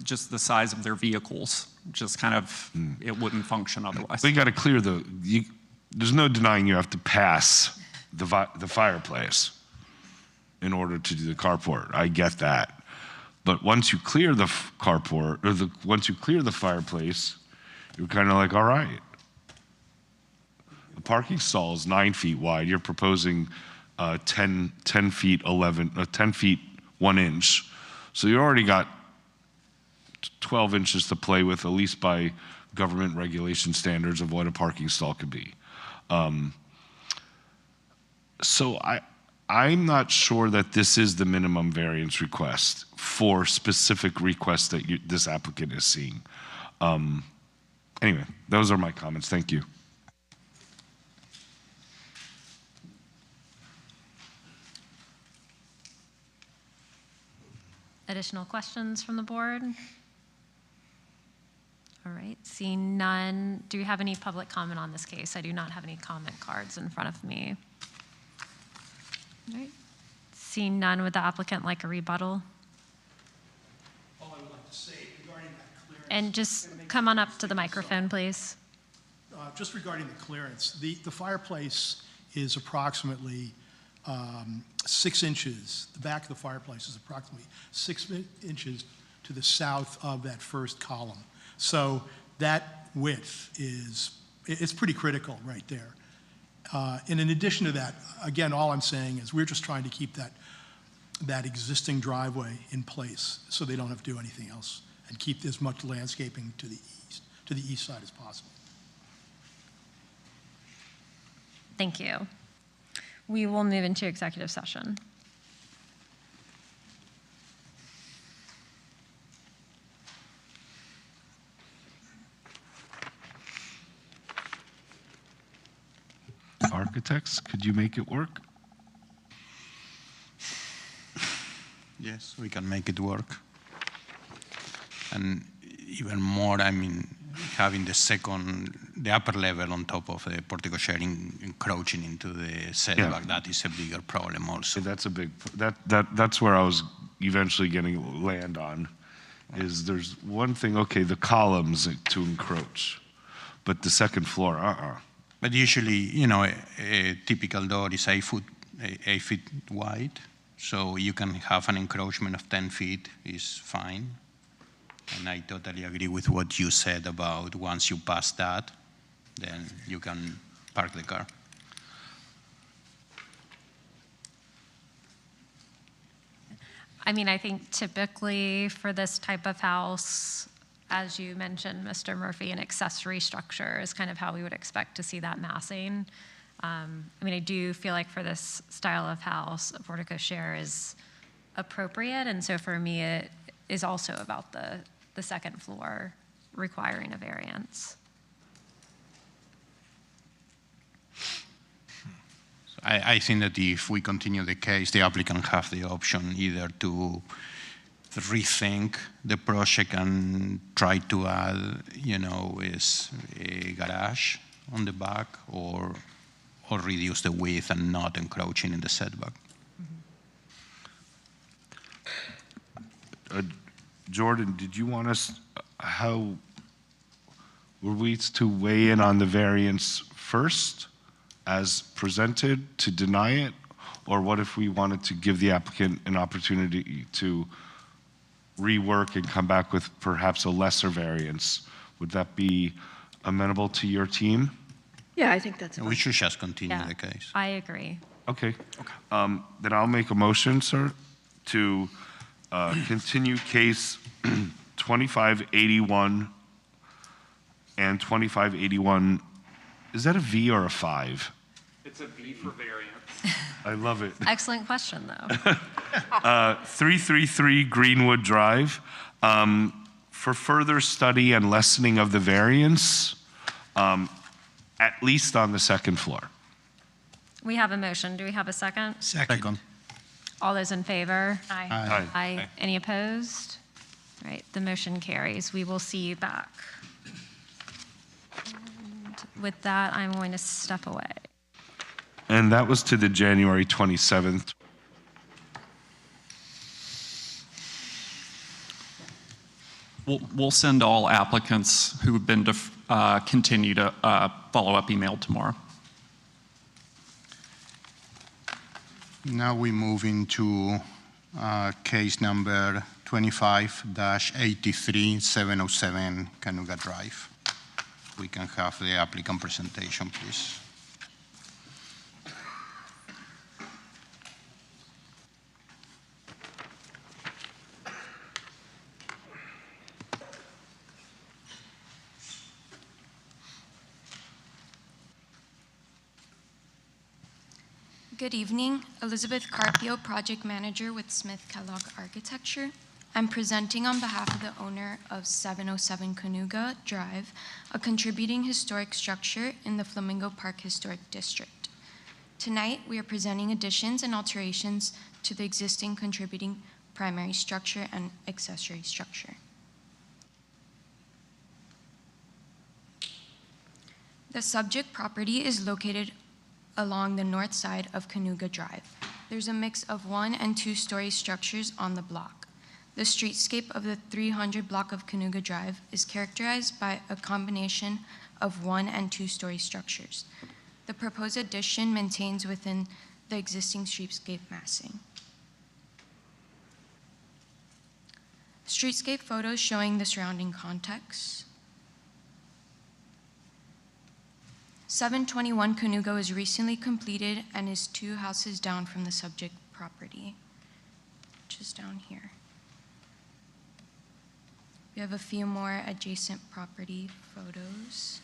just the size of their vehicles, just kind of, it wouldn't function otherwise. But you got to clear there's no denying you have to pass the fireplace in order to do the carport. I get that. But once you clear the carport, or once you clear the fireplace, you're kind of like, all right. The parking stall is 9 feet wide. You're proposing 10 feet 10 feet 1 inch. So you already got 12 inches to play with, at least by government regulation standards of what a parking stall could be. So I'm not sure that this is the minimum variance request for specific requests that this applicant is seeing. Anyway, those are my comments. Thank you. Additional questions from the board? All right, seeing none. Do we have any public comment on this case? I do not have any comment cards in front of me. All right, seeing none, would the applicant like a rebuttal? All I would like to say regarding that clearance. And just come on up to the microphone, please. Just regarding the clearance, the fireplace is approximately 6 inches. The back of the fireplace is approximately 6 inches to the south of that first column. So that width it's pretty critical right there. And in addition to that, again, all I'm saying is we're just trying to keep that existing driveway in place so they don't have to do anything else and keep as much landscaping to the east side as possible. Thank you. We will move into executive session. Architects, could you make it work? Yes, we can make it work. And even more, I mean, having the upper level on top of the portico sharing encroaching into the setback, that is a bigger problem also. That's a big, that's where I was eventually getting land on, is there's one thing, okay, the columns to encroach, but the second floor, But usually, you know, a typical door is 8 feet wide, so you can have an encroachment of 10 feet is fine. And I totally agree with what you said about once you pass that, then you can park the car. I mean, I think typically for this type of house, as you mentioned, Mr. Murphy, an accessory structure is kind of how we would expect to see that massing. I mean, I do feel like for this style of house, a portico share is appropriate, and so for me, it is also about the second floor requiring a variance. I think that if we continue the case, the applicant have the option either to rethink the project and try to add, you know, is a garage on the back, or reduce the width and not encroaching in the setback. Jordan, did you want us, how, were we to weigh in on the variance first as presented to deny it? Or what if we wanted to give the applicant an opportunity to rework and come back with perhaps a lesser variance? Would that be amenable to your team? Yeah, I think that's We should just continue the case. I agree. Okay. Then I'll make a motion, sir, to continue case 2581 and 2581. Is that a V or a 5? It's a V for variance. I love it. Excellent question, though. 333 Greenwood Drive. For further study and lessening of the variance, at least on the second floor. We have a motion. Do we have a second? Second. All those in favor? Aye. Aye. Aye. Any opposed? All right, the motion carries. We will see you back. And with that, I'm going to step away. And that was to the January 27th. We'll send all applicants who have been continued a follow-up email tomorrow. Now we move into case number 25-83707 Canuga Drive. We can have the applicant presentation, please. Good evening, Elizabeth Carpio, Project Manager with Smith Kellogg Architecture. I'm presenting on behalf of the owner of 707 Canuga Drive, a contributing historic structure in the Flamingo Park Historic District. Tonight, we are presenting additions and alterations to the existing contributing primary structure and accessory structure. The subject property is located along the north side of Canuga Drive. There's a mix of 1- and 2-story structures on the block. The streetscape of the 300 block of Canuga Drive is characterized by a combination of 1- and 2-story structures. The proposed addition maintains within the existing streetscape massing. Streetscape photos showing the surrounding context. 721 Canugo is recently completed and is 2 houses down from the subject property, which is down here. We have a few more adjacent property photos.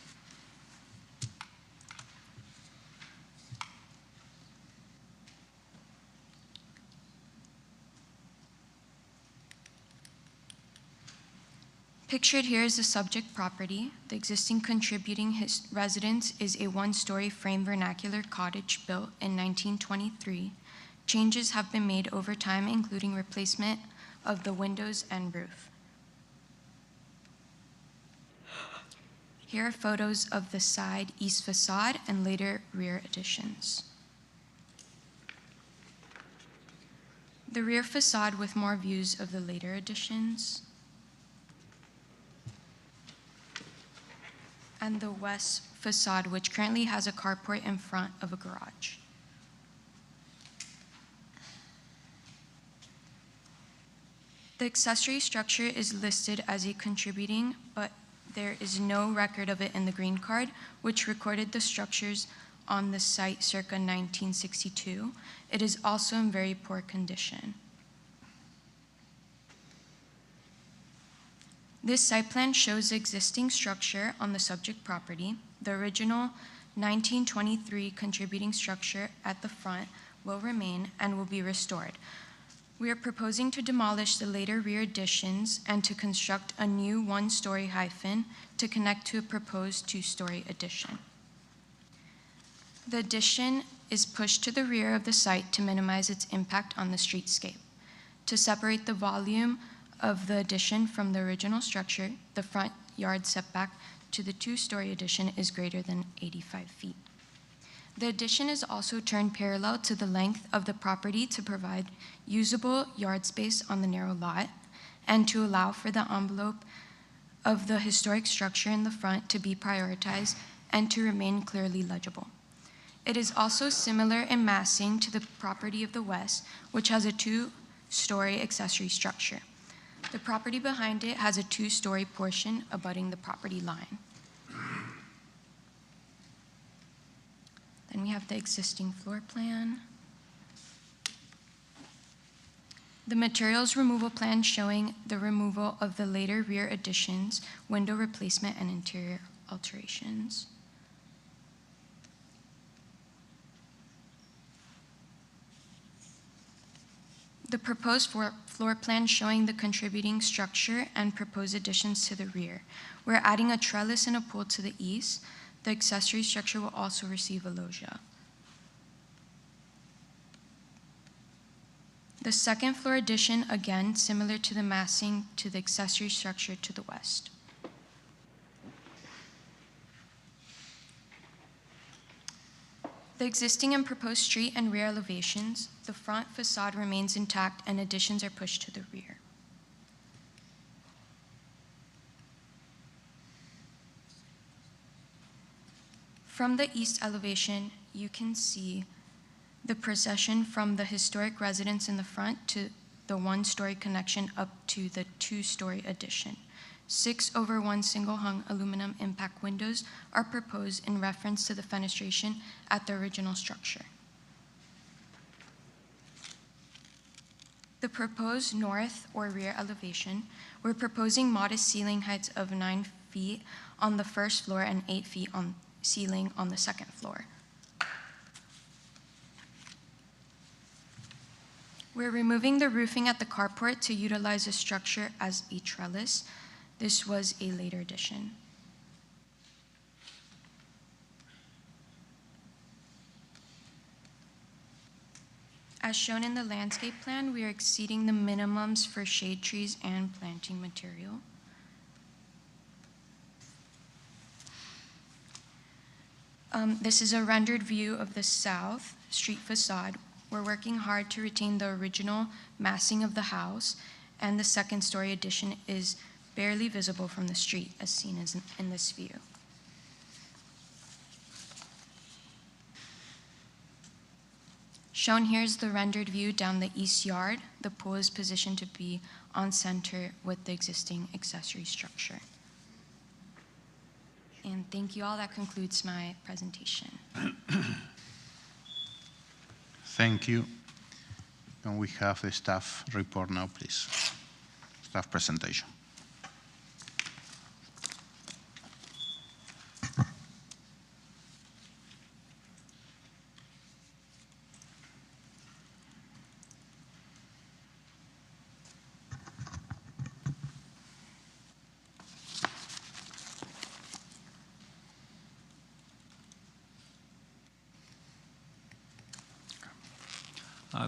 Pictured here is the subject property. The existing contributing residence is a 1-story frame vernacular cottage built in 1923. Changes have been made over time, including replacement of the windows and roof. Here are photos of the side east facade and later rear additions. The rear facade with more views of the later additions. And the west facade, which currently has a carport in front of a garage. The accessory structure is listed as a contributing, but there is no record of it in the green card, which recorded the structures on the site circa 1962. It is also in very poor condition. This site plan shows the existing structure on the subject property. The original 1923 contributing structure at the front will remain and will be restored. We are proposing to demolish the later rear additions and to construct a new 1-story hyphen to connect to a proposed 2-story addition. The addition is pushed to the rear of the site to minimize its impact on the streetscape. To separate the volume of the addition from the original structure, the front yard setback to the 2-story addition is greater than 85 feet. The addition is also turned parallel to the length of the property to provide usable yard space on the narrow lot and to allow for the envelope of the historic structure in the front to be prioritized and to remain clearly legible. It is also similar in massing to the property of the west, which has a 2-story accessory structure. The property behind it has a 2-story portion abutting the property line. Then we have the existing floor plan. The materials removal plan showing the removal of the later rear additions, window replacement, and interior alterations. The proposed floor plan showing the contributing structure and proposed additions to the rear. We're adding a trellis and a pool to the east. The accessory structure will also receive a loggia. The second floor addition, again, similar to the massing to the accessory structure to the west. The existing and proposed street and rear elevations, the front facade remains intact and additions are pushed to the rear. From the east elevation, you can see the procession from the historic residence in the front to the 1-story connection up to the 2-story addition. 6/1 single hung aluminum impact windows are proposed in reference to the fenestration at the original structure. The proposed north or rear elevation, we're proposing modest ceiling heights of 9 feet on the first floor and 8 feet on ceiling on the second floor. We're removing the roofing at the carport to utilize the structure as a trellis. This was a later addition. As shown in the landscape plan, we are exceeding the minimums for shade trees and planting material. This is a rendered view of the south street facade. We're working hard to retain the original massing of the house, and the 2nd-story addition is barely visible from the street, as seen in this view. Shown here is the rendered view down the east yard. The pool is positioned to be on center with the existing accessory structure. And thank you all. That concludes my presentation. Thank you. Can we have the staff report now, please? Staff presentation.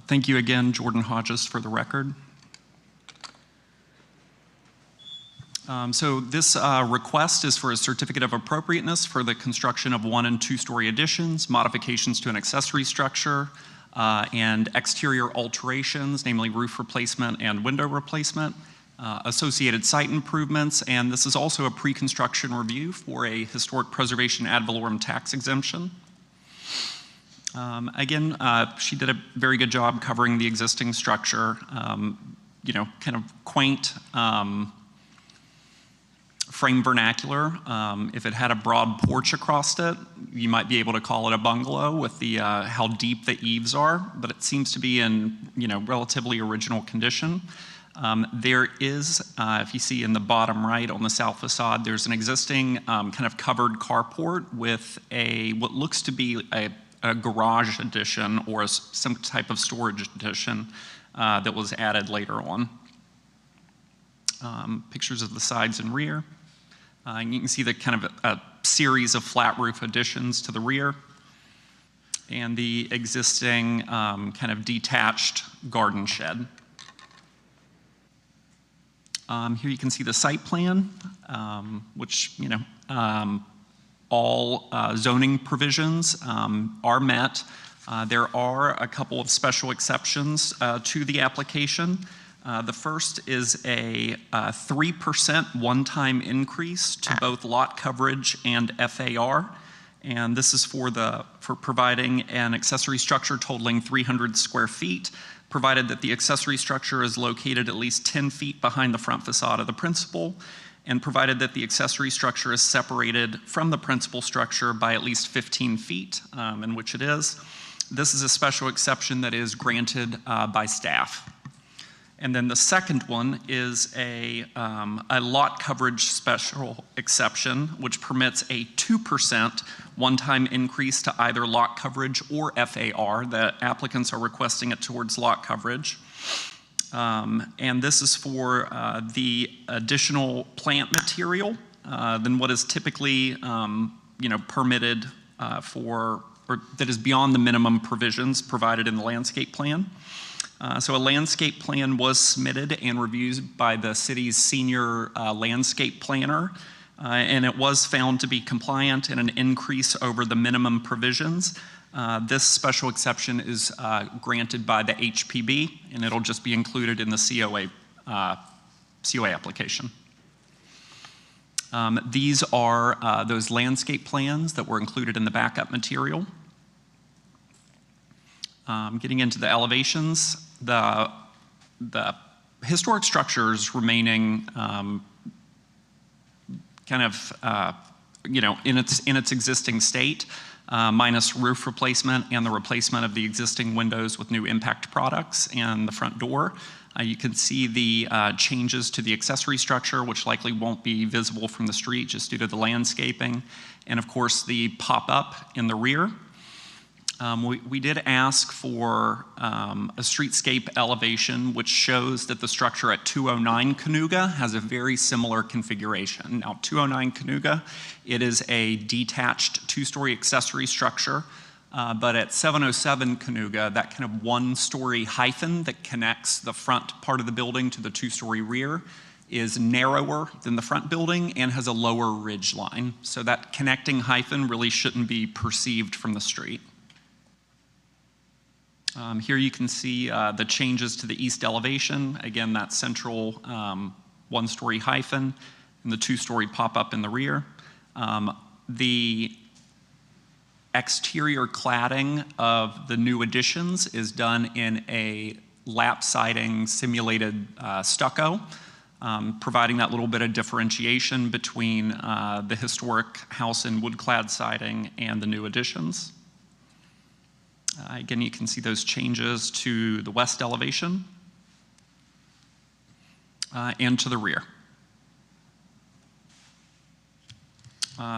Thank you again, Jordan Hodges, for the record. So this request is for a certificate of appropriateness for the construction of 1- and 2-story additions, modifications to an accessory structure, and exterior alterations, namely roof replacement and window replacement, associated site improvements, and this is also a pre-construction review for a historic preservation ad valorem tax exemption. Again, she did a very good job covering the existing structure, you know, kind of quaint frame vernacular. If it had a broad porch across it, you might be able to call it a bungalow with the how deep the eaves are, but it seems to be in, you know, relatively original condition. There is, if you see in the bottom right on the south facade, there's an existing kind of covered carport with a what looks to be a garage addition or some type of storage addition that was added later on. Pictures of the sides and rear. And you can see the kind of a series of flat roof additions to the rear and the existing kind of detached garden shed. Here you can see the site plan, which, you know, all zoning provisions are met. There are a couple of special exceptions to the application. The first is a 3% one-time increase to both lot coverage and FAR. And this is for providing an accessory structure totaling 300 square feet, provided that the accessory structure is located at least 10 feet behind the front facade of the principal, and provided that the accessory structure is separated from the principal structure by at least 15 feet, in which it is. This is a special exception that is granted by staff. And then the second one is a lot coverage special exception, which permits a 2% one-time increase to either lot coverage or FAR. The applicants are requesting it towards lot coverage. And this is for the additional plant material than what is typically, you know, permitted or that is beyond the minimum provisions provided in the landscape plan. So a landscape plan was submitted and reviewed by the city's senior landscape planner, and it was found to be compliant and an increase over the minimum provisions. This special exception is granted by the HPB, and it'll just be included in the COA application. These are those landscape plans that were included in the backup material. Getting into the elevations, the historic structures remaining kind of you know, in its existing state, minus roof replacement and the replacement of the existing windows with new impact products and the front door. You can see the changes to the accessory structure, which likely won't be visible from the street just due to the landscaping, and of course the pop-up in the rear. We did ask for a streetscape elevation, which shows that the structure at 209 Cayuga has a very similar configuration. Now, 209 Cayuga, it is a detached 2-story accessory structure, but at 707 Cayuga, that kind of 1-story hyphen that connects the front part of the building to the 2-story rear is narrower than the front building and has a lower ridge line. So that connecting hyphen really shouldn't be perceived from the street. Here you can see the changes to the east elevation. Again, that central 1-story hyphen and the 2-story pop-up in the rear. The exterior cladding of the new additions is done in a lap siding simulated stucco, providing that little bit of differentiation between the historic house in wood-clad siding and the new additions. Again, you can see those changes to the west elevation and to the rear.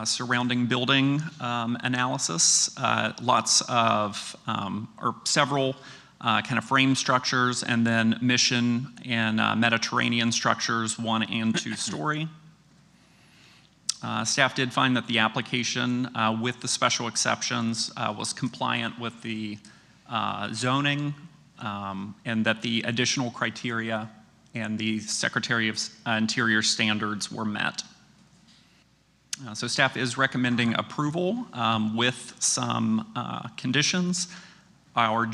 Surrounding building analysis, lots of, or several kind of frame structures, and then mission and Mediterranean structures, 1 and 2 story. Staff did find that the application with the special exceptions was compliant with the zoning, and that the additional criteria and the Secretary of Interior standards were met. So staff is recommending approval with some conditions. Our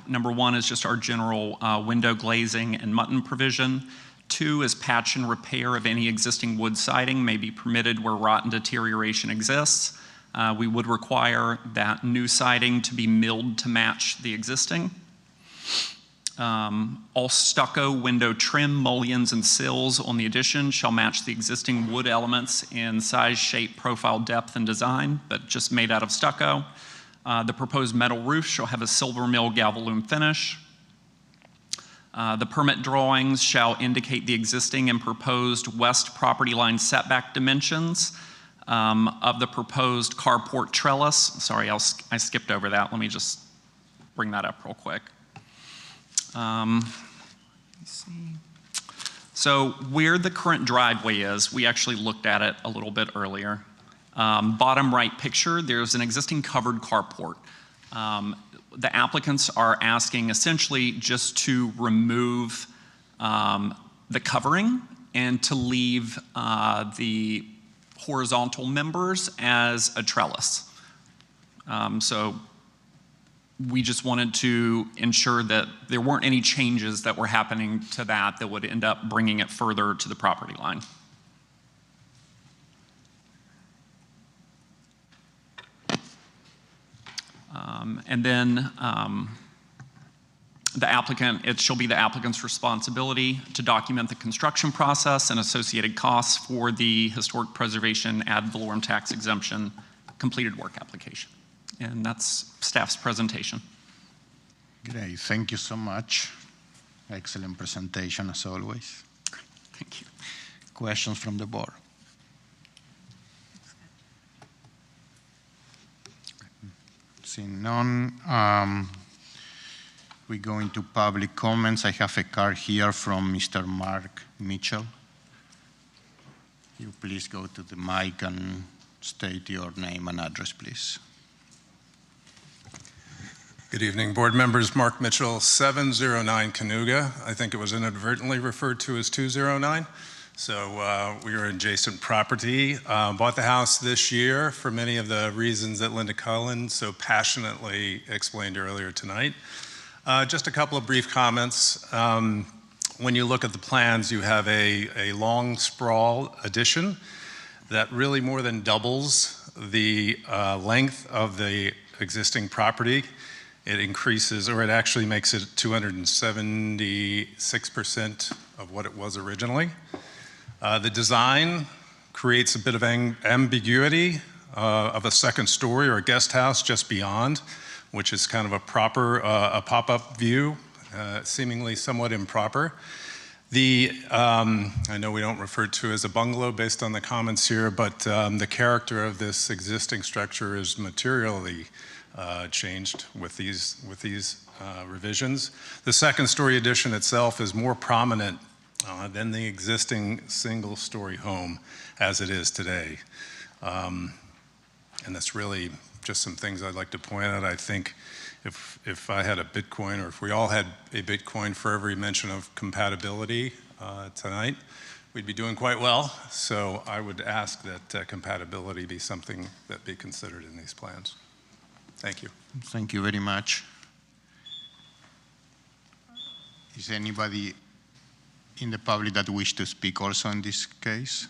number 1 is just our general window glazing and mutton provision. 2 is patch and repair of any existing wood siding may be permitted where rot and deterioration exists. We would require that new siding to be milled to match the existing. All stucco window trim, mullions, and sills on the addition shall match the existing wood elements in size, shape, profile, depth, and design, but just made out of stucco. The proposed metal roof shall have a silver mill galvalume finish. The permit drawings shall indicate the existing and proposed west property line setback dimensions of the proposed carport trellis. Sorry, I skipped over that. Let me just bring that up real quick. Let's see. So where the current driveway is, we actually looked at it a little bit earlier. Bottom right picture, there's an existing covered carport. The applicants are asking essentially just to remove the covering and to leave the horizontal members as a trellis. So we just wanted to ensure that there weren't any changes that were happening to that would end up bringing it further to the property line. And then the applicant, it shall be the applicant's responsibility to document the construction process and associated costs for the historic preservation ad valorem tax exemption completed work application. And that's staff's presentation. Great, thank you so much. Excellent presentation as always. Thank you. Questions from the board? Seeing none, we go into public comments. I have a card here from Mr. Mark Mitchell. You please go to the mic and state your name and address, please. Good evening, board members. Mark Mitchell, 709 Cayuga. I think it was inadvertently referred to as 209. So we are adjacent property. Bought the house this year for many of the reasons that Linda Cullen so passionately explained earlier tonight. Just a couple of brief comments. When you look at the plans, you have a long sprawl addition that really more than doubles the length of the existing property. It increases, or it actually makes it 276% of what it was originally. The design creates a bit of ambiguity of a second story or a guest house just beyond, which is kind of a proper, a pop-up view, seemingly somewhat improper. I know we don't refer to it as a bungalow based on the comments here, but the character of this existing structure is materially changed with these revisions. The second story addition itself is more prominent than the existing single story home as it is today. And that's really just some things I'd like to point out. I think if I had a Bitcoin, or if we all had a Bitcoin for every mention of compatibility tonight, we'd be doing quite well. So I would ask that compatibility be something that be considered in these plans. Thank you. Thank you very much. Is anybody in the public that wish to speak also in this case?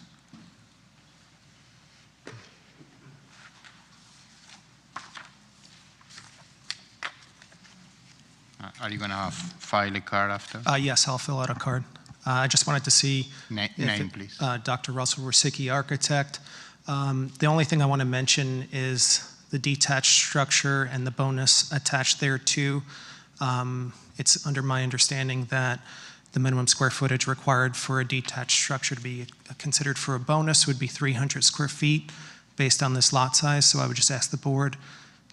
Are you going to file a card after? Yes, I'll fill out a card. I just wanted to see. Name, please. Dr. Russell Rusicki, architect. The only thing I want to mention is the detached structure and the bonus attached there too. It's under my understanding that the minimum square footage required for a detached structure to be considered for a bonus would be 300 square feet based on this lot size. So I would just ask the board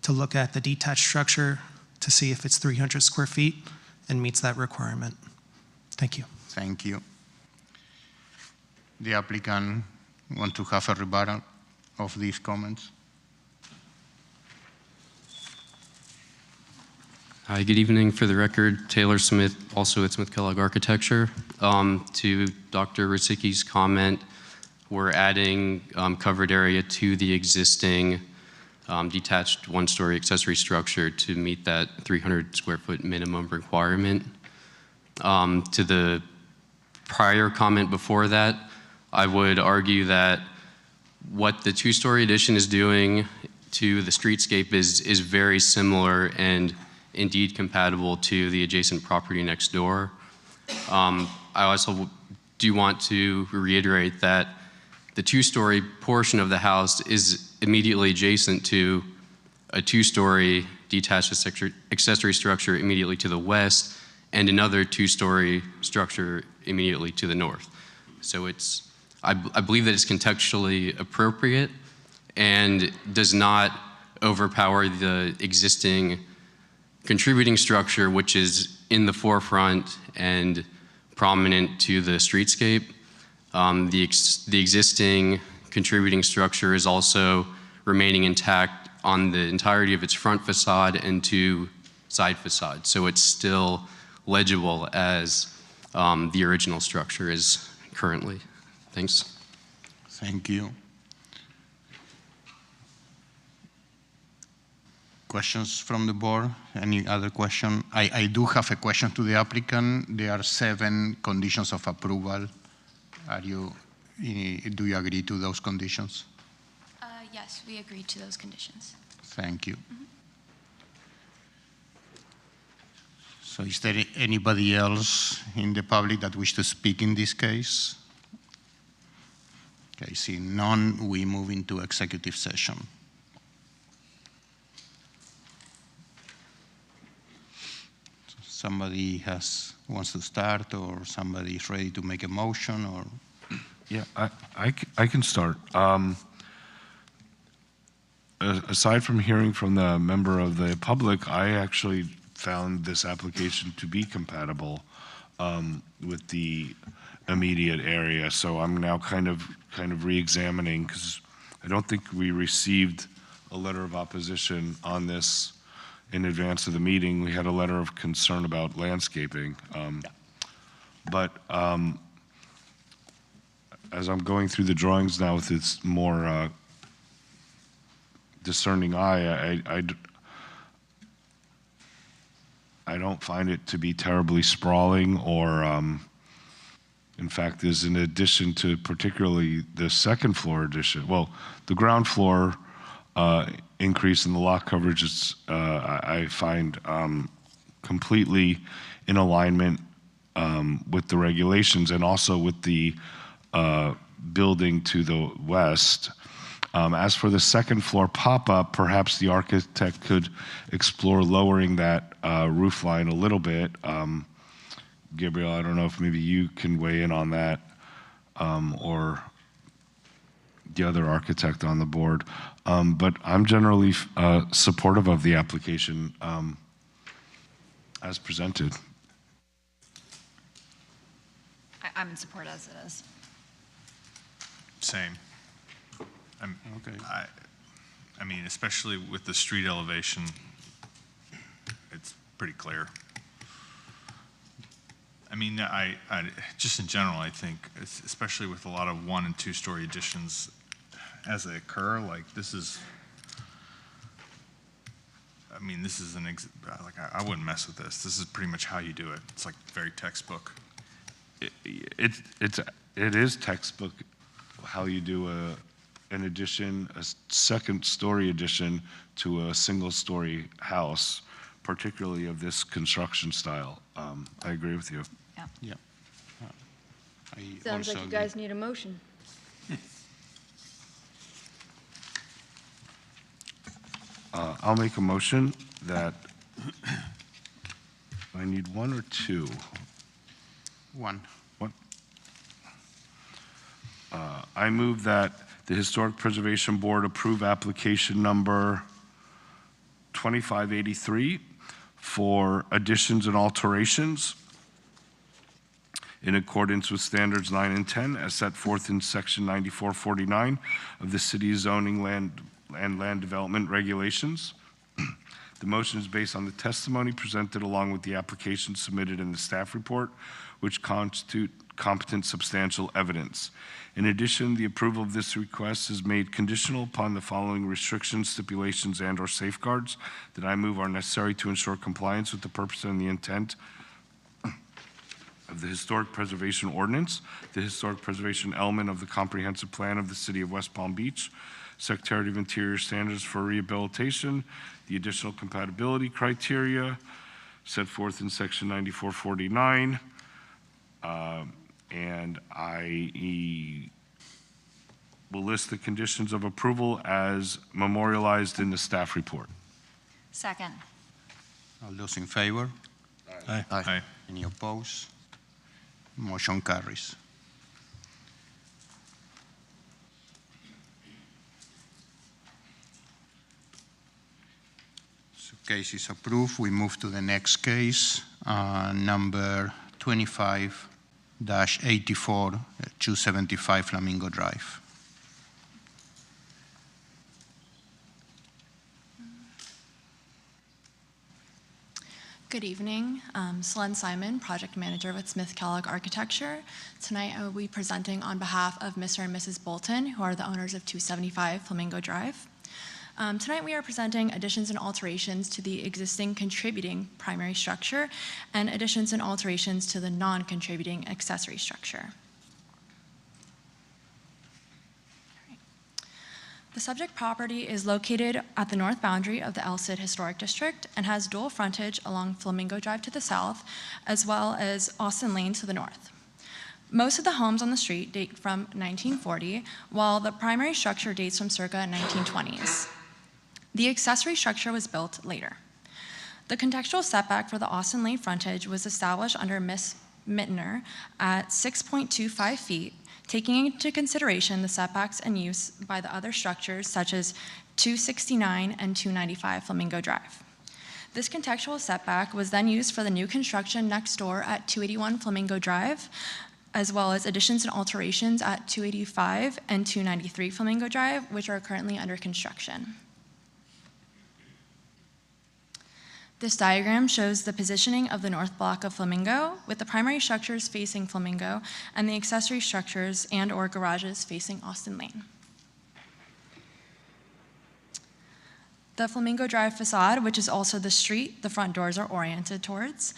to look at the detached structure to see if it's 300 square feet and meets that requirement. Thank you. Thank you. The applicant want to have a rebuttal of these comments? Hi, good evening. For the record, Taylor Smith, also at Smith Kellogg Architecture. To Dr. Rusicki's comment, we're adding covered area to the existing detached one-story accessory structure to meet that 300 square foot minimum requirement. To the prior comment before that, I would argue that what the two-story addition is doing to the streetscape is very similar and indeed compatible to the adjacent property next door. I also do want to reiterate that the two-story portion of the house is immediately adjacent to a two-story detached accessory structure immediately to the west and another two-story structure immediately to the north. So I believe that it's contextually appropriate and does not overpower the existing contributing structure, which is in the forefront and prominent to the streetscape. The existing contributing structure is also remaining intact on the entirety of its front facade and two side facades. So it's still legible as the original structure is currently. Thanks. Thank you. Questions from the board? Any other question? I do have a question to the applicant. There are 7 conditions of approval. Do you agree to those conditions? Yes, we agree to those conditions. Thank you. So is there anybody else in the public that wish to speak in this case? Okay, seeing none, we move into executive session. Somebody wants to start, or somebody is ready to make a motion, or? Yeah, I can start. Aside from hearing from the member of the public, I actually found this application to be compatible with the immediate area. So I'm now kind of re-examining, because I don't think we received a letter of opposition on this in advance of the meeting. We had a letter of concern about landscaping. But as I'm going through the drawings now with this more discerning eye, I don't find it to be terribly sprawling, or in fact, is in addition to particularly the second floor addition. Well, the ground floor increase in the lot coverage is, I find, completely in alignment with the regulations and also with the building to the west. As for the second floor pop-up, perhaps the architect could explore lowering that roof line a little bit. Gabriel, I don't know if maybe you can weigh in on that, or the other architect on the board. But I'm generally supportive of the application as presented. I'm in support as it is. Same. I mean, especially with the street elevation, it's pretty clear. I mean, I just in general, I think, especially with a lot of 1- and 2-story additions as they occur, like this is, I mean, this is like I wouldn't mess with this. This is pretty much how you do it. It's like very textbook. It is textbook how you do an addition, a second story addition to a single story house, particularly of this construction style. I agree with you. Yeah. I Sounds also like you agree. guys need a motion. I'll make a motion that, I need one or two? One. One. I move that the Historic Preservation Board approve application number 2583 for additions and alterations in accordance with standards 9 and 10 as set forth in section 9449 of the city's zoning land development regulations. The motion is based on the testimony presented along with the application submitted in the staff report, which constitute competent substantial evidence. In addition, the approval of this request is made conditional upon the following restrictions, stipulations, and/or safeguards that I move are necessary to ensure compliance with the purpose and the intent of the Historic Preservation Ordinance, the Historic Preservation element of the Comprehensive Plan of the City of West Palm Beach, Secretary of Interior standards for rehabilitation, the additional compatibility criteria set forth in section 9449, and I will list the conditions of approval as memorialized in the staff report. Second. All those in favor? Aye. Aye. Any opposed? Motion carries. So case is approved. We move to the next case, number 25-84, 275 Flamingo Drive. Good evening. Selene Simon, project manager with Smith Kellogg Architecture. Tonight I will be presenting on behalf of Mr. and Mrs. Bolton, who are the owners of 275 Flamingo Drive. Tonight we are presenting additions and alterations to the existing contributing primary structure and additions and alterations to the non-contributing accessory structure. The subject property is located at the north boundary of the El Cid Historic District and has dual frontage along Flamingo Drive to the south, as well as Austin Lane to the north. Most of the homes on the street date from 1940, while the primary structure dates from circa 1920s. The accessory structure was built later. The contextual setback for the Austin Lane frontage was established under Miss Mittner at 6.25 feet, taking into consideration the setbacks and use by the other structures such as 269 and 295 Flamingo Drive. This contextual setback was then used for the new construction next door at 281 Flamingo Drive, as well as additions and alterations at 285 and 293 Flamingo Drive, which are currently under construction. This diagram shows the positioning of the north block of Flamingo, with the primary structures facing Flamingo and the accessory structures and/or garages facing Austin Lane. The Flamingo Drive facade, which is also the street the front doors are oriented towards,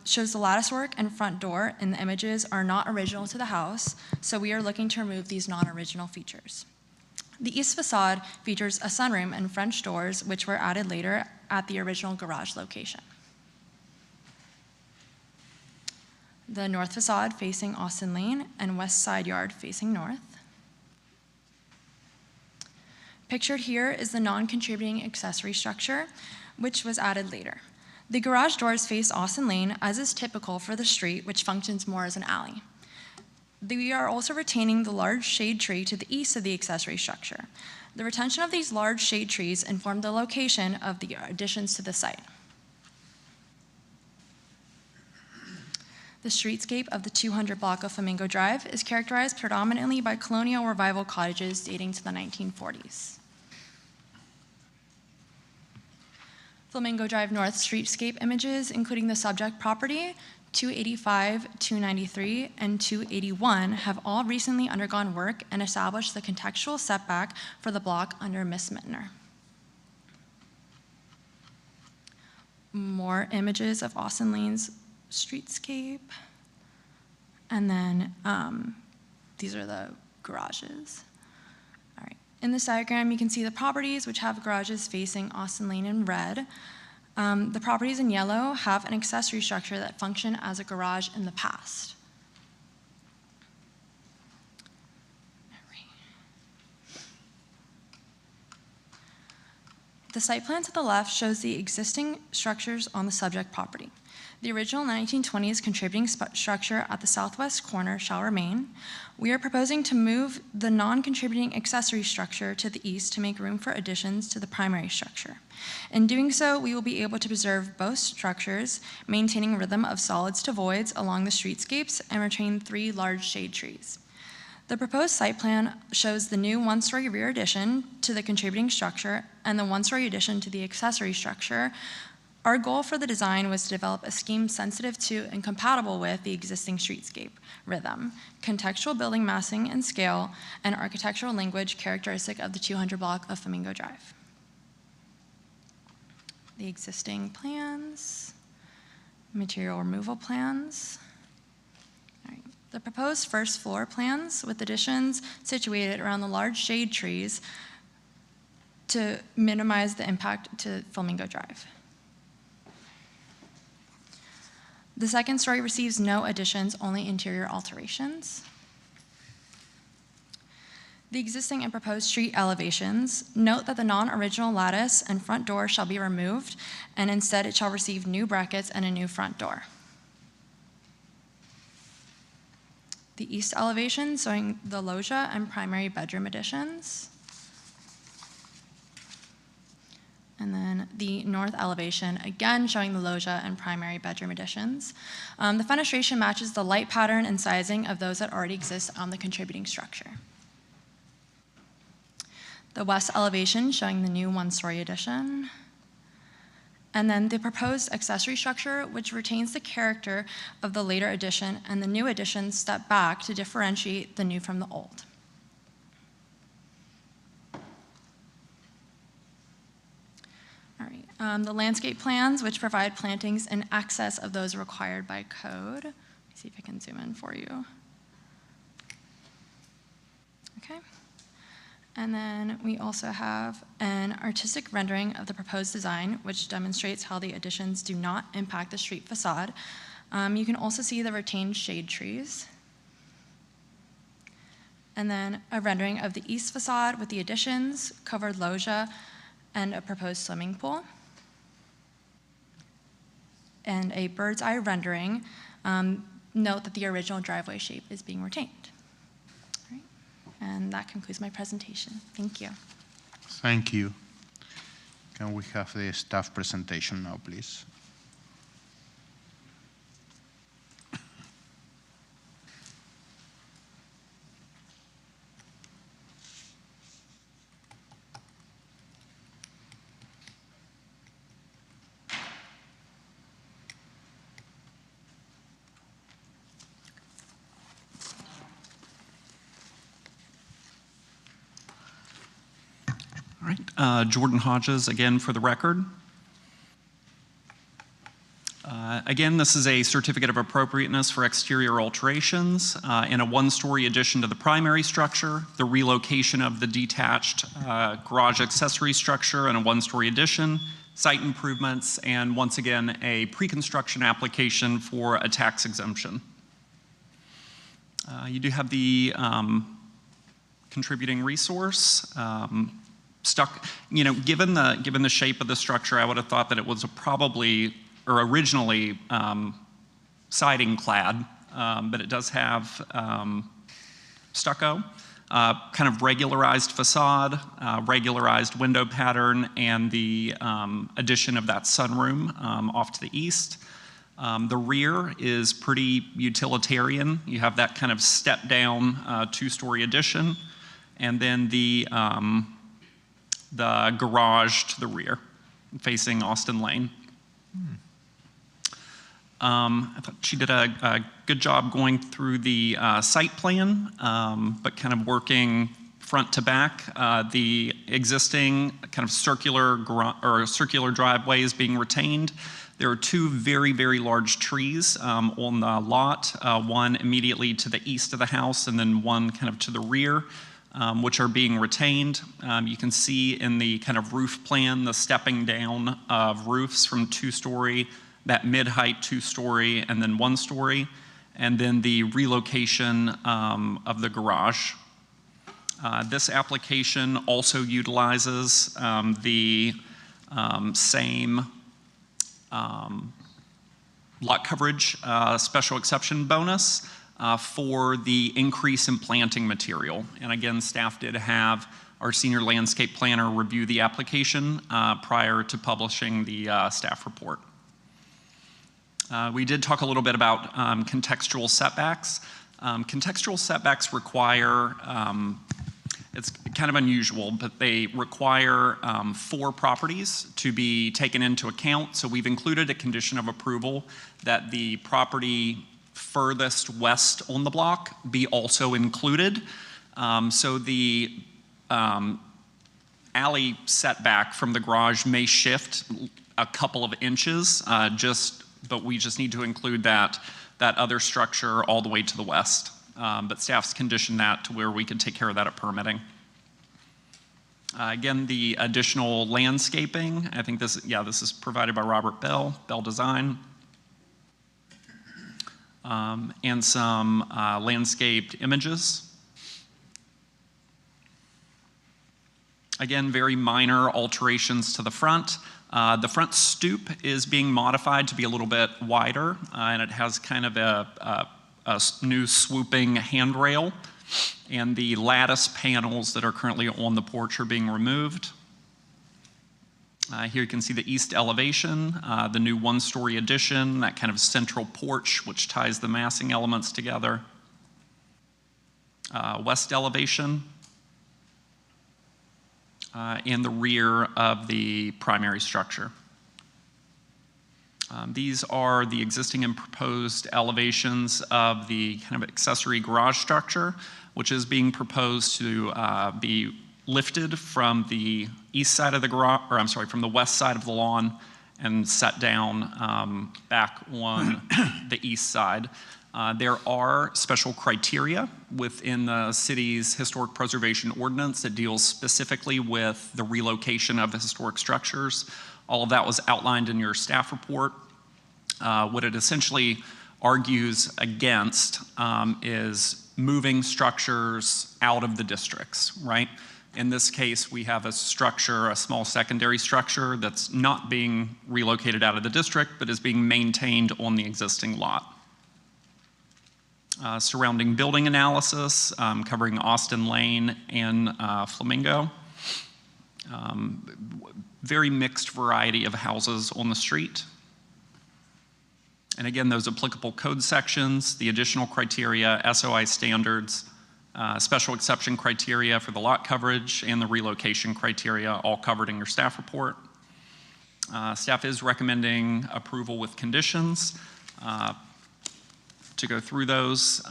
shows the lattice work and front door in the images are not original to the house, so we are looking to remove these non-original features. The east facade features a sunroom and French doors, which were added later at the original garage location. The north facade facing Austin Lane and west side yard facing north. Pictured here is the non-contributing accessory structure, which was added later. The garage doors face Austin Lane, as is typical for the street, which functions more as an alley. We are also retaining the large shade tree to the east of the accessory structure. The retention of these large shade trees informed the location of the additions to the site. The streetscape of the 200 block of Flamingo Drive is characterized predominantly by colonial revival cottages dating to the 1940s. Flamingo Drive North streetscape images, including the subject property, 285, 293, and 281 have all recently undergone work and established the contextual setback for the block under Miss Mittner. More images of Austin Lane's streetscape. And then these are the garages. All right. In this diagram, you can see the properties which have garages facing Austin Lane in red. The properties in yellow have an accessory structure that functioned as a garage in the past. The site plan to the left shows the existing structures on the subject property. The original 1920s contributing structure at the southwest corner shall remain. We are proposing to move the non-contributing accessory structure to the east to make room for additions to the primary structure. In doing so, we will be able to preserve both structures, maintaining rhythm of solids to voids along the streetscapes and retain 3 large shade trees. The proposed site plan shows the new 1-story rear addition to the contributing structure and the 1-story addition to the accessory structure. Our goal for the design was to develop a scheme sensitive to and compatible with the existing streetscape rhythm, contextual building massing and scale, and architectural language characteristic of the 200 block of Flamingo Drive. The existing plans, material removal plans. The proposed first floor plans with additions situated around the large shade trees to minimize the impact to Flamingo Drive. The second story receives no additions, only interior alterations. The existing and proposed street elevations note that the non-original lattice and front door shall be removed, and instead it shall receive new brackets and a new front door. The east elevation showing the loggia and primary bedroom additions. And then the north elevation, again showing the loggia and primary bedroom additions. The fenestration matches the light pattern and sizing of those that already exist on the contributing structure. The west elevation showing the new 1-story addition. And then the proposed accessory structure, which retains the character of the later addition, and the new addition step back to differentiate the new from the old. All right, the landscape plans, which provide plantings in excess of those required by code. Let me see if I can zoom in for you. Okay. And then we also have an artistic rendering of the proposed design, which demonstrates how the additions do not impact the street facade. You can also see the retained shade trees. And then a rendering of the east facade with the additions, covered loggia, and a proposed swimming pool. And a bird's eye rendering. Note that the original driveway shape is being retained. And that concludes my presentation. Thank you. Thank you. Can we have the staff presentation now, please? All right, Jordan Hodges again for the record. Again, this is a certificate of appropriateness for exterior alterations in a 1-story addition to the primary structure, the relocation of the detached garage accessory structure and a 1-story addition, site improvements, and once again, a pre-construction application for a tax exemption. You do have the contributing resource. Given the shape of the structure, I would have thought that it was originally siding clad, but it does have stucco, kind of regularized facade, regularized window pattern, and the addition of that sunroom off to the east. The rear is pretty utilitarian. You have that kind of step down 2-story addition, and then the garage to the rear, facing Austin Lane. I thought she did a good job going through the site plan, but kind of working front to back. The existing kind of circular driveway is being retained. There are 2 very, very large trees on the lot, one immediately to the east of the house and then one kind of to the rear. which are being retained. You can see in the kind of roof plan, the stepping down of roofs from 2-story, that mid-height 2-story, and then 1-story, and then the relocation of the garage. This application also utilizes the same lot coverage special exception bonus for the increase in planting material. And again, staff did have our senior landscape planner review the application prior to publishing the staff report. We did talk a little bit about contextual setbacks. Contextual setbacks require, it's kind of unusual, but they require 4 properties to be taken into account. So we've included a condition of approval that the property furthest west on the block be also included. So the alley setback from the garage may shift a couple of inches, but we just need to include that other structure all the way to the west. But staff's conditioned that to where we can take care of that at permitting. Again, the additional landscaping, I think this is provided by Robert Bell Design. And some landscaped images. Again, very minor alterations to the front. The front stoop is being modified to be a little bit wider, and it has kind of a new swooping handrail. And the lattice panels that are currently on the porch are being removed. Here you can see the east elevation, the new 1-story addition, that kind of central porch which ties the massing elements together. West elevation, and the rear of the primary structure. These are the existing and proposed elevations of the kind of accessory garage structure, which is being proposed to be lifted from the east side of the garage, or I'm sorry, from the west side of the lawn and set down back on the east side. There are special criteria within the city's historic preservation ordinance that deals specifically with the relocation of the historic structures. All of that was outlined in your staff report. What it essentially argues against is moving structures out of the districts, right? In this case, we have a structure, a small secondary structure that's not being relocated out of the district, but is being maintained on the existing lot. Surrounding building analysis, covering Austin Lane and Flamingo. Very mixed variety of houses on the street. And again, those applicable code sections, the additional criteria, SOI standards, special exception criteria for the lot coverage, and the relocation criteria, all covered in your staff report. Staff is recommending approval with conditions. To go through those,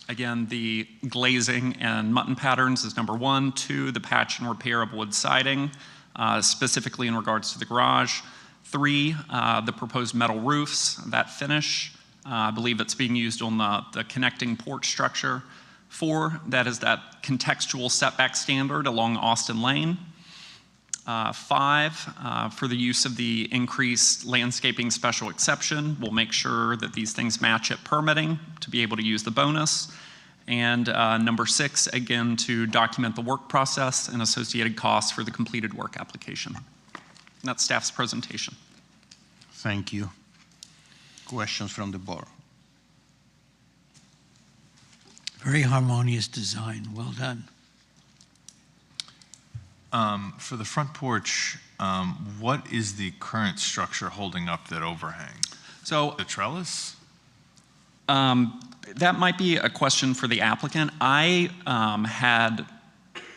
again, the glazing and mutton patterns is number 1. 2, the patch and repair of wood siding, specifically in regards to the garage. 3, the proposed metal roofs, that finish. I believe it's being used on the connecting porch structure. 4, that is that contextual setback standard along Austin Lane. 5, for the use of the increased landscaping special exception. We'll make sure that these things match at permitting to be able to use the bonus. And number 6, again, to document the work process and associated costs for the completed work application. And that's staff's presentation. Thank you. Questions from the board? Very harmonious design. Well done. For the front porch, what is the current structure holding up that overhang? So the trellis? That might be a question for the applicant. I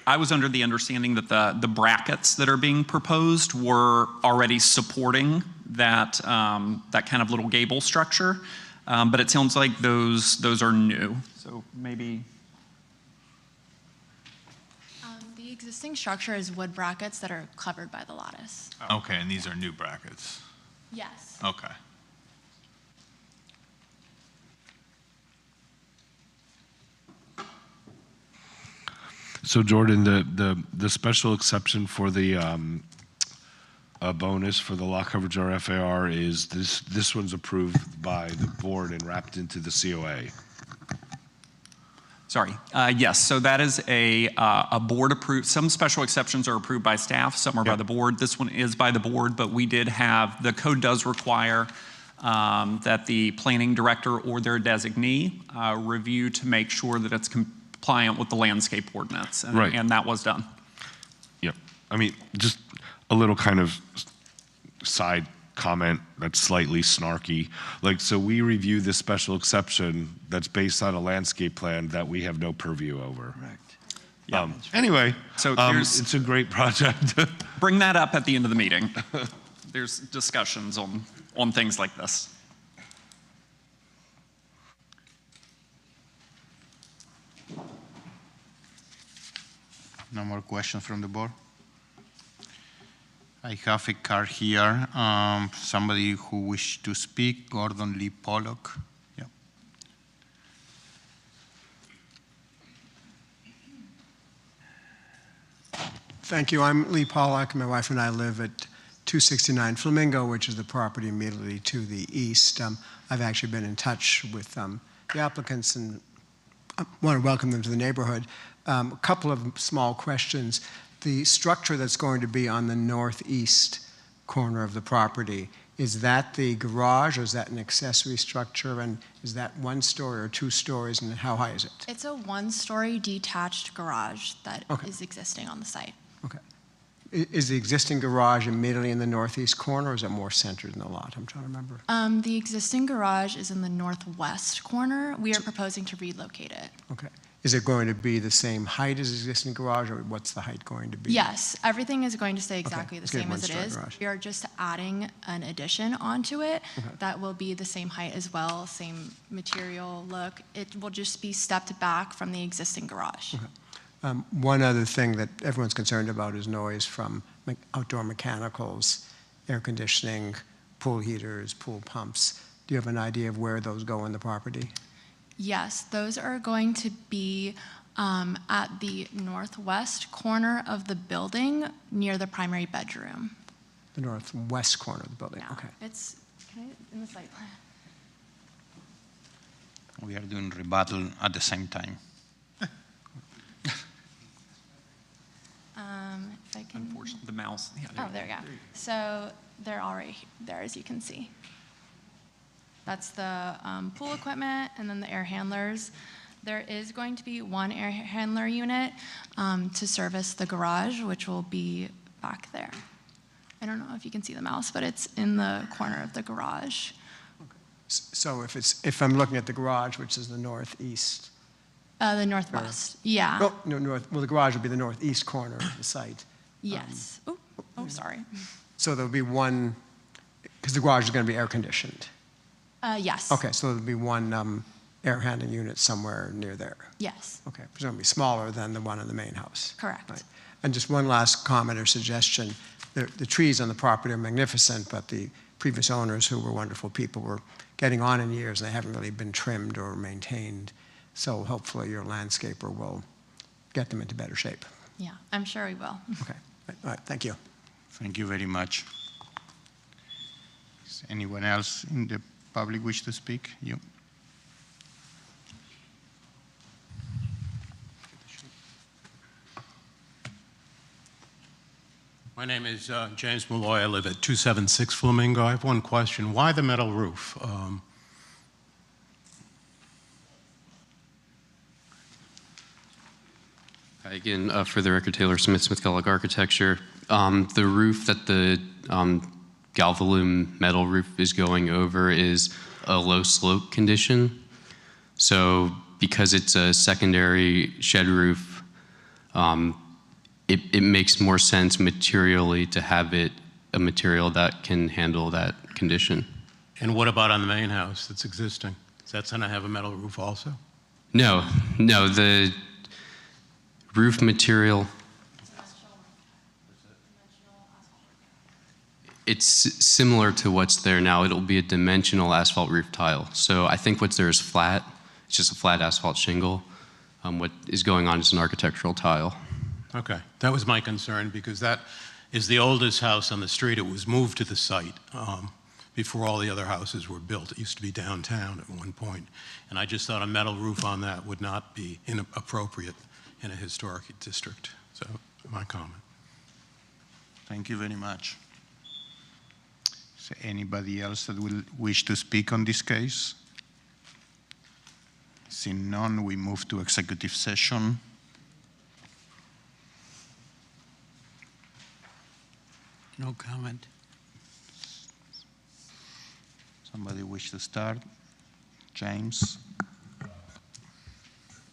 was under the understanding that the brackets that are being proposed were already supporting that kind of little gable structure, but it sounds like those are new. So maybe. The existing structure is wood brackets that are covered by the lattice. Okay, and these are new brackets? Yes. Okay. So Jordan, the special exception for the bonus for the lot coverage RFAR is this one's approved by the board and wrapped into the COA. Sorry. Yes, so that is a board approved. Some special exceptions are approved by staff, some are by the board. This one is by the board, but we did have, the code does require that the planning director or their designee review to make sure that it's compliant with the landscape ordinance, and that was done. Yep. I mean, just a little kind of side comment that's slightly snarky. Like, so we review this special exception that's based on a landscape plan that we have no purview over. Yeah. Anyway, so it's a great project. Bring that up at the end of the meeting. There's discussions on things like this. No more questions from the board? I have a card here. Somebody who wished to speak, Gordon Lee Pollock. Yeah. Thank you. I'm Lee Pollock. My wife and I live at 269 Flamingo, which is the property immediately to the east. I've actually been in touch with the applicants and I want to welcome them to the neighborhood. A couple of small questions. The structure that's going to be on the northeast corner of the property, is that the garage or is that an accessory structure? And is that 1 story or 2 stories and how high is it? It's a 1-story detached garage that is existing on the site. Okay. Is the existing garage immediately in the northeast corner or is it more centered in the lot? I'm trying to remember. The existing garage is in the northwest corner. We are proposing to relocate it. Okay. Is it going to be the same height as the existing garage, or what's the height going to be? Yes, everything is going to stay exactly the same as it is. Garage. We are just adding an addition onto it that will be the same height as well, same material look. It will just be stepped back from the existing garage. One other thing that everyone's concerned about is noise from outdoor mechanicals, air conditioning, pool heaters, pool pumps. Do you have an idea of where those go in the property? Yes, those are going to be at the northwest corner of the building near the primary bedroom. The northwest corner of the building, okay. It's in the site plan. We are doing rebuttal at the same time. If I can. Unfortunately, the mouse. Yeah, there we go. So they're already there, as you can see. That's the pool equipment and then the air handlers. There is going to be 1 air handler unit to service the garage, which will be back there. I don't know if you can see the mouse, but it's in the corner of the garage. Okay. So if I'm looking at the garage, which is the northeast. The northwest, yeah. Oh, no, well, the garage would be the northeast corner of the site. Yes. Sorry. So there'll be 1, because the garage is going to be air conditioned. Yes. Okay, so there'll be 1 air handling unit somewhere near there. Yes. Okay, presumably smaller than the one in the main house. Correct. Right. And just one last comment or suggestion. The trees on the property are magnificent, but the previous owners, who were wonderful people, were getting on in years and they haven't really been trimmed or maintained. So hopefully your landscaper will get them into better shape. Yeah, I'm sure we will. Okay, all right, thank you. Thank you very much. Does anyone else in the public wish to speak? You. My name is James Malloy. I live at 276 Flamingo. I have one question. Why the metal roof? Again, for the record, Taylor Smith, Smith Kellogg Architecture. The roof that the Galvalume metal roof is going over is a low slope condition. So because it's a secondary shed roof, it makes more sense materially to have it a material that can handle that condition. And what about on the main house that's existing? Is that going to have a metal roof also? No, the roof material, it's similar to what's there now. It'll be a dimensional asphalt roof tile. So I think what's there is flat. It's just a flat asphalt shingle. what is going on is an architectural tile. Okay, that was my concern, because that is the oldest house on the street. It was moved to the site before all the other houses were built. It used to be downtown at one point, and I just thought a metal roof on that would not be inappropriate in a historic district. So, my comment. Thank you very much. Is there anybody else that will wish to speak on this case? Seeing none, we move to executive session. No comment. Somebody wish to start? James?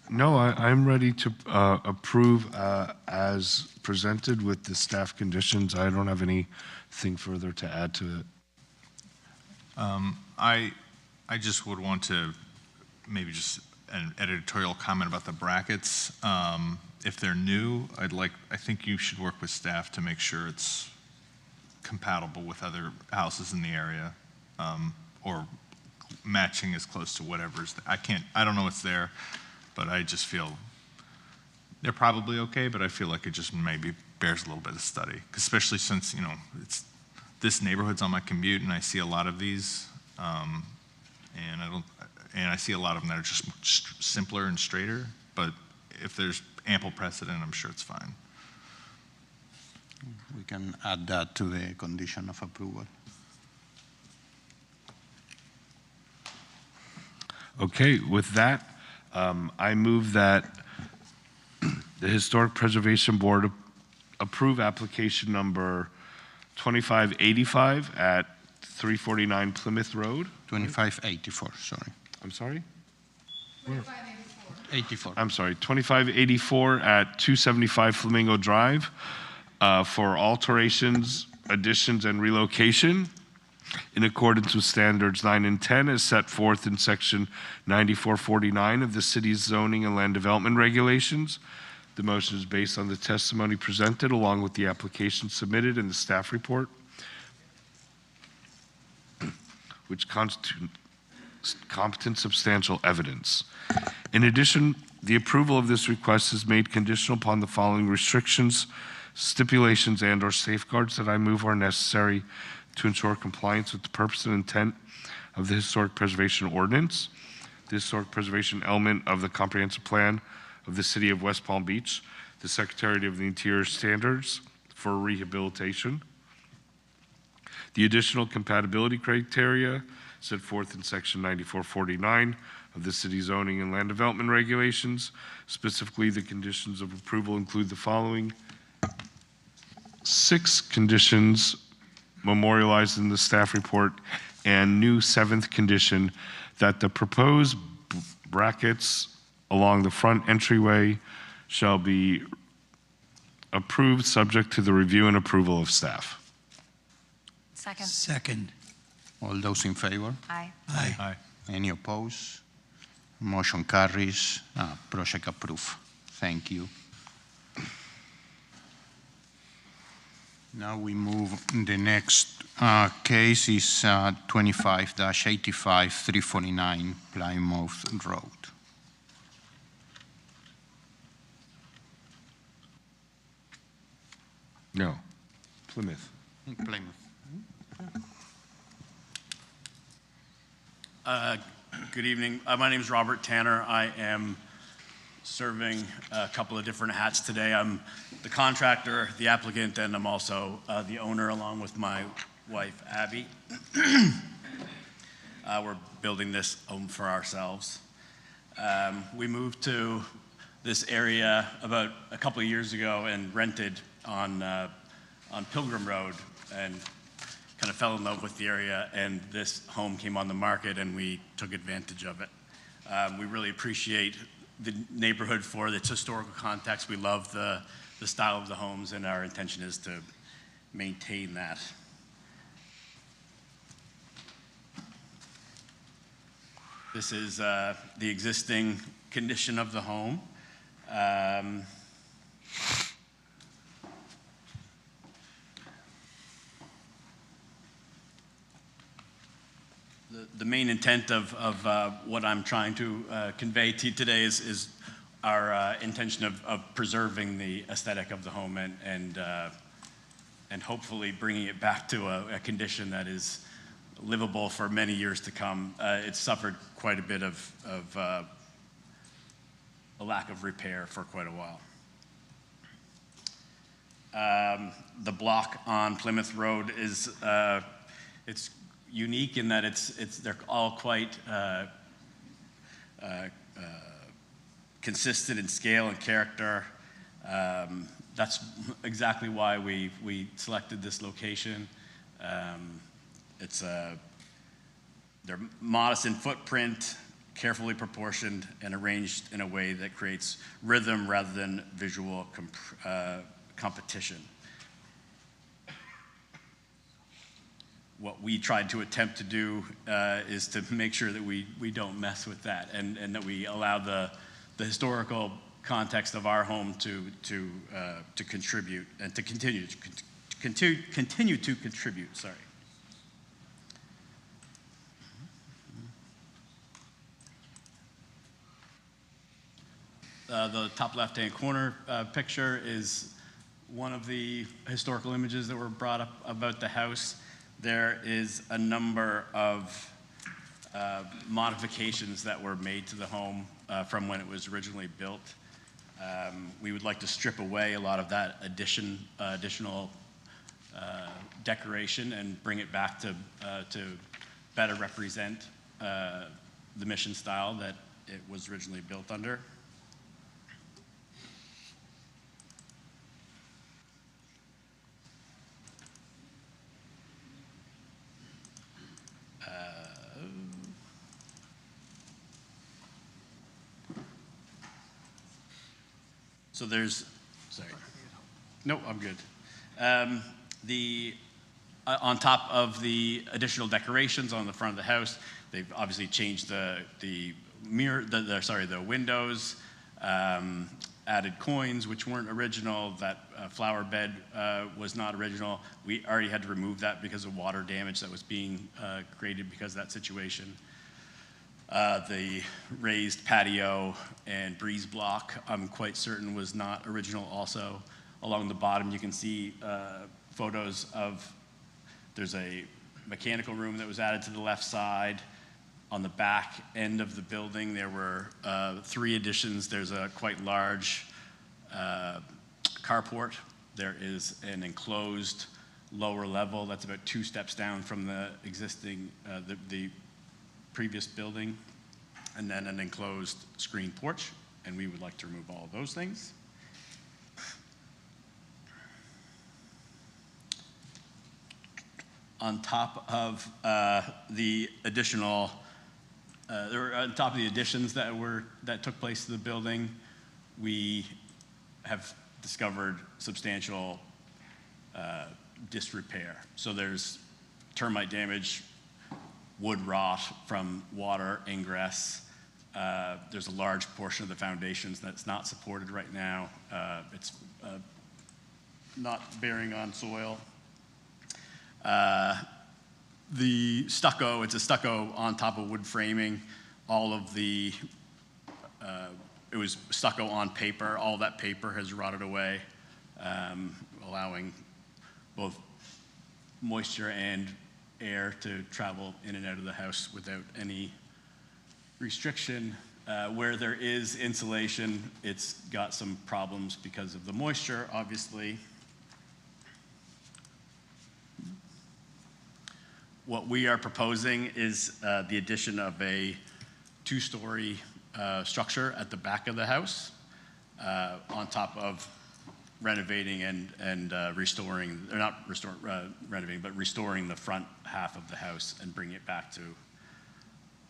No, I'm ready to approve as presented with the staff conditions. I don't have anything further to add to it. I just would want to maybe just an editorial comment about the brackets. If they're new, I think you should work with staff to make sure it's compatible with other houses in the area, or matching as close to whatever's. I don't know what's there, but I just feel they're probably okay, but I feel like it just maybe bears a little bit of study, especially since, this neighborhood's on my commute and I see a lot of these, and I see a lot of them that are just simpler and straighter, but if there's ample precedent, I'm sure it's fine. We can add that to the condition of approval. Okay, with that, I move that the Historic Preservation Board approve application number 2585 at 349 Plymouth Road. 2584, sorry. I'm sorry? 84. I'm sorry, 2584 at 275 Flamingo Drive for alterations, additions, and relocation in accordance with standards 9 and 10 as set forth in section 9449 of the city's zoning and land development regulations. The motion is based on the testimony presented along with the application submitted in the staff report, which constitute competent substantial evidence. In addition, the approval of this request is made conditional upon the following restrictions, stipulations, and/or safeguards that I move are necessary to ensure compliance with the purpose and intent of the Historic Preservation Ordinance, the Historic Preservation element of the Comprehensive Plan of the City of West Palm Beach, the Secretary of the Interior standards for rehabilitation, the additional compatibility criteria set forth in section 9449 of the city zoning and land development regulations. Specifically, the conditions of approval include the following 6 conditions memorialized in the staff report, and new 7th condition that the proposed brackets along the front entryway shall be approved subject to the review and approval of staff. Second. Second. All those in favor? Aye. Aye. Aye. Any opposed? Motion carries. Project approved. Thank you. Now we move, the next case is 25-85, 349 Plymouth Road. No, Plymouth. Plymouth. Good evening. My name is Robert Tanner. I am serving a couple of different hats today. I'm the contractor, the applicant, and I'm also the owner along with my wife, Abby. We're building this home for ourselves. We moved to this area about a couple of years ago and rented on Pilgrim Road and kind of fell in love with the area, and this home came on the market and we took advantage of it. We really appreciate the neighborhood for its historical context. We love the style of the homes, and our intention is to maintain that. This is the existing condition of the home. The main intent of what I'm trying to convey to you today is our intention of preserving the aesthetic of the home and hopefully bringing it back to a condition that is livable for many years to come. It's suffered quite a bit of a lack of repair for quite a while. The block on Plymouth Road is it's unique in that they're all quite consistent in scale and character. That's exactly why we selected this location. They're modest in footprint, carefully proportioned, and arranged in a way that creates rhythm rather than visual competition. What we tried to attempt to do is to make sure that we don't mess with that, and that we allow the historical context of our home to contribute and to continue to contribute. Sorry. The top left-hand corner picture is one of the historical images that were brought up about the house. There is a number of modifications that were made to the home from when it was originally built. We would like to strip away a lot of that additional decoration and bring it back to better represent the mission style that it was originally built under. So there's, sorry. No, I'm good. On top of the additional decorations on the front of the house, they've obviously changed the windows, added coins which weren't original. That flower bed was not original. We already had to remove that because of water damage that was being created because of that situation. The raised patio and breeze block, I'm quite certain was not original also. Along the bottom, you can see photos of, there's a mechanical room that was added to the left side. On the back end of the building, there were 3 additions. There's a quite large carport. There is an enclosed lower level that's about 2 steps down from the existing, the previous building, and then an enclosed screen porch, and we would like to remove all of those things. On top of the additional, on top of the additions that took place to the building, we have discovered substantial disrepair. So there's termite damage, wood rot from water ingress. There's a large portion of the foundations that's not supported right now. It's not bearing on soil. The stucco, it's a stucco on top of wood framing. All of the, it was stucco on paper. All that paper has rotted away, allowing both moisture and air to travel in and out of the house without any restriction. Where there is insulation, it's got some problems because of the moisture, obviously. What we are proposing is the addition of a 2-story structure at the back of the house, on top of renovating and restoring, or not renovating, but restoring the front half of the house and bringing it back to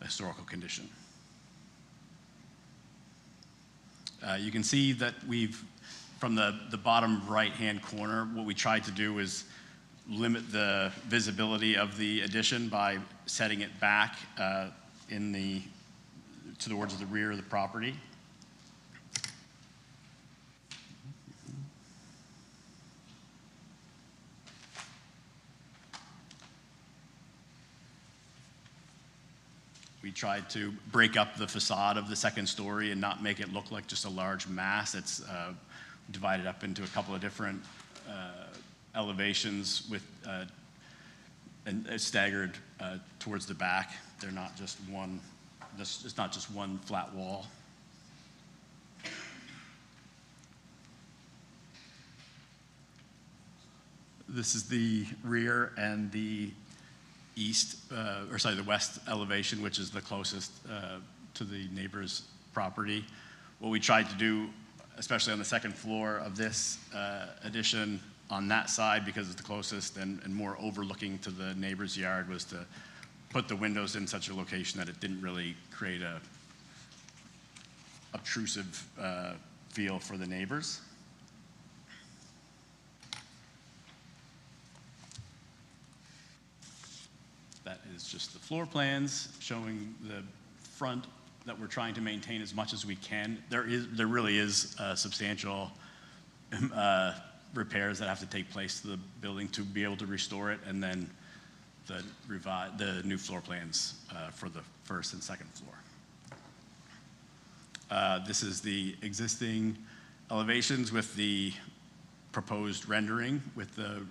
a historical condition. You can see that from the bottom right-hand corner, what we tried to do is limit the visibility of the addition by setting it back towards the rear of the property. We tried to break up the facade of the second story and not make it look like just a large mass. It's divided up into a couple of different elevations with and staggered towards the back. They're not just one. It's not just one flat wall. This is the rear and the the west elevation, which is the closest to the neighbor's property. What we tried to do, especially on the second floor of this addition on that side, because it's the closest and more overlooking to the neighbor's yard, was to put the windows in such a location that it didn't really create a obtrusive feel for the neighbors. That is just the floor plans showing the front that we're trying to maintain as much as we can. There really is substantial repairs that have to take place to the building to be able to restore it, and then the new floor plans for the first and second floor. This is the existing elevations with the proposed rendering with the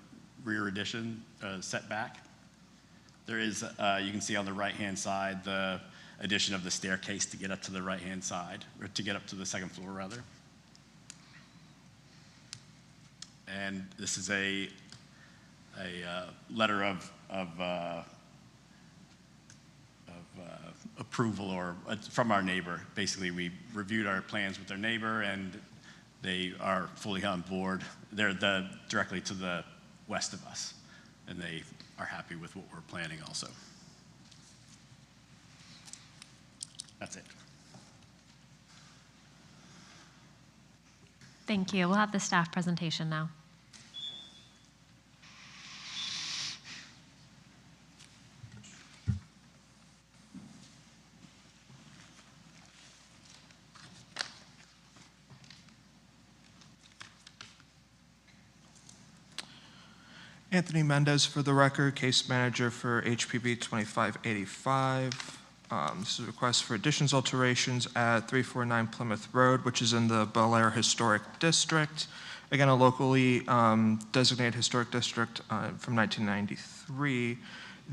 rear addition setback. There is, you can see on the right-hand side, the addition of the staircase to get up to the right-hand side, or to get up to the second floor, rather. And this is a letter of approval or from our neighbor. Basically, we reviewed our plans with their neighbor, and they are fully on board. They're directly to the west of us, and they are happy with what we're planning also. That's it. Thank you. We'll have the staff presentation now. Anthony Mendez for the record, case manager for HPB 2585. This is a request for additions, alterations at 349 Plymouth Road, which is in the Bel Air Historic District. Again, a locally designated historic district from 1993.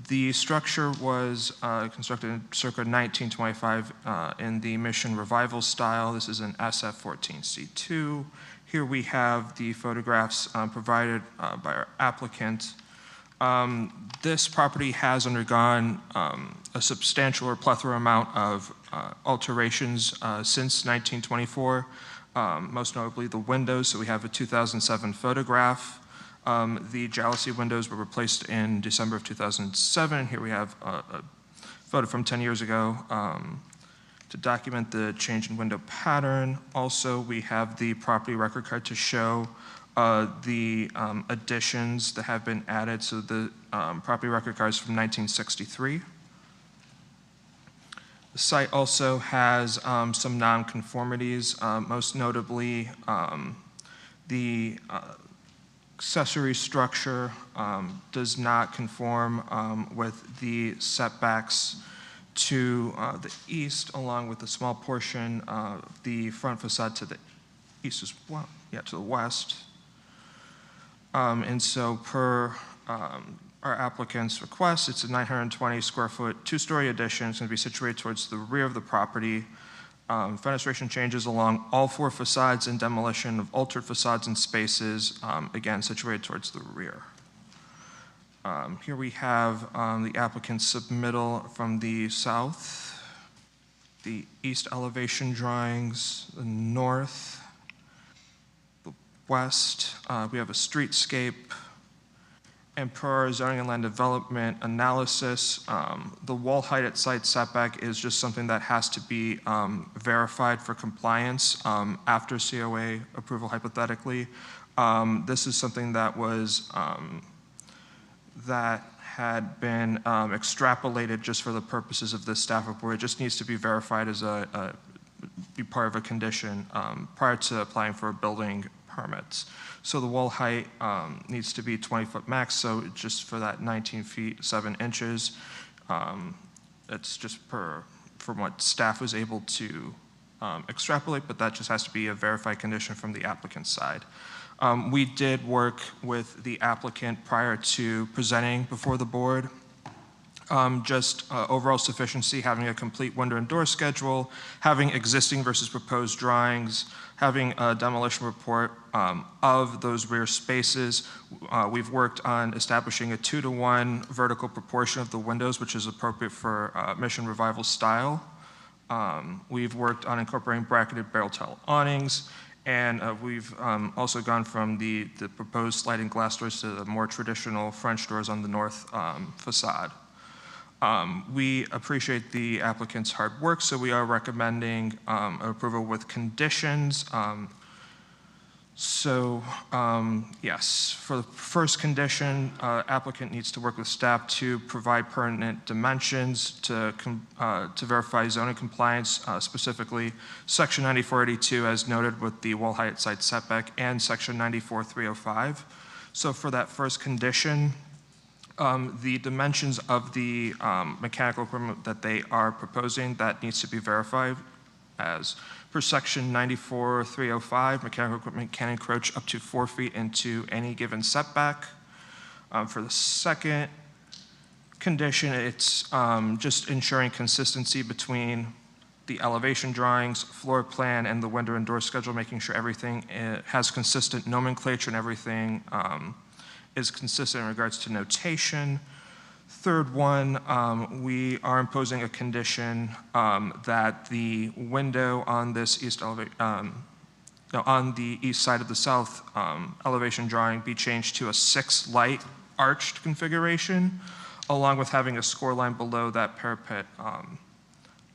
The structure was constructed in circa 1925 in the Mission Revival style. This is an SF-14C2. Here we have the photographs provided by our applicant. This property has undergone a substantial or plethora amount of alterations since 1924, most notably the windows. So we have a 2007 photograph. The jalousie windows were replaced in December of 2007. Here we have a photo from 10 years ago to document the change in window pattern. Also, we have the property record card to show the additions that have been added. So the property record card is from 1963. The site also has some nonconformities, most notably the accessory structure does not conform with the setbacks to the east, along with a small portion of the front facade to the east as well, to the west. And so per our applicant's request, it's a 920 square foot, two-story addition. It's going to be situated towards the rear of the property. Fenestration changes along all four facades and demolition of altered facades and spaces, again, situated towards the rear. Here we have the applicant's submittal from the south, the east elevation drawings, the north, the west. We have a streetscape. And per our zoning and land development analysis, the wall height at site setback is just something that has to be verified for compliance after COA approval, hypothetically. This is something that was that had been extrapolated just for the purposes of this staff report. It just needs to be verified as be part of a condition prior to applying for building permits. So the wall height needs to be 20 foot max, so just for that 19 feet 7 inches, it's just per from what staff was able to extrapolate, but that just has to be a verified condition from the applicant's side. We did work with the applicant prior to presenting before the board. Overall sufficiency, having a complete window and door schedule, having existing versus proposed drawings, having a demolition report of those rear spaces. We've worked on establishing a 2-to-1 vertical proportion of the windows, which is appropriate for Mission Revival style. We've worked on incorporating bracketed barrel tile awnings, and we've also gone from the proposed sliding glass doors to the more traditional French doors on the north facade. We appreciate the applicant's hard work, so we are recommending approval with conditions. Yes, for the first condition, applicant needs to work with staff to provide pertinent dimensions to verify zoning compliance, specifically Section 9482 as noted with the wall height side setback and Section 94305. So for that first condition, the dimensions of the mechanical equipment that they are proposing, that needs to be verified as per Section 94305, mechanical equipment can encroach up to 4 feet into any given setback. For the second condition, it's just ensuring consistency between the elevation drawings, floor plan, and the window and door schedule, making sure everything has consistent nomenclature and everything is consistent in regards to notation. Third one, we are imposing a condition that the window on this on the east side of the south elevation drawing be changed to a 6-light arched configuration, along with having a score line below that parapet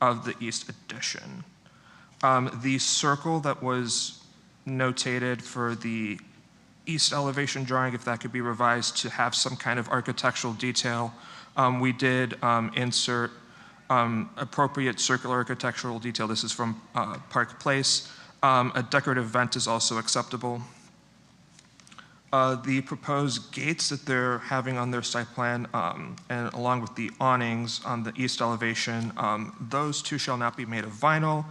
of the east addition. The circle that was notated for the east elevation drawing, if that could be revised to have some kind of architectural detail, we did insert appropriate circular architectural detail. This is from Park Place. A decorative vent is also acceptable. The proposed gates that they're having on their site plan, and along with the awnings on the east elevation, those two shall not be made of vinyl.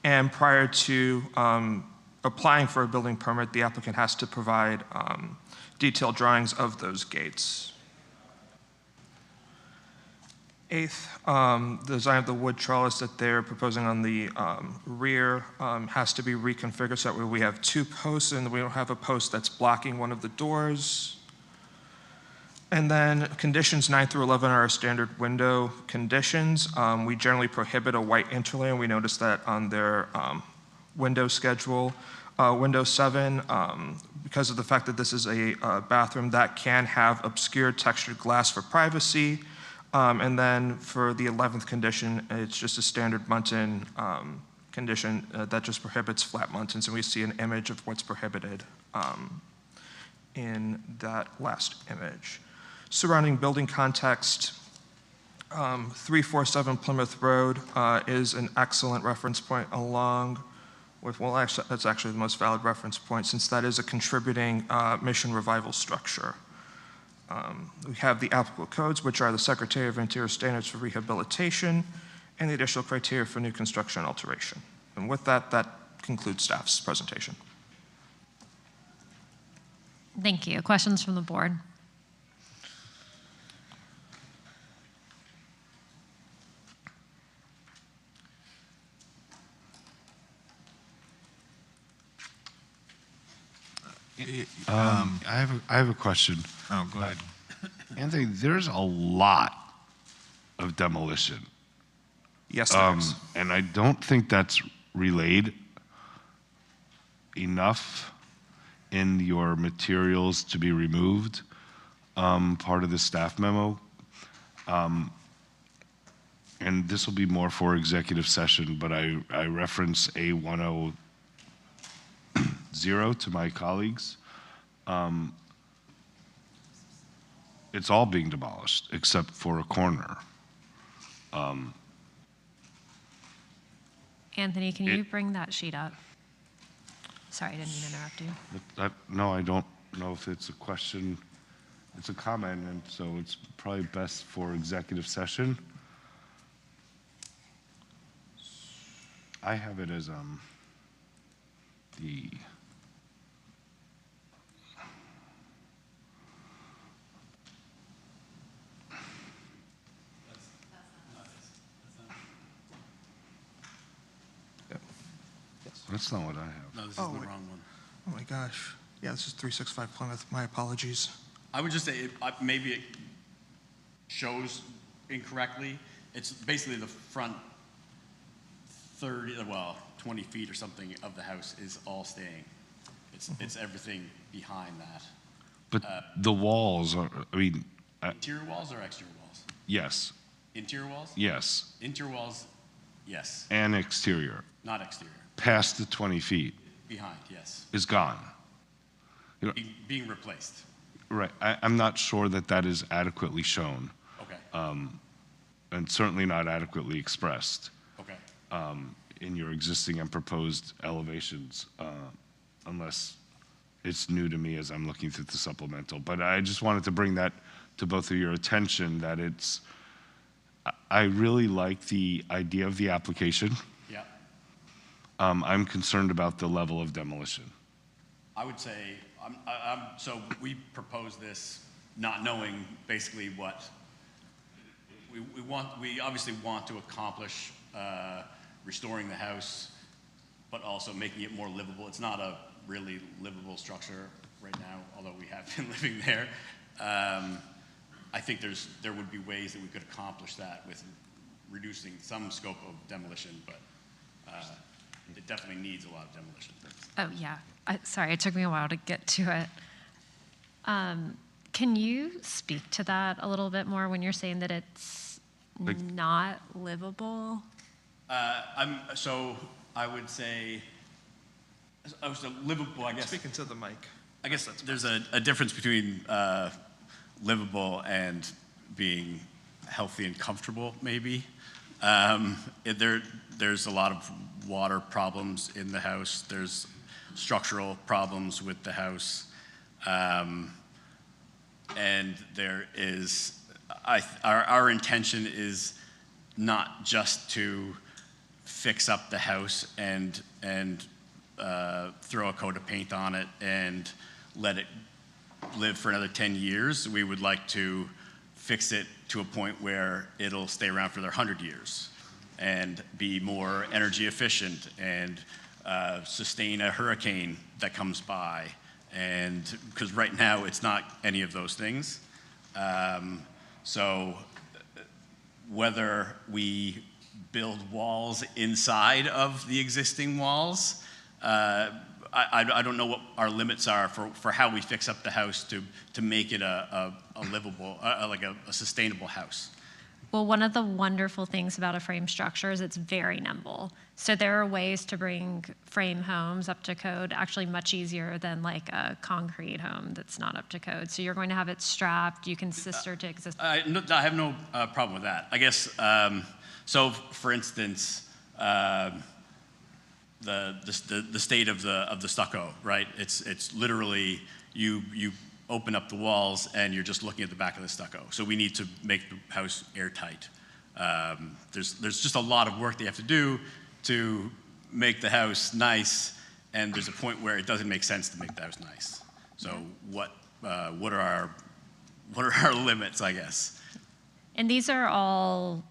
And prior to applying for a building permit, the applicant has to provide detailed drawings of those gates. Eighth, the design of the wood trellis that they're proposing on the rear has to be reconfigured so that way we have 2 posts and we don't have a post that's blocking one of the doors. And then conditions 9 through 11 are our standard window conditions. We generally prohibit a white interlay, and we noticed that on their window schedule. Window 7, because of the fact that this is a bathroom, that can have obscured textured glass for privacy. And then for the 11th condition, it's just a standard Muntin condition that just prohibits flat Muntins, and we see an image of what's prohibited in that last image. Surrounding building context, 347 Plymouth Road is an excellent reference point along with, well, actually, that's actually the most valid reference point since that is a contributing Mission Revival structure. We have the applicable codes, which are the Secretary of Interior Standards for Rehabilitation and the additional criteria for new construction and alteration. And with that, that concludes staff's presentation. Thank you. Questions from the board? I have a question. Oh, go ahead. Anthony, there's a lot of demolition. Yes, there is. And I don't think that's relayed enough in your materials to be removed, part of the staff memo. And this will be more for executive session, but I reference A100 to my colleagues. It's all being demolished except for a corner. Anthony, can you bring that sheet up? Sorry, I didn't mean to interrupt you. No, I don't know if it's a question. It's a comment, and so it's probably best for executive session. I have it as, the, that's not what I have. No, this is Oh, the wait. wrong one. Oh my gosh. Yeah, this is 365 Plymouth. My apologies. I would just say, maybe it shows incorrectly. It's basically the front 20 feet or something of the house is all staying. It's everything behind that. But the walls are, I mean, Interior walls or exterior walls? yes, Interior walls? yes, Interior walls, yes. and exterior, Not exterior. past the 20 feet Behind, yes. is gone. You know, Being replaced. right, I'm not sure that that is adequately shown. Okay. And certainly not adequately expressed. Okay. In your existing and proposed elevations, unless it's new to me as I'm looking through the supplemental. But I just wanted to bring that to both of your attention, that I really like the idea of the application. Yeah. I'm concerned about the level of demolition. I would say, so we proposed this not knowing basically what we obviously want to accomplish, restoring the house, but also making it more livable. It's not a really livable structure right now, although we have been living there. I think there would be ways that we could accomplish that with reducing some scope of demolition, but it definitely needs a lot of demolition. Oh, yeah. Sorry, it took me a while to get to it. Can you speak to that a little bit more when you're saying that it's not livable? So I would say, livable, I guess. Speaking to the mic. I guess there's a difference between livable and being healthy and comfortable, maybe. There's a lot of water problems in the house. There's structural problems with the house. And there is, our intention is not just to fix up the house and throw a coat of paint on it and let it live for another 10 years. We would like to fix it to a point where it'll stay around for another 100 years and be more energy efficient and sustain a hurricane that comes by. And because right now it's not any of those things. So whether we build walls inside of the existing walls, I don't know what our limits are for how we fix up the house to make it a livable, like a sustainable house. Well, one of the wonderful things about a frame structure is it's very nimble. So there are ways to bring frame homes up to code actually much easier than like a concrete home that's not up to code. So you're going to have it strapped, you can sister to exist. I have no problem with that. I guess, so for instance, the state of the stucco, right? It's literally, you open up the walls and you're just looking at the back of the stucco. So we need to make the house airtight. There's just a lot of work they have to do to make the house nice, and there's a point where it doesn't make sense to make the house nice. So what are our limits, I guess? And these are all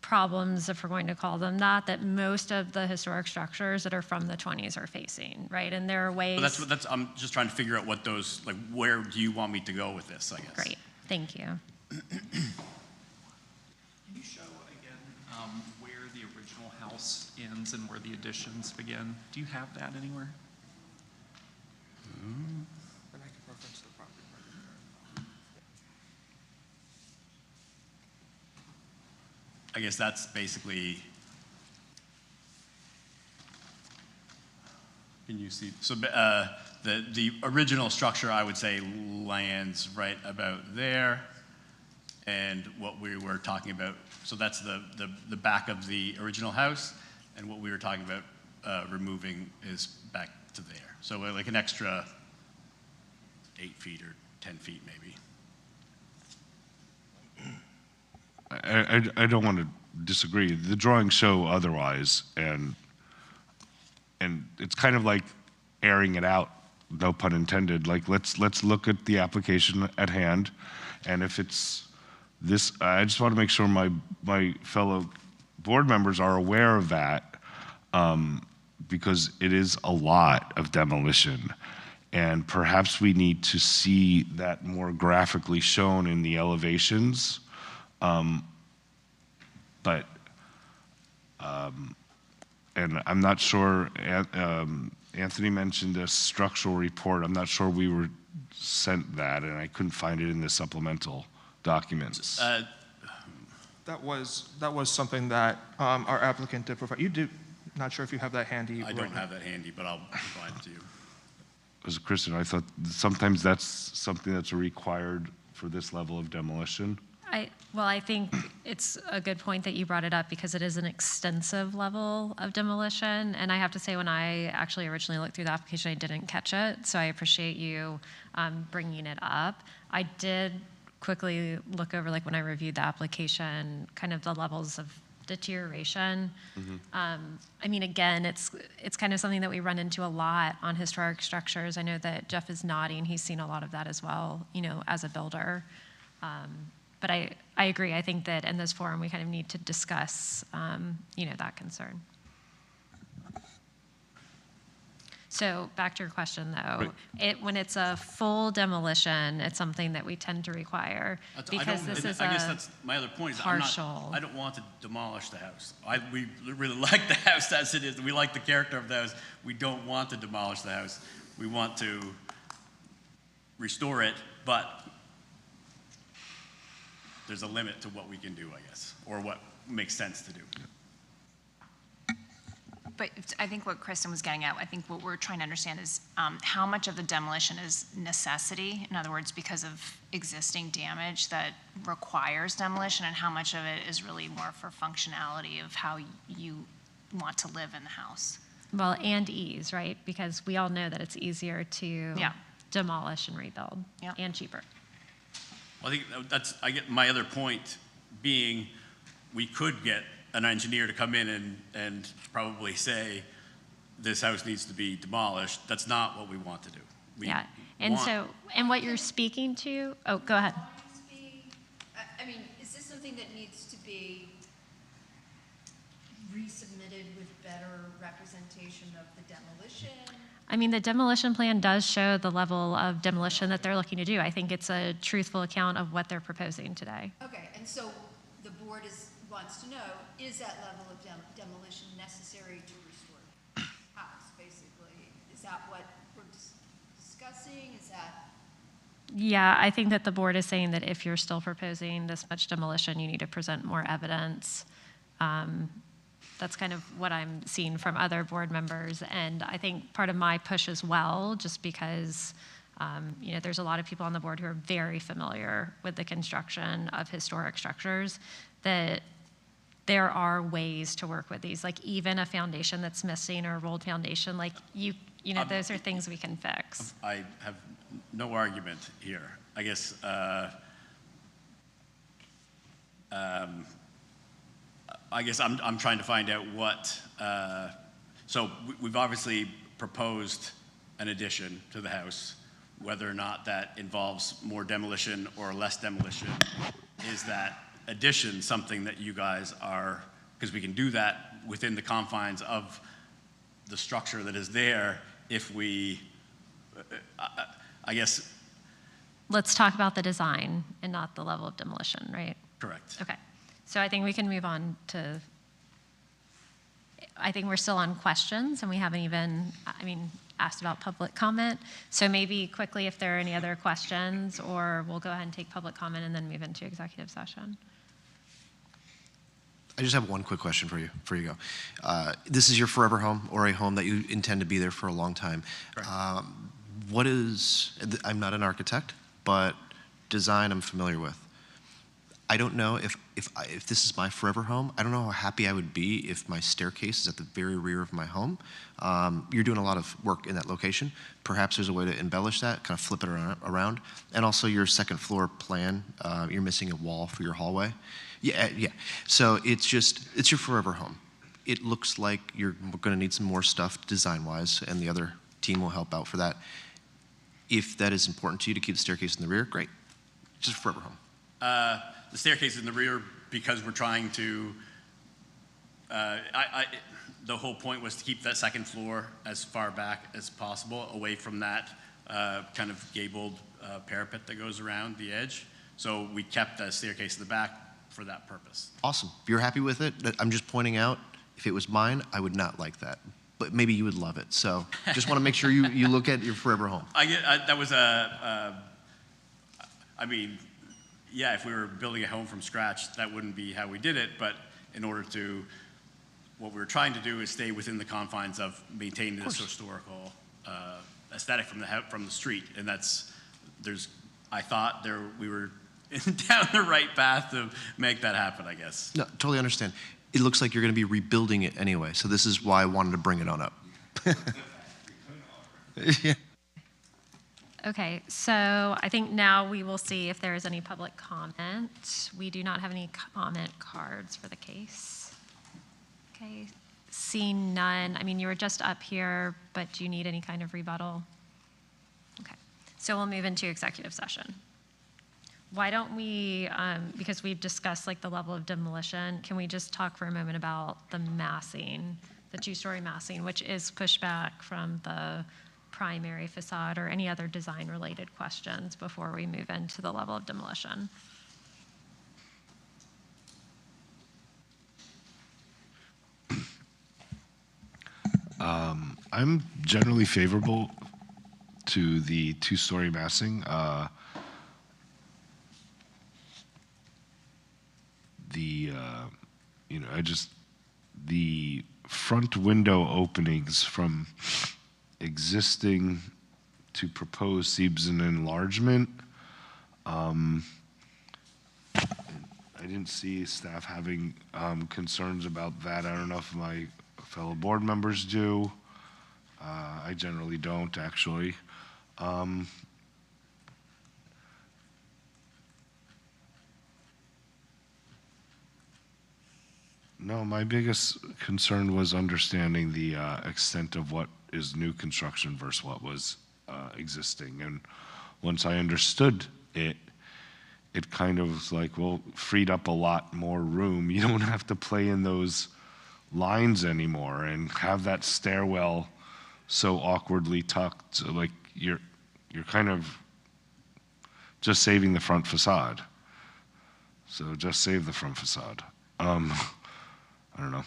problems, if we're going to call them that most of the historic structures that are from the 20s are facing, right? And there are ways. But that's I'm just trying to figure out what those, like, where do you want me to go with this, I guess? Great, thank you. Can you show again where the original house ends and where the additions begin? Do you have that anywhere? And I can reference the property. I guess that's basically, can you see? So the original structure, I would say, lands right about there. And what we were talking about, so that's the back of the original house. And what we were talking about removing is back to there. So like an extra 8 feet or 10 feet maybe. I don't want to disagree. The drawings show otherwise, and it's kind of like airing it out, no pun intended. Like, let's look at the application at hand, and if it's this, I just want to make sure my fellow board members are aware of that, because it is a lot of demolition. And perhaps we need to see that more graphically shown in the elevations. And I'm not sure, Anthony mentioned a structural report. I'm not sure we were sent that, and I couldn't find it in the supplemental documents. That was something that our applicant did provide. You do, not sure if you have that handy. I don't have that handy, but I'll provide it to you. As a Christian, I thought sometimes that's something that's required for this level of demolition. Well, I think it's a good point that you brought it up because it is an extensive level of demolition. And I have to say, when I actually originally looked through the application, I didn't catch it. So I appreciate you bringing it up. I did quickly look over, like when I reviewed the application, kind of the levels of deterioration. I mean, again, it's kind of something that we run into a lot on historic structures. I know that Jeff is nodding. He's seen a lot of that as well, you know, as a builder. But I agree. I think that in this forum, we kind of need to discuss, you know, that concern. So back to your question, though, when it's a full demolition, it's something that we tend to require because this is I guess that's my other point. Is partial. I don't want to demolish the house. We really like the house as it is. We like the character of the house. We don't want to demolish the house. We want to restore it, but there's a limit to what we can do, I guess, or what makes sense to do. But I think what Kristen was getting at, I think what we're trying to understand is how much of the demolition is necessity, in other words, because of existing damage that requires demolition, and how much of it is really more for functionality of how you want to live in the house. Well, and ease, right? Because we all know that it's easier to demolish and rebuild, and cheaper. Well, I think I get my other point being, we could get an engineer to come in and probably say, this house needs to be demolished. That's not what we want to do. And what you're speaking to, oh, go ahead. I mean, is this something that needs to be resubmitted with better representation of the demolition? I mean, the demolition plan does show the level of demolition that they're looking to do. I think it's a truthful account of what they're proposing today. Okay, and so the board wants to know, is that level of demolition necessary to restore the house, basically? Is that what we're discussing? Is that? Yeah, I think that the board is saying that if you're still proposing this much demolition, you need to present more evidence. That's kind of what I'm seeing from other board members. And I think part of my push as well, just because you know, there's a lot of people on the board who are very familiar with the construction of historic structures, that there are ways to work with these, like even a foundation that's missing or a rolled foundation, like you know, those are things we can fix. I have no argument here. I guess I'm trying to find out what, so we've obviously proposed an addition to the house. Whether or not that involves more demolition or less demolition, is that addition something that you guys are, because we can do that within the confines of the structure that is there if we, I guess. Let's talk about the design and not the level of demolition, right? Correct. Okay. So I think we can move on to, I think we're still on questions and we haven't even, asked about public comment. So maybe quickly, if there are any other questions, or we'll go ahead and take public comment and then move into executive session. I just have one quick question for you before you go. This is your forever home, or a home that you intend to be there for a long time. What is, I'm not an architect, but design I'm familiar with. I don't know if this is my forever home. I don't know how happy I would be if my staircase is at the very rear of my home. You're doing a lot of work in that location. Perhaps there's a way to embellish that, kind of flip it around. And also your second floor plan, you're missing a wall for your hallway. Yeah. So it's your forever home. It looks like you're going to need some more stuff design-wise, and the other team will help out for that. If that is important to you to keep the staircase in the rear, great. It's just a forever home. The staircase in the rear, because we're trying to, the whole point was to keep that second floor as far back as possible, away from that kind of gabled parapet that goes around the edge. So we kept the staircase in the back for that purpose. Awesome. If you're happy with it, I'm just pointing out, if it was mine, I would not like that. But maybe you would love it. So just want to make sure you look at your forever home. That was I mean, yeah, if we were building a home from scratch, that wouldn't be how we did it. But in order to, what we were trying to do is stay within the confines of maintaining this historical aesthetic from the street. And I thought we were down the right path to make that happen, I guess. No, totally understand. It looks like you're going to be rebuilding it anyway, so this is why I wanted to bring it on up. Yeah. Okay, so I think now we will see if there is any public comment. We do not have any comment cards for the case. Okay, seeing none. I mean, you were just up here, but do you need any kind of rebuttal? Okay, so we'll move into executive session. Why don't we, because we've discussed like the level of demolition, can we just talk for a moment about the massing, the two-story massing, which is pushed back from the primary facade, or any other design-related questions before we move into the level of demolition? I'm generally favorable to the two-story massing. The front window openings from existing to proposed seems an enlargement. I didn't see staff having concerns about that. I don't know if my fellow board members do. I generally don't, actually. No, my biggest concern was understanding the extent of what is new construction versus what was existing. And once I understood it, it kind of was like, well, freed up a lot more room. You don't have to play in those lines anymore and have that stairwell so awkwardly tucked. Like you're kind of just saving the front facade. So just save the front facade. I don't know.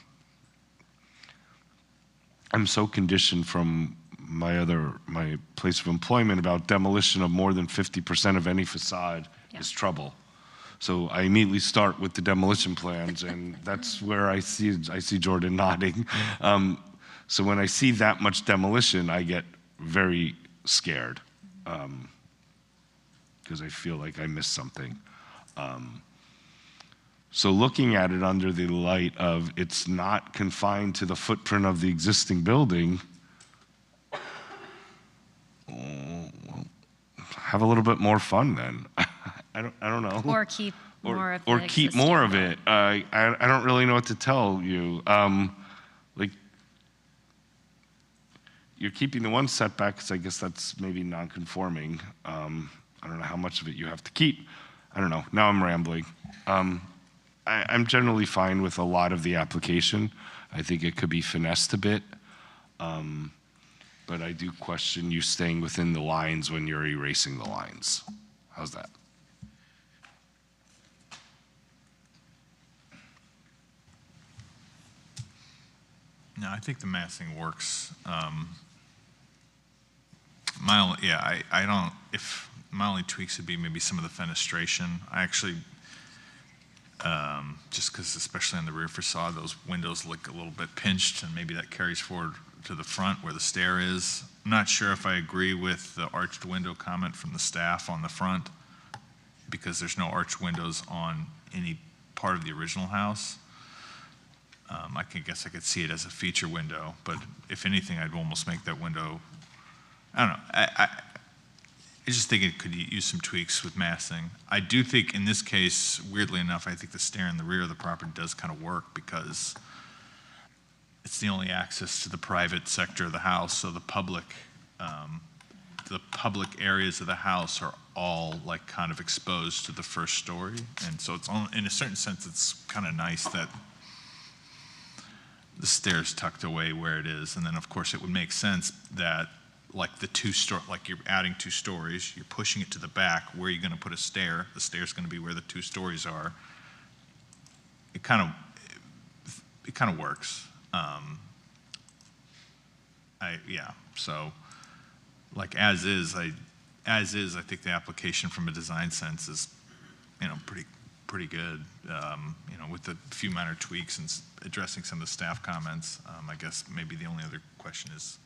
I'm so conditioned from my place of employment about demolition of more than 50% of any facade is trouble. So I immediately start with the demolition plans, and that's where I see Jordan nodding. So when I see that much demolition, I get very scared because I feel like I missed something. So looking at it under the light of it's not confined to the footprint of the existing building, have a little bit more fun then. I don't know. Or keep more of it. Or keep more of it. I don't really know what to tell you. Like, you're keeping the one setback, because I guess that's maybe non-conforming. I don't know how much of it you have to keep. I don't know. Now I'm rambling. I'm generally fine with a lot of the application. I think it could be finessed a bit. But I do question you staying within the lines when you're erasing the lines. How's that? No, I think the massing works. My only tweaks would be maybe some of the fenestration. I actually, just because especially on the rear facade, those windows look a little bit pinched, and maybe that carries forward to the front where the stair is. I'm not sure if I agree with the arched window comment from the staff on the front, because there's no arched windows on any part of the original house. I guess I could see it as a feature window, but if anything, I'd almost make that window, I don't know. I just think it could use some tweaks with massing. I do think in this case, weirdly enough, I think the stair in the rear of the property does kind of work because it's the only access to the private sector of the house, so the public areas of the house are all like kind of exposed to the first story, and so it's in a certain sense, it's kind of nice that the stair's tucked away where it is, and then of course it would make sense that like like you're adding 2 stories, you're pushing it to the back. Where are you going to put a stair? The stair's going to be where the 2 stories are. It kind of works. So like as is, I think the application from a design sense is, pretty good. With a few minor tweaks and addressing some of the staff comments. I guess maybe the only other question is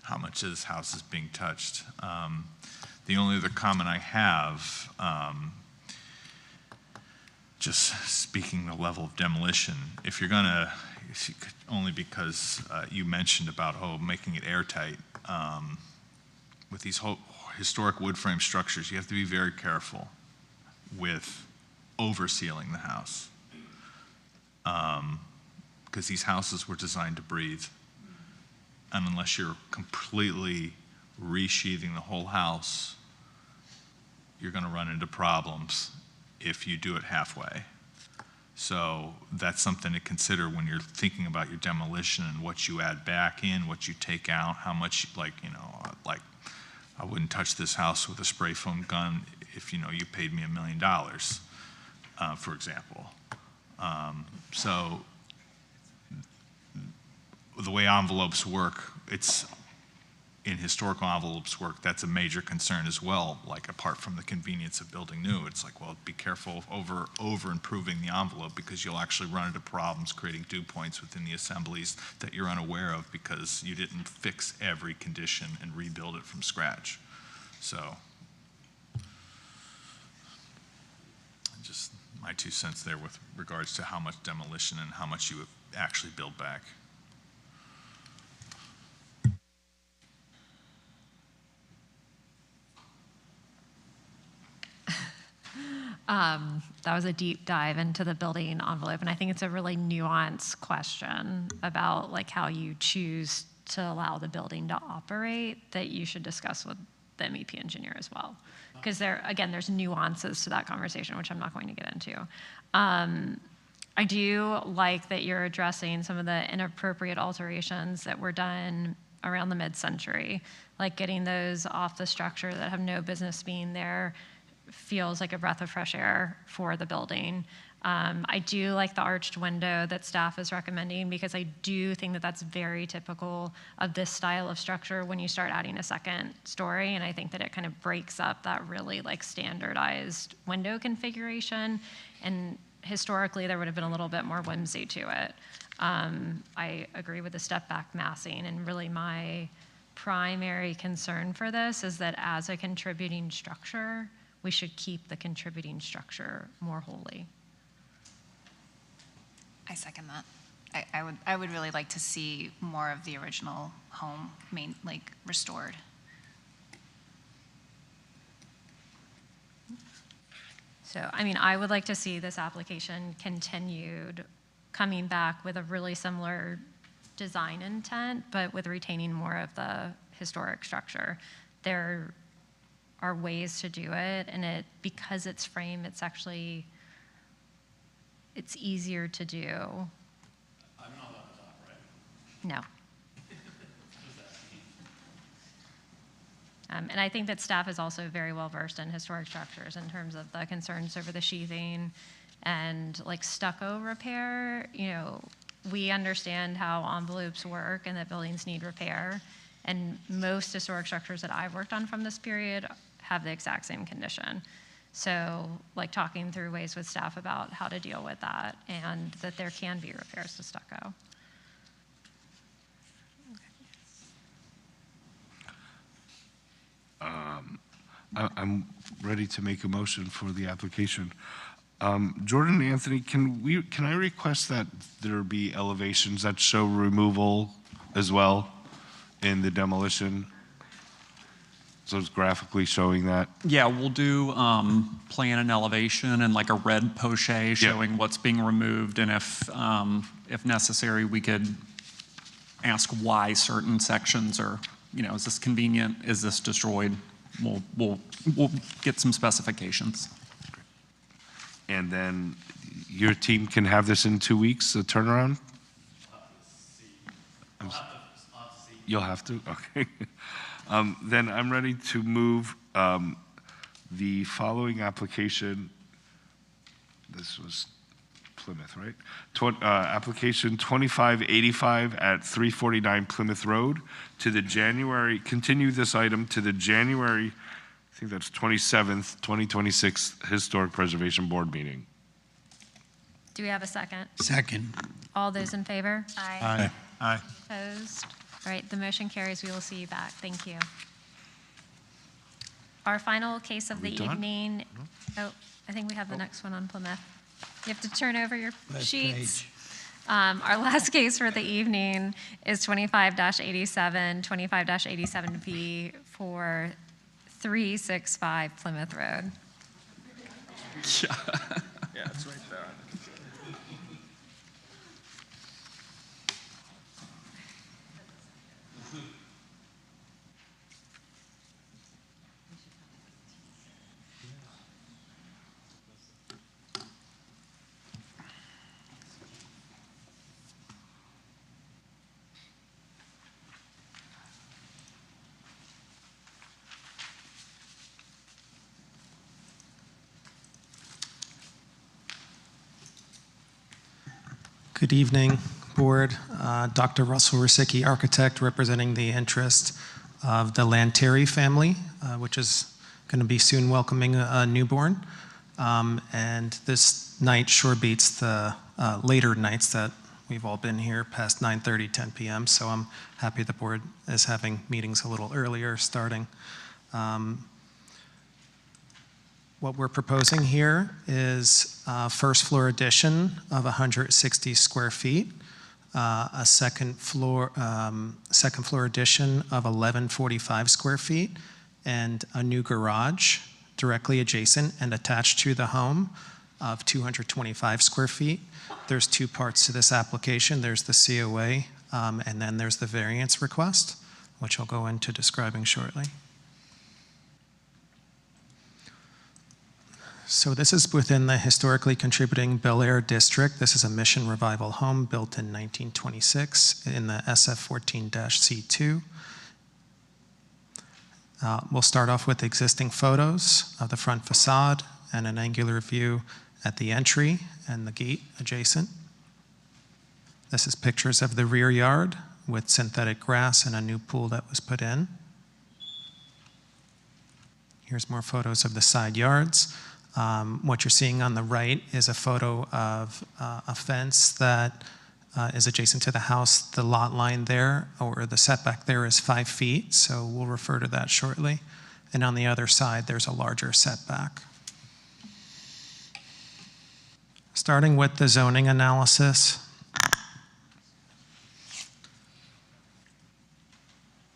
how much of this house is being touched. The only other comment I have, just speaking the level of demolition, only because you mentioned about making it airtight, with these historic wood frame structures, you have to be very careful with oversealing the house, because these houses were designed to breathe. And unless you're completely resheathing the whole house, you're going to run into problems if you do it halfway. So that's something to consider when you're thinking about your demolition and what you add back in, what you take out, how much, I wouldn't touch this house with a spray foam gun if, you paid me $1 million, for example. So the way envelopes work, in historical envelopes work, that's a major concern as well, like apart from the convenience of building new. It's like, well, be careful over improving the envelope, because you'll actually run into problems creating dew points within the assemblies that you're unaware of because you didn't fix every condition and rebuild it from scratch. So just my 2 cents there with regards to how much demolition and how much you would actually build back. That was a deep dive into the building envelope, and I think it's a really nuanced question about like how you choose to allow the building to operate that you should discuss with the MEP engineer as well. Because there's nuances to that conversation, which I'm not going to get into. I do like that you're addressing some of the inappropriate alterations that were done around the mid-century, like getting those off the structure that have no business being there feels like a breath of fresh air for the building. I do like the arched window that staff is recommending, because I do think that that's very typical of this style of structure when you start adding a second story, and I think that it kind of breaks up that really like standardized window configuration, and historically there would have been a little bit more whimsy to it. I agree with the step back massing, and really my primary concern for this is that as a contributing structure, we should keep the contributing structure more wholly. I second that. I would really like to see more of the original home restored. So, I would like to see this application continued, coming back with a really similar design intent, but with retaining more of the historic structure. There are ways to do it, and because it's frame, it's easier to do. I'm not on the top, right? No. And I think that staff is also very well versed in historic structures in terms of the concerns over the sheathing and like stucco repair. We understand how envelopes work and that buildings need repair. And most historic structures that I've worked on from this period have the exact same condition. So like talking through ways with staff about how to deal with that, and that there can be repairs to stucco. I'm ready to make a motion for the application. Jordan and Anthony, can I request that there be elevations that show removal as well in the demolition? So it's graphically showing that? Yeah, we'll do plan and elevation and like a red poche showing what's being removed, and if necessary, we could ask why certain sections are, is this convenient? Is this destroyed? We'll get some specifications. And then your team can have this in 2 weeks, a turnaround? You'll have to? Okay. Then I'm ready to move the following application. This was Plymouth, right? Application 2585 at 349 Plymouth Road to the continue this item to the January, I think that's 27th, 2026 Historic Preservation Board meeting. Do we have a second? Second. All those in favor? Aye. Aye. Opposed? All right, the motion carries. We will see you back. Thank you. Our final case of the evening. Oh, I think we have the next one on Plymouth. You have to turn over your sheets. Our last case for the evening is 25-87, 25-87B for 365 Plymouth Road. Yeah, it's right there. Good evening, Board. Dr. Russell Rosicki, architect, representing the interest of the Lanteri family, which is going to be soon welcoming a newborn. And this night sure beats the later nights that we've all been here past 9:30, 10 p.m. So I'm happy the Board is having meetings a little earlier starting. What we're proposing here is a first floor addition of 160 square feet, a second floor addition of 1145 square feet, and a new garage directly adjacent and attached to the home of 225 square feet. There's two parts to this application. There's the COA, and then there's the variance request, which I'll go into describing shortly. So this is within the historically contributing Bel Air district. This is a Mission Revival home built in 1926 in the SF14-C2. We'll start off with existing photos of the front facade and an angular view at the entry and the gate adjacent. This is pictures of the rear yard with synthetic grass and a new pool that was put in. Here's more photos of the side yards. What you're seeing on the right is a photo of a fence that is adjacent to the house. The lot line there, or the setback there, is 5 feet, so we'll refer to that shortly. And on the other side, there's a larger setback. Starting with the zoning analysis.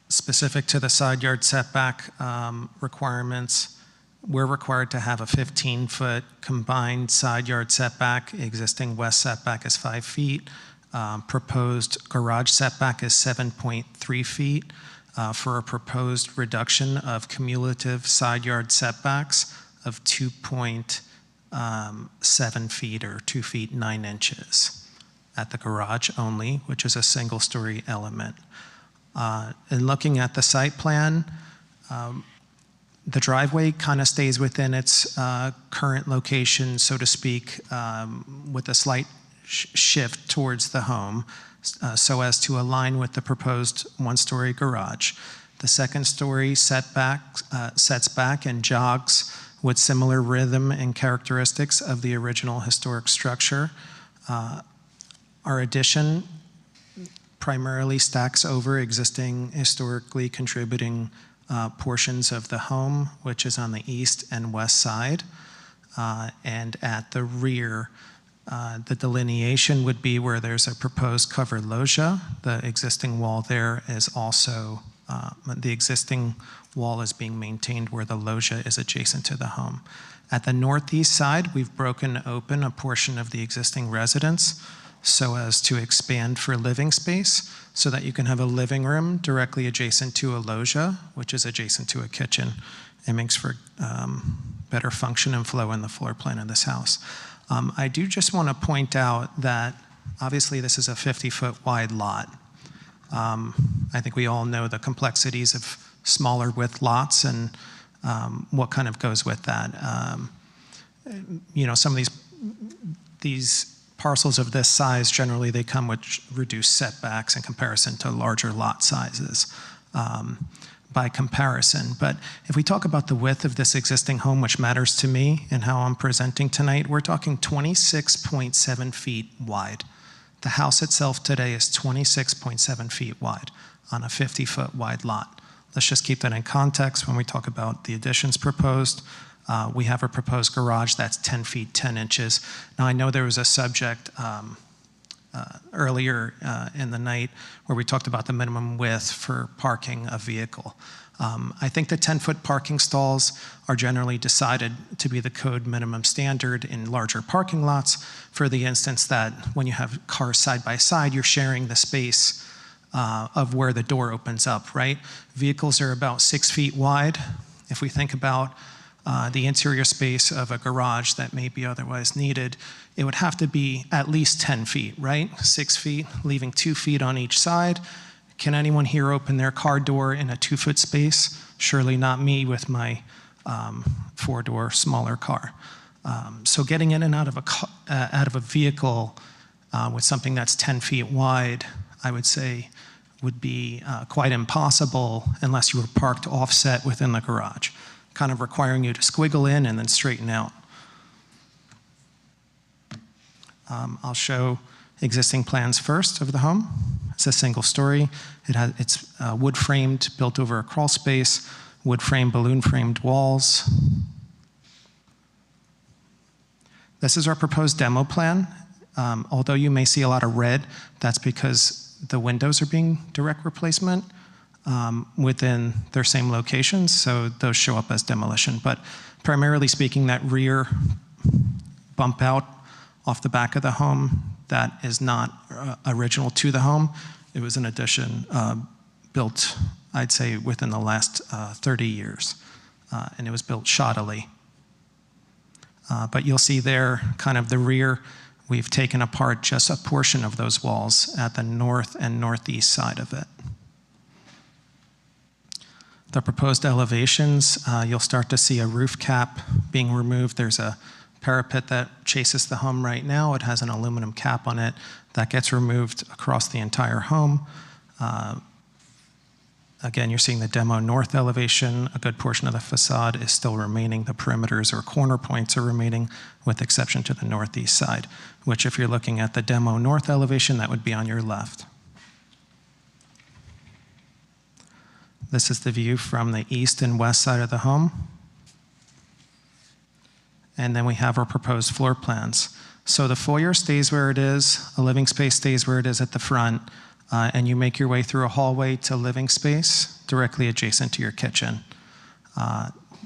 Specific to the side yard setback requirements, we're required to have a 15-foot combined side yard setback. Existing west setback is 5 feet. Proposed garage setback is 7.3 feet for a proposed reduction of cumulative side yard setbacks of 2.7 feet or 2 feet 9 inches at the garage only, which is a single-story element. In looking at the site plan, the driveway kind of stays within its current location, so to speak, with a slight shift towards the home, so as to align with the proposed one-story garage. The second story sets back and jogs with similar rhythm and characteristics of the original historic structure. Our addition primarily stacks over existing historically contributing portions of the home, which is on the east and west side. And at the rear, the delineation would be where there's a proposed covered loggia. The existing wall there is also the existing wall is being maintained where the loggia is adjacent to the home. At the northeast side, we've broken open a portion of the existing residence so as to expand for living space so that you can have a living room directly adjacent to a loggia, which is adjacent to a kitchen. It makes for better function and flow in the floor plan of this house. I do just want to point out that obviously this is a 50-foot wide lot. I think we all know the complexities of smaller width lots and what kind of goes with that. Some of these parcels of this size, generally they come with reduced setbacks in comparison to larger lot sizes by comparison. But if we talk about the width of this existing home, which matters to me and how I'm presenting tonight, we're talking 26.7 feet wide. The house itself today is 26.7 feet wide on a 50-foot wide lot. Let's just keep that in context when we talk about the additions proposed. We have a proposed garage that's 10 feet 10 inches. Now, I know there was a subject earlier in the night where we talked about the minimum width for parking a vehicle. I think the 10-foot parking stalls are generally decided to be the code minimum standard in larger parking lots for the instance that when you have cars side by side, you're sharing the space of where the door opens up, right? Vehicles are about 6 feet wide. If we think about the interior space of a garage that may be otherwise needed, it would have to be at least 10 feet, right? 6 feet, leaving 2 feet on each side. Can anyone here open their car door in a 2-foot space? Surely not me with my 4-door smaller car. So getting in and out of a vehicle with something that's 10 feet wide, I would say would be quite impossible unless you were parked offset within the garage, kind of requiring you to squiggle in and then straighten out. I'll show existing plans first of the home. It's a single story. It's wood framed, built over a crawl space, wood frame, balloon framed walls. This is our proposed demo plan. Although you may see a lot of red, that's because the windows are being direct replacement within their same locations, so those show up as demolition. But primarily speaking, that rear bump out off the back of the home, that is not original to the home. It was an addition built, I'd say, within the last 30 years, and it was built shoddily. But you'll see there, kind of the rear, we've taken apart just a portion of those walls at the north and northeast side of it. The proposed elevations, you'll start to see a roof cap being removed. There's a parapet that chases the home right now. It has an aluminum cap on it that gets removed across the entire home. Again, you're seeing the demo north elevation. A good portion of the facade is still remaining. The perimeters or corner points are remaining, with exception to the northeast side, which if you're looking at the demo north elevation, that would be on your left. This is the view from the east and west side of the home. And then we have our proposed floor plans. So the foyer stays where it is, a living space stays where it is at the front, and you make your way through a hallway to living space directly adjacent to your kitchen.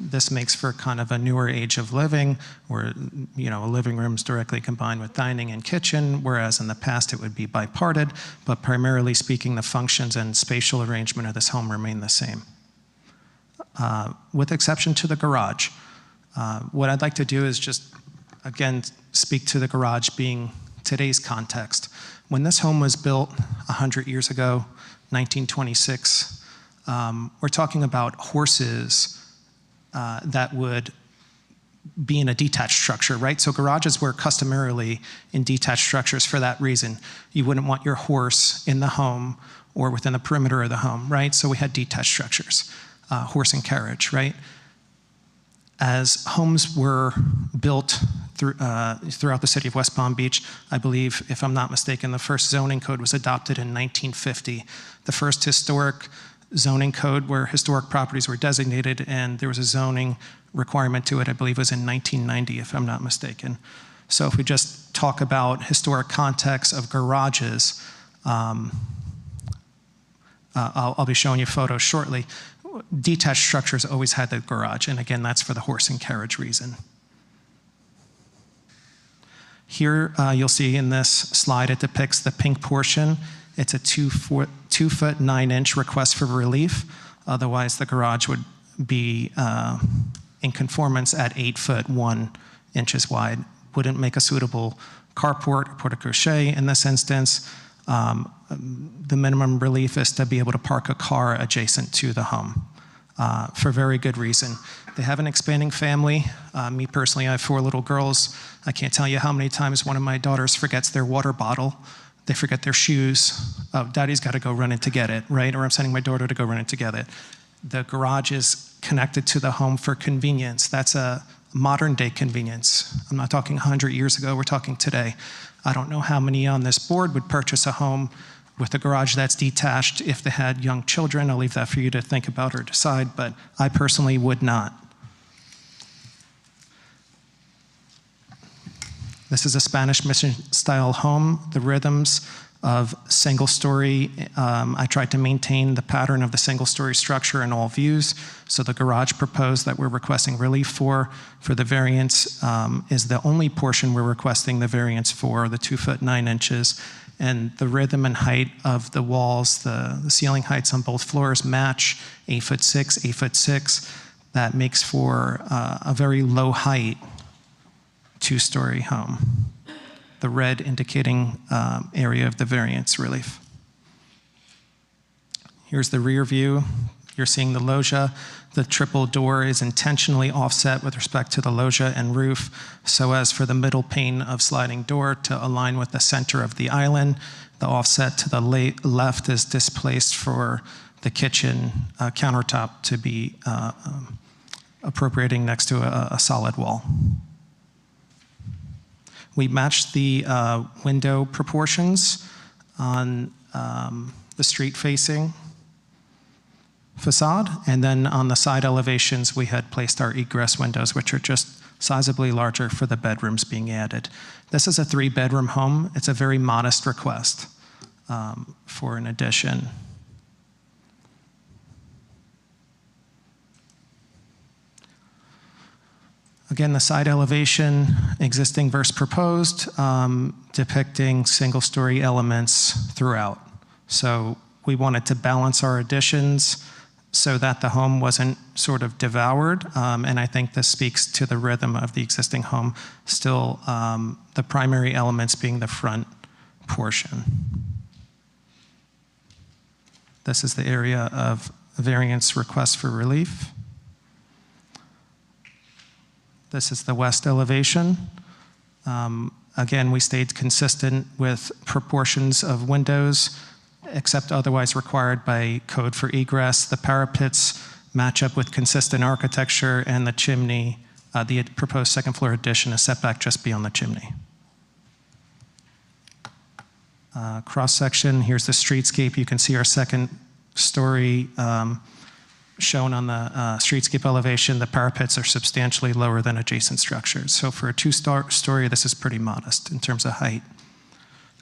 This makes for kind of a newer age of living where, a living room's directly combined with dining and kitchen, whereas in the past it would be biparted, but primarily speaking, the functions and spatial arrangement of this home remain the same. With exception to the garage. What I'd like to do is just, again, speak to the garage being today's context. When this home was built 100 years ago, 1926, we're talking about horses that would be in a detached structure, right? So garages were customarily in detached structures for that reason. You wouldn't want your horse in the home or within the perimeter of the home, right? So we had detached structures, horse and carriage, right? As homes were built throughout the city of West Palm Beach, I believe, if I'm not mistaken, the first zoning code was adopted in 1950. The first historic zoning code where historic properties were designated, and there was a zoning requirement to it, I believe was in 1990, if I'm not mistaken. So if we just talk about historic context of garages, I'll be showing you photos shortly. Detached structures always had the garage, and again, that's for the horse and carriage reason. Here you'll see in this slide, it depicts the pink portion. It's a 2-foot 9-inch request for relief. Otherwise, the garage would be in conformance at 8 foot 1 inches wide. Wouldn't make a suitable carport or porte-cochere in this instance. The minimum relief is to be able to park a car adjacent to the home for very good reason. They have an expanding family. Me personally, I have 4 little girls. I can't tell you how many times one of my daughters forgets their water bottle. They forget their shoes. Oh, daddy's got to go run in to get it, right? Or I'm sending my daughter to go run in to get it. The garage is connected to the home for convenience. That's a modern day convenience. I'm not talking 100 years ago, we're talking today. I don't know how many on this board would purchase a home with a garage that's detached if they had young children. I'll leave that for you to think about or decide, but I personally would not. This is a Spanish mission style home. The rhythms of single story, I tried to maintain the pattern of the single story structure in all views. So the garage proposed that we're requesting relief for the variance is the only portion we're requesting the variance for, the 2 foot 9 inches. And the rhythm and height of the walls, the ceiling heights on both floors match 8 foot 6, 8 foot 6. That makes for a very low height 2-story home. The red indicating area of the variance relief. Here's the rear view. You're seeing the loggia. The triple door is intentionally offset with respect to the loggia and roof so as for the middle pane of sliding door to align with the center of the island. The offset to the left is displaced for the kitchen countertop to be appropriating next to a solid wall. We matched the window proportions on the street-facing facade, and then on the side elevations, we had placed our egress windows, which are just sizably larger for the bedrooms being added. This is a 3-bedroom home. It's a very modest request for an addition. Again, the side elevation, existing versus proposed, depicting single-story elements throughout. So we wanted to balance our additions so that the home wasn't sort of devoured, and I think this speaks to the rhythm of the existing home, still the primary elements being the front portion. This is the area of variance request for relief. This is the west elevation. Again, we stayed consistent with proportions of windows, except otherwise required by code for egress. The parapets match up with consistent architecture, and the chimney, the proposed second floor addition is set back just beyond the chimney. Cross section, here's the streetscape. You can see our second story shown on the streetscape elevation. The parapets are substantially lower than adjacent structures. So for a 2-story, this is pretty modest in terms of height.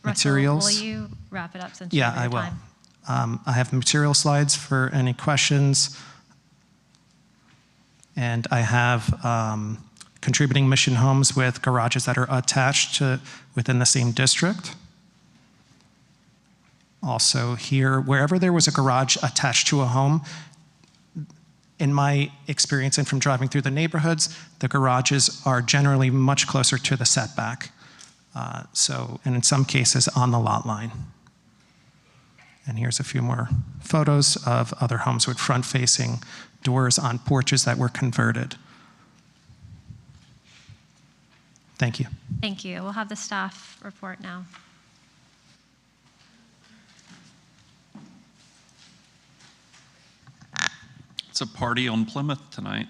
Russell, Materials. will you wrap it up since Yeah, you're I over will. time? I have material slides for any questions. And I have contributing mission homes with garages that are attached to within the same district. Also here, wherever there was a garage attached to a home, in my experience and from driving through the neighborhoods, the garages are generally much closer to the setback. And in some cases on the lot line. And here's a few more photos of other homes with front-facing doors on porches that were converted. Thank you. Thank you. We'll have the staff report now. It's a party on Plymouth tonight.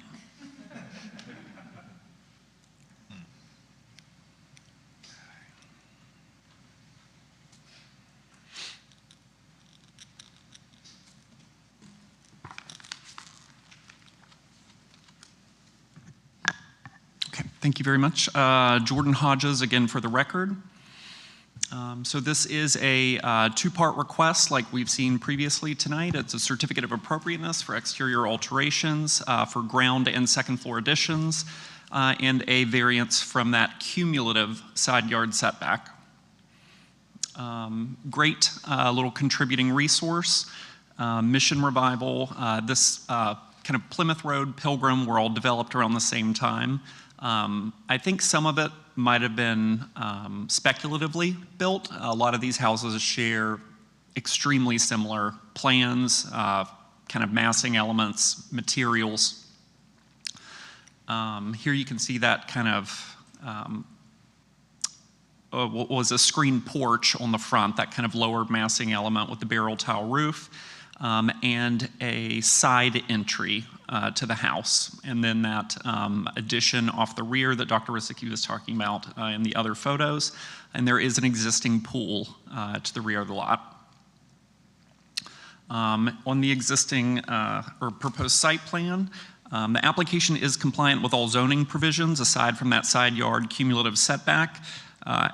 Okay, thank you very much. Jordan Hodges, again for the record. So this is a two-part request like we've seen previously tonight. It's a certificate of appropriateness for exterior alterations for ground and second floor additions and a variance from that cumulative side yard setback. Great little contributing resource. Mission Revival, this kind of Plymouth Road, Pilgrim were all developed around the same time. I think some of it might have been speculatively built. A lot of these houses share extremely similar plans, kind of massing elements, materials. Here you can see that kind of what was a screen porch on the front, that kind of lower massing element with the barrel tile roof, and a side entry to the house. And then that addition off the rear that Dr. Rysicki was talking about in the other photos. And there is an existing pool to the rear of the lot. On the existing or proposed site plan, the application is compliant with all zoning provisions aside from that side yard cumulative setback.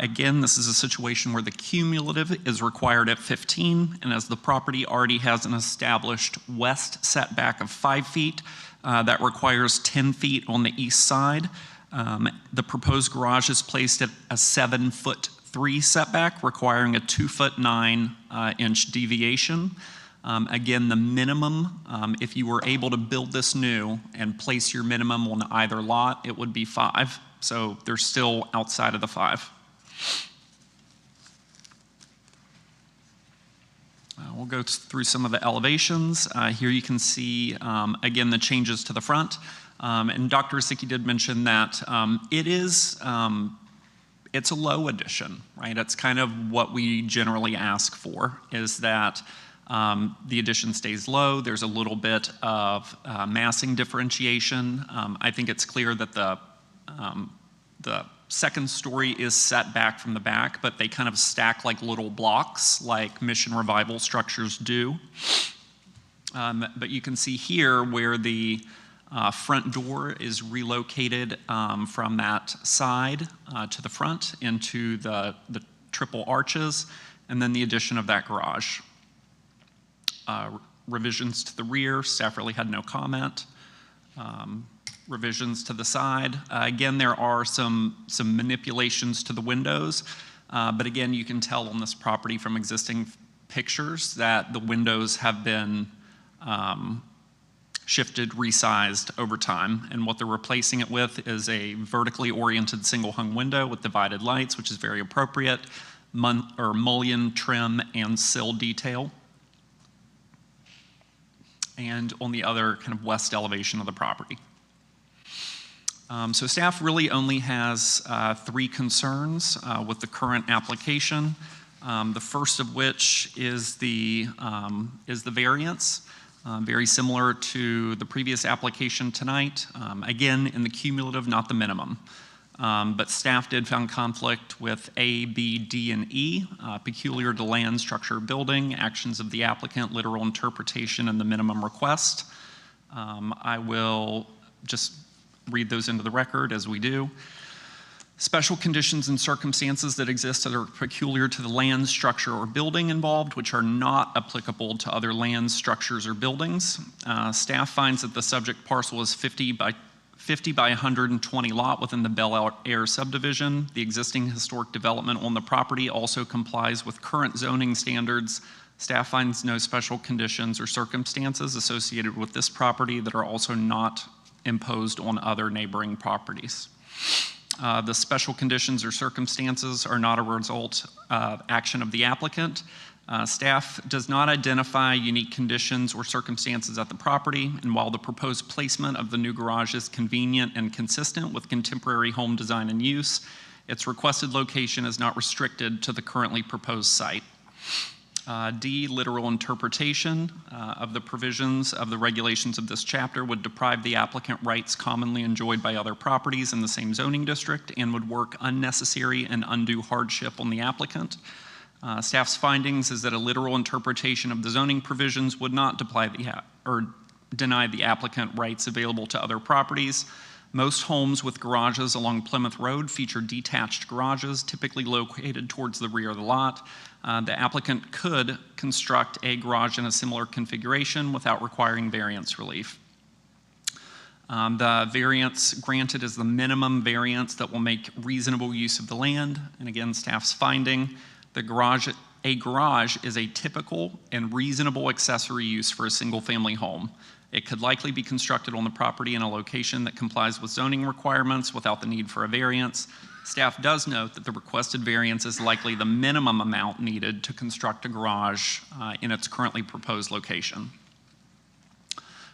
Again, this is a situation where the cumulative is required at 15, and as the property already has an established west setback of 5 feet, that requires 10 feet on the east side. The proposed garage is placed at a 7'3" setback, requiring a 2'9" deviation. Again, the minimum, if you were able to build this new and place your minimum on either lot, it would be 5. So they're still outside of the 5. We'll go through some of the elevations. Here you can see, again, the changes to the front. And Dr. Rysicki did mention that it's a low addition, right? It's kind of what we generally ask for, is that the addition stays low. There's a little bit of massing differentiation. I think it's clear that the second story is set back from the back, but they kind of stack like little blocks like Mission Revival structures do. But you can see here where the front door is relocated from that side to the front into the triple arches, and then the addition of that garage. Revisions to the rear, staff really had no comment. Revisions to the side. Again, there are some manipulations to the windows, but again, you can tell on this property from existing pictures that the windows have been shifted, resized over time, and what they're replacing it with is a vertically oriented single hung window with divided lights, which is very appropriate, mullion trim and sill detail. And on the other kind of west elevation of the property. So staff really only has 3 concerns with the current application. The first of which is the variance, very similar to the previous application tonight. Again, in the cumulative, not the minimum. But staff did found conflict with A, B, D, and E, peculiar to land, structure, building, actions of the applicant, literal interpretation, and the minimum request. I will just read those into the record as we do. Special conditions and circumstances that exist that are peculiar to the land, structure, or building involved, which are not applicable to other lands, structures, or buildings. Staff finds that the subject parcel is 50 by 120 lot within the Bel Air subdivision. The existing historic development on the property also complies with current zoning standards. Staff finds no special conditions or circumstances associated with this property that are also not imposed on other neighboring properties. The special conditions or circumstances are not a result of action of the applicant. Staff does not identify unique conditions or circumstances at the property, and while the proposed placement of the new garage is convenient and consistent with contemporary home design and use, its requested location is not restricted to the currently proposed site. D, literal interpretation of the provisions of the regulations of this chapter would deprive the applicant rights commonly enjoyed by other properties in the same zoning district and would work unnecessary and undue hardship on the applicant. Staff's findings is that a literal interpretation of the zoning provisions would not deny the applicant rights available to other properties. Most homes with garages along Plymouth Road feature detached garages, typically located towards the rear of the lot. The applicant could construct a garage in a similar configuration without requiring variance relief. The variance granted is the minimum variance that will make reasonable use of the land. And again, staff's finding, a garage is a typical and reasonable accessory use for a single-family home. It could likely be constructed on the property in a location that complies with zoning requirements without the need for a variance. Staff does note that the requested variance is likely the minimum amount needed to construct a garage in its currently proposed location.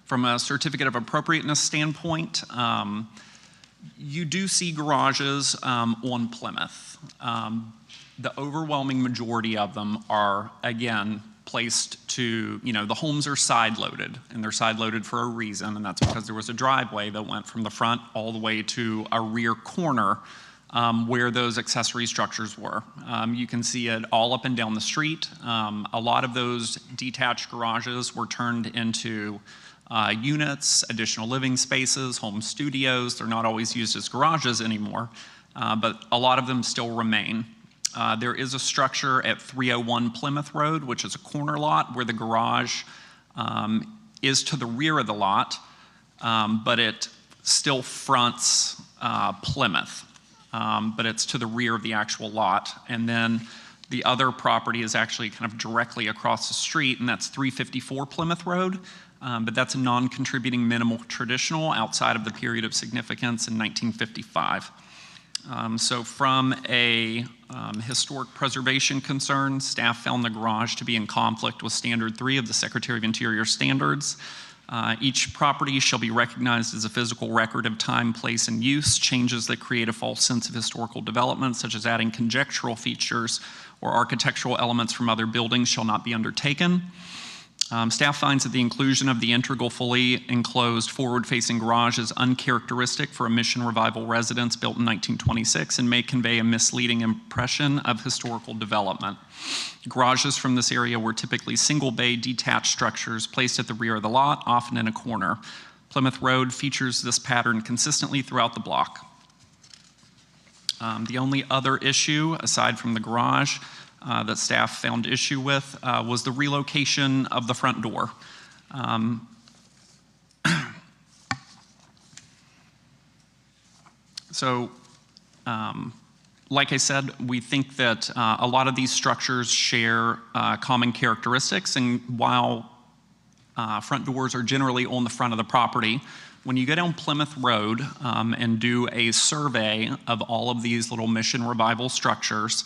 From a certificate of appropriateness standpoint, you do see garages on Plymouth. The overwhelming majority of them are, again, placed to, the homes are side-loaded, and they're side-loaded for a reason, and that's because there was a driveway that went from the front all the way to a rear corner where those accessory structures were. You can see it all up and down the street. A lot of those detached garages were turned into units, additional living spaces, home studios. They're not always used as garages anymore, but a lot of them still remain. There is a structure at 301 Plymouth Road, which is a corner lot where the garage is to the rear of the lot, but it still fronts Plymouth, but it's to the rear of the actual lot. And then the other property is actually kind of directly across the street, and that's 354 Plymouth Road, but that's a non-contributing minimal traditional outside of the period of significance in 1955. So from a historic preservation concern, staff found the garage to be in conflict with Standard 3 of the Secretary of Interior standards. Each property shall be recognized as a physical record of time, place, and use. Changes that create a false sense of historical development, such as adding conjectural features or architectural elements from other buildings, shall not be undertaken. Staff finds that the inclusion of the integral fully enclosed forward-facing garage is uncharacteristic for a Mission Revival residence built in 1926 and may convey a misleading impression of historical development. Garages from this area were typically single-bay detached structures placed at the rear of the lot, often in a corner. Plymouth Road features this pattern consistently throughout the block. The only other issue, aside from the garage, that staff found issue with was the relocation of the front door. Like I said, we think that a lot of these structures share common characteristics, and while front doors are generally on the front of the property, when you go down Plymouth Road and do a survey of all of these little Mission Revival structures,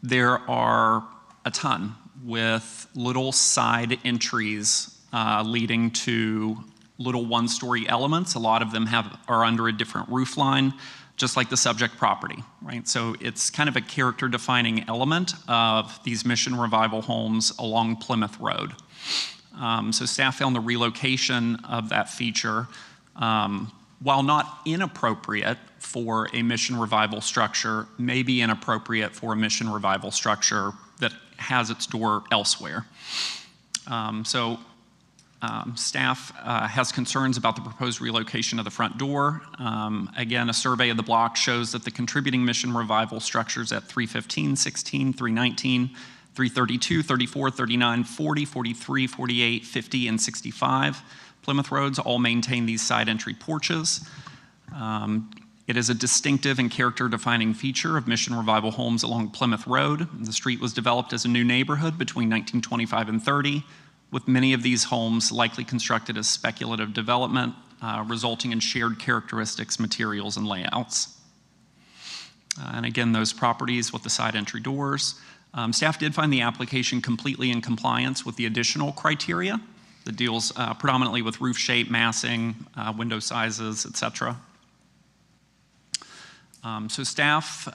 there are a ton with little side entries leading to little one-story elements. A lot of them are under a different roof line, just like the subject property, right? So it's kind of a character-defining element of these Mission Revival homes along Plymouth Road. So staff found the relocation of that feature, while not inappropriate for a Mission Revival structure, may be inappropriate for a Mission Revival structure that has its door elsewhere. Staff has concerns about the proposed relocation of the front door. Again, a survey of the block shows that the contributing Mission Revival structures at 315, 16, 319, 332, 34, 39, 40, 43, 48, 50, and 65 Plymouth Roads all maintain these side entry porches. It is a distinctive and character-defining feature of Mission Revival homes along Plymouth Road. The street was developed as a new neighborhood between 1925 and 30, with many of these homes likely constructed as speculative development, resulting in shared characteristics, materials, and layouts. And again, those properties with the side entry doors. Staff did find the application completely in compliance with the additional criteria that deals predominantly with roof shape, massing, window sizes, et cetera. So staff,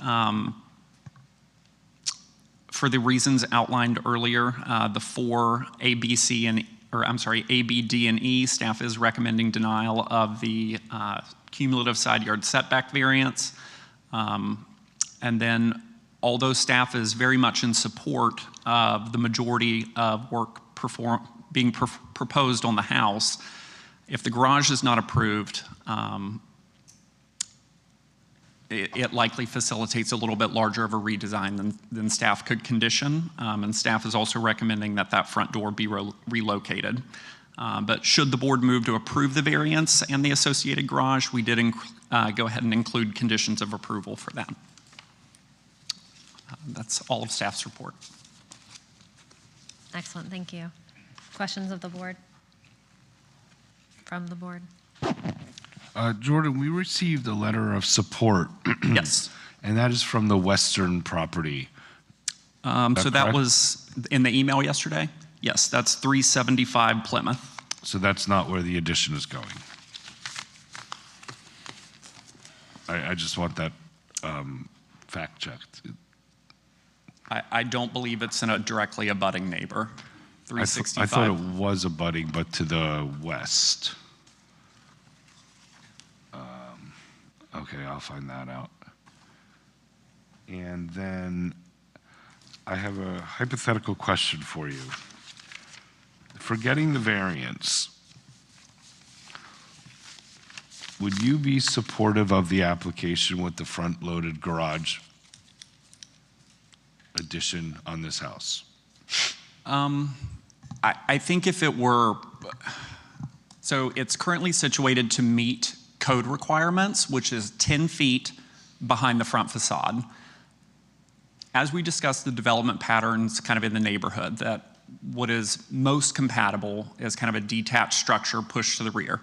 for the reasons outlined earlier, the four A, B, C, and, or I'm sorry, A, B, D, and E, staff is recommending denial of the cumulative side yard setback variance. And then, although staff is very much in support of the majority of work being proposed on the house, If the garage is not approved, it likely facilitates a little bit larger of a redesign than staff could condition. And staff is also recommending that that front door be relocated. But should the board move to approve the variance and the associated garage, we did go ahead and include conditions of approval for that. That's all of staff's report. Excellent, thank you. Questions of the board? From the board? Jordan, we received a letter of support. Yes. And that is from the western property. So that was in the email yesterday? Yes, that's 375 Plymouth. So that's not where the addition is going. I just want that fact checked. I don't believe it's in a directly abutting neighbor. 365. I thought it was abutting, but to the west. Okay, I'll find that out. And then I have a hypothetical question for you. Forgetting the variance, would you be supportive of the application with the front-loaded garage addition on this house? I think if it were, so it's currently situated to meet code requirements, which is 10 feet behind the front facade. As we discussed the development patterns kind of in the neighborhood, that what is most compatible is kind of a detached structure pushed to the rear.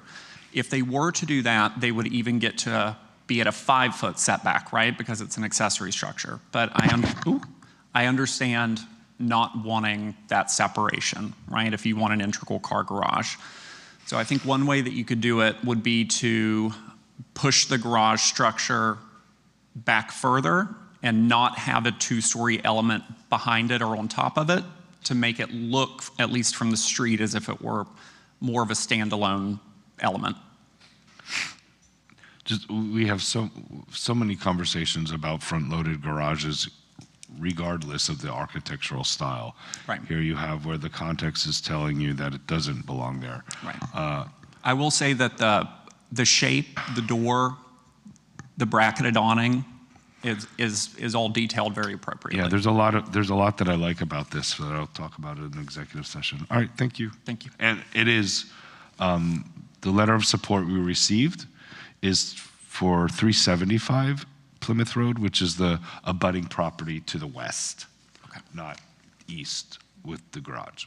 If they were to do that, they would even get to be at a 5-foot setback, right? Because it's an accessory structure. But I understand not wanting that separation, right? If you want an integral car garage. So I think one way that you could do it would be to push the garage structure back further and not have a 2-story element behind it or on top of it to make it look, at least from the street, as if it were more of a standalone element. We have so many conversations about front-loaded garages regardless of the architectural style. Right. Here you have where the context is telling you that it doesn't belong there. Right. I will say that the shape, the door, the bracketed awning is all detailed very appropriately. Yeah, there's a lot that I like about this that I'll talk about in an executive session. All right, thank you. Thank you. And it is, the letter of support we received is for 375 Plymouth Road, which is the abutting property to the west, not east with the garage.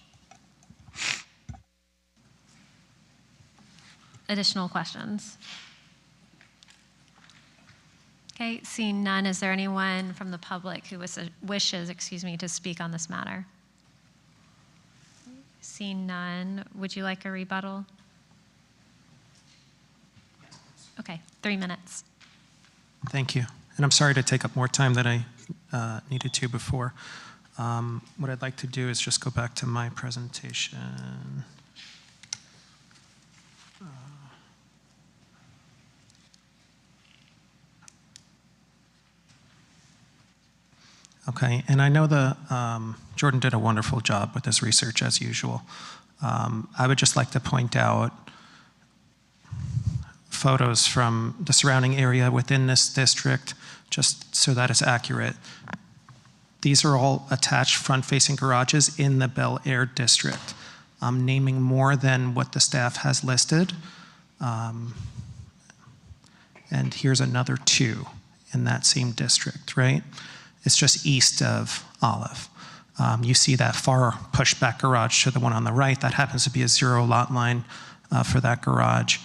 Additional questions? Okay, seeing none, is there anyone from the public who wishes to speak on this matter? Seeing none, would you like a rebuttal? Okay, 3 minutes. Thank you. And I'm sorry to take up more time than I needed to before. What I'd like to do is just go back to my presentation. Okay, and I know Jordan did a wonderful job with this research as usual. I would just like to point out photos from the surrounding area within this district, just so that it's accurate. These are all attached front-facing garages in the Bel Air district. I'm naming more than what the staff has listed. And here's another 2 in that same district, right? It's just east of Olive. You see that far pushback garage to the one on the right. That happens to be a 0 lot line for that garage.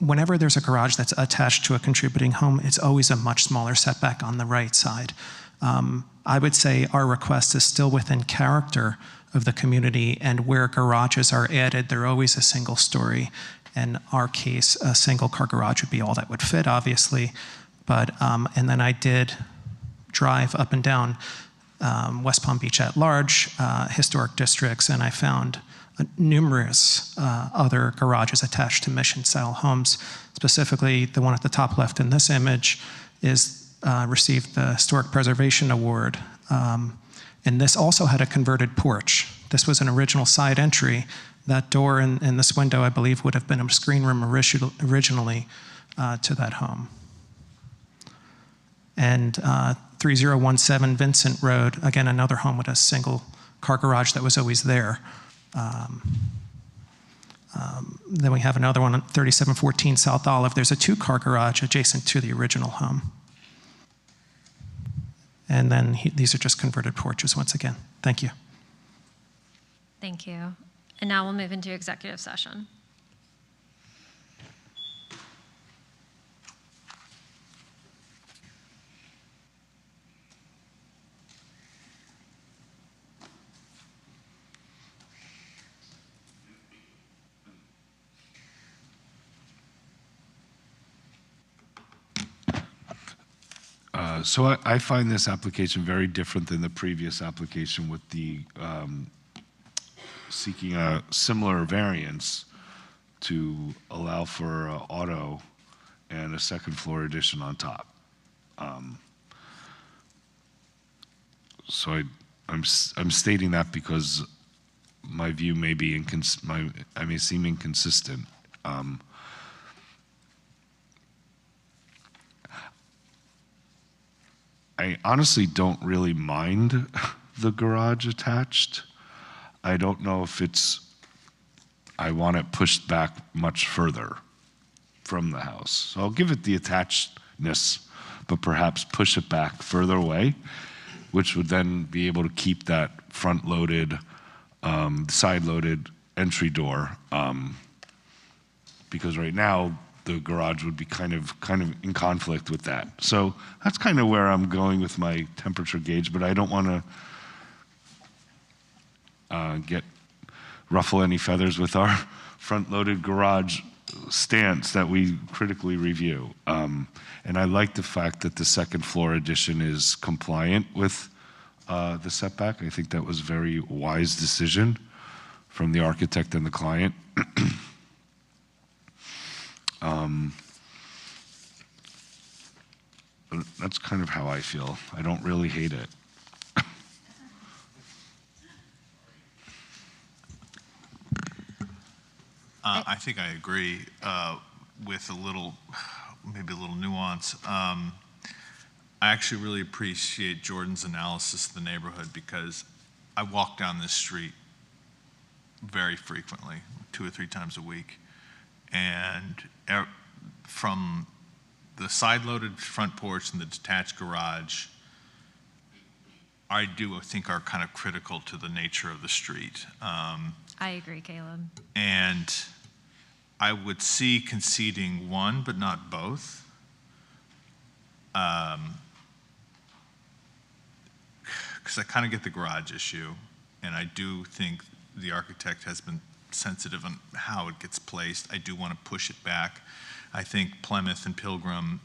Whenever there's a garage that's attached to a contributing home, it's always a much smaller setback on the right side. I would say our request is still within character of the community, and where garages are added, they're always a single story. In our case, a single car garage would be all that would fit, obviously. But, and then I did drive up and down West Palm Beach at large, historic districts, and I found numerous other garages attached to mission-style homes. Specifically, the one at the top left in this image received the Historic Preservation Award. And this also had a converted porch. This was an original side entry, That door and this window, I believe, would have been a screen room originally to that home. And 3017 Vincent Road, again, another home with a single car garage that was always there. Then we have another one on 3714 South Olive. There's a 2-car garage adjacent to the original home. And then these are just converted porches once again. Thank you. Thank you. And now we'll move into executive session. So I find this application very different than the previous application with the seeking a similar variance to allow for auto and a second floor addition on top. So I'm stating that because my view may be I may seem inconsistent. I honestly don't really mind the garage attached. I don't know if I want it pushed back much further from the house. So I'll give it the attachedness, but perhaps push it back further away, which would then be able to keep that front-loaded, side-loaded entry door. Because right now, the garage would be kind of in conflict with that. So that's kind of where I'm going with my temperature gauge, but I don't want to ruffle any feathers with our front-loaded garage stance that we critically review. And I like the fact that the second floor addition is compliant with the setback. I think that was a very wise decision from the architect and the client. But that's kind of how I feel. I don't really hate it. I think I agree with maybe a little nuance. I actually really appreciate Jordan's analysis of the neighborhood because I walk down this street very frequently, 2 or 3 times a week. And from the side-loaded front porch and the detached garage, I think are kind of critical to the nature of the street. I agree, Caleb. And I would see conceding one, but not both. Because I kind of get the garage issue, and I do think the architect has been sensitive on how it gets placed. I do want to push it back. I think Plymouth and Pilgrim,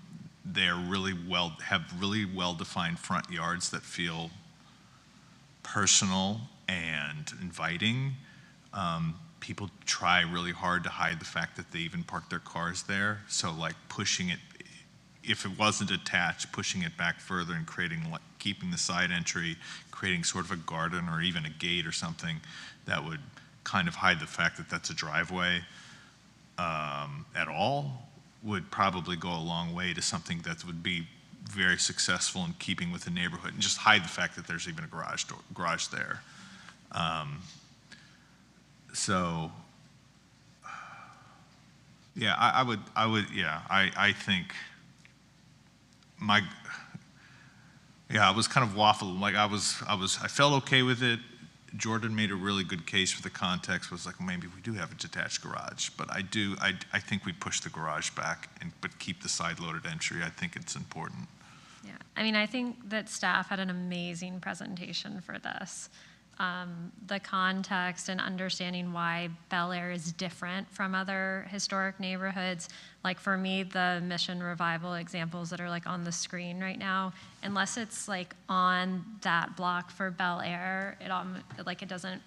have really well-defined front yards that feel personal and inviting. People try really hard to hide the fact that they even park their cars there. So like pushing it, if it wasn't attached, pushing it back further and keeping the side entry, creating sort of a garden or even a gate or something that would kind of hide the fact that that's a driveway at all would probably go a long way to something that would be very successful in keeping with the neighborhood and just hide the fact that there's even a garage there. So, yeah, I think I was kind of waffling. Like I felt okay with it. Jordan made a really good case for the context. Was like, maybe we do have a detached garage, but I think we push the garage back but keep the side-loaded entry. I think it's important. Yeah, I mean, I think that staff had an amazing presentation for this. The context and understanding why Bel Air is different from other historic neighborhoods. Like for me, the Mission Revival examples that are like on the screen right now, unless it's like on that block for Bel Air, it doesn't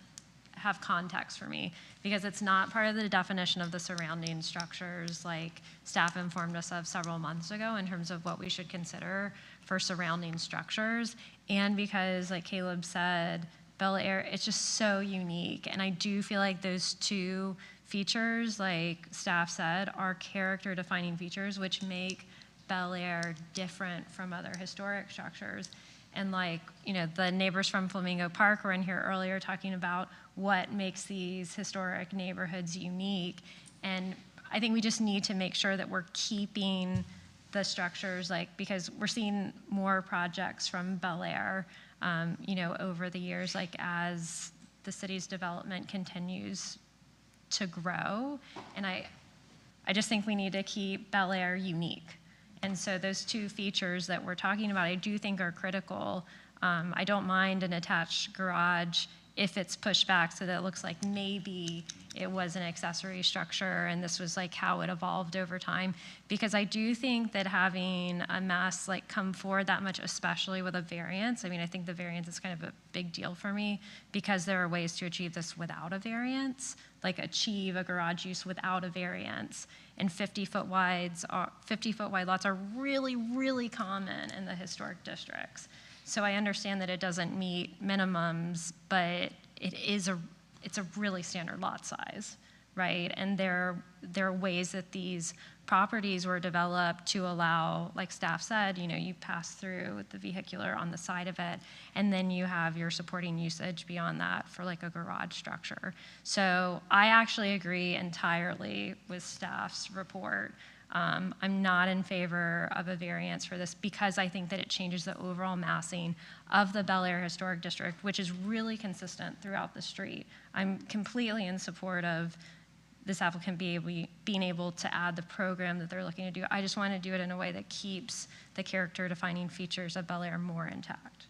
have context for me because it's not part of the definition of the surrounding structures like staff informed us of several months ago in terms of what we should consider for surrounding structures. And because, like Caleb said, Bel Air, it's just so unique. And I do feel like those two features, like staff said, are character defining features, which make Bel Air different from other historic structures. And like, you know, the neighbors from Flamingo Park were in here earlier talking about what makes these historic neighborhoods unique. And I think we just need to make sure that we're keeping the structures, like, because we're seeing more projects from Bel Air, you know, over the years, like as the city's development continues to grow. And I just think we need to keep Bel Air unique. And so those two features that we're talking about, I do think are critical. I don't mind an attached garage if it's pushed back so that it looks like maybe it was an accessory structure and this was like how it evolved over time. Because I do think that having a mess like come forward that much, especially with a variance, I mean, I think the variance is kind of a big deal for me because there are ways to achieve this without a variance, like achieve a garage use without a variance. And 50-foot wide lots are really, really common in the historic districts. So I understand that it doesn't meet minimums, but it's a really standard lot size, right? And there are ways that these properties were developed to allow, like staff said, you know, you pass through with the vehicular on the side of it, and then you have your supporting usage beyond that for like a garage structure. So I actually agree entirely with staff's report. I'm not in favor of a variance for this because I think that it changes the overall massing of the Bel Air Historic District, which is really consistent throughout the street. I'm completely in support of this applicant being able to add the program that they're looking to do. I just want to do it in a way that keeps the character defining features of Bel Air more intact.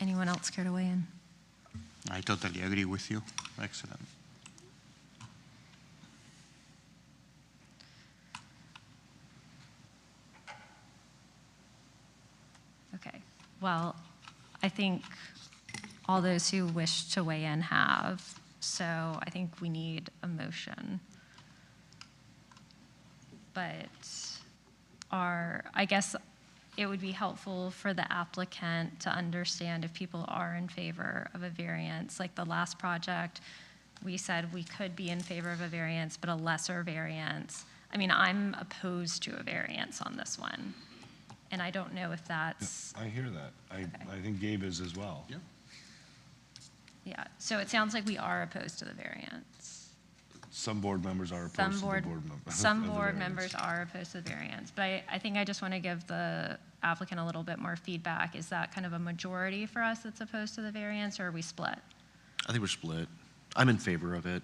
Anyone else care to weigh in? I totally agree with you. Excellent. Okay, well, I think all those who wish to weigh in have, so I think we need a motion. But I guess it would be helpful for the applicant to understand if people are in favor of a variance. Like the last project, we said we could be in favor of a variance, but a lesser variance. I mean, I'm opposed to a variance on this one. And I don't know if that's... I hear that. I think Gabe is as well. Yeah. Yeah, so it sounds like we are opposed to the variance. Some board members are opposed to the board members. Some board members are opposed to the variance, but I think I just want to give the applicant a little bit more feedback. Is that kind of a majority for us that's opposed to the variance, or are we split? I think we're split. I'm in favor of it,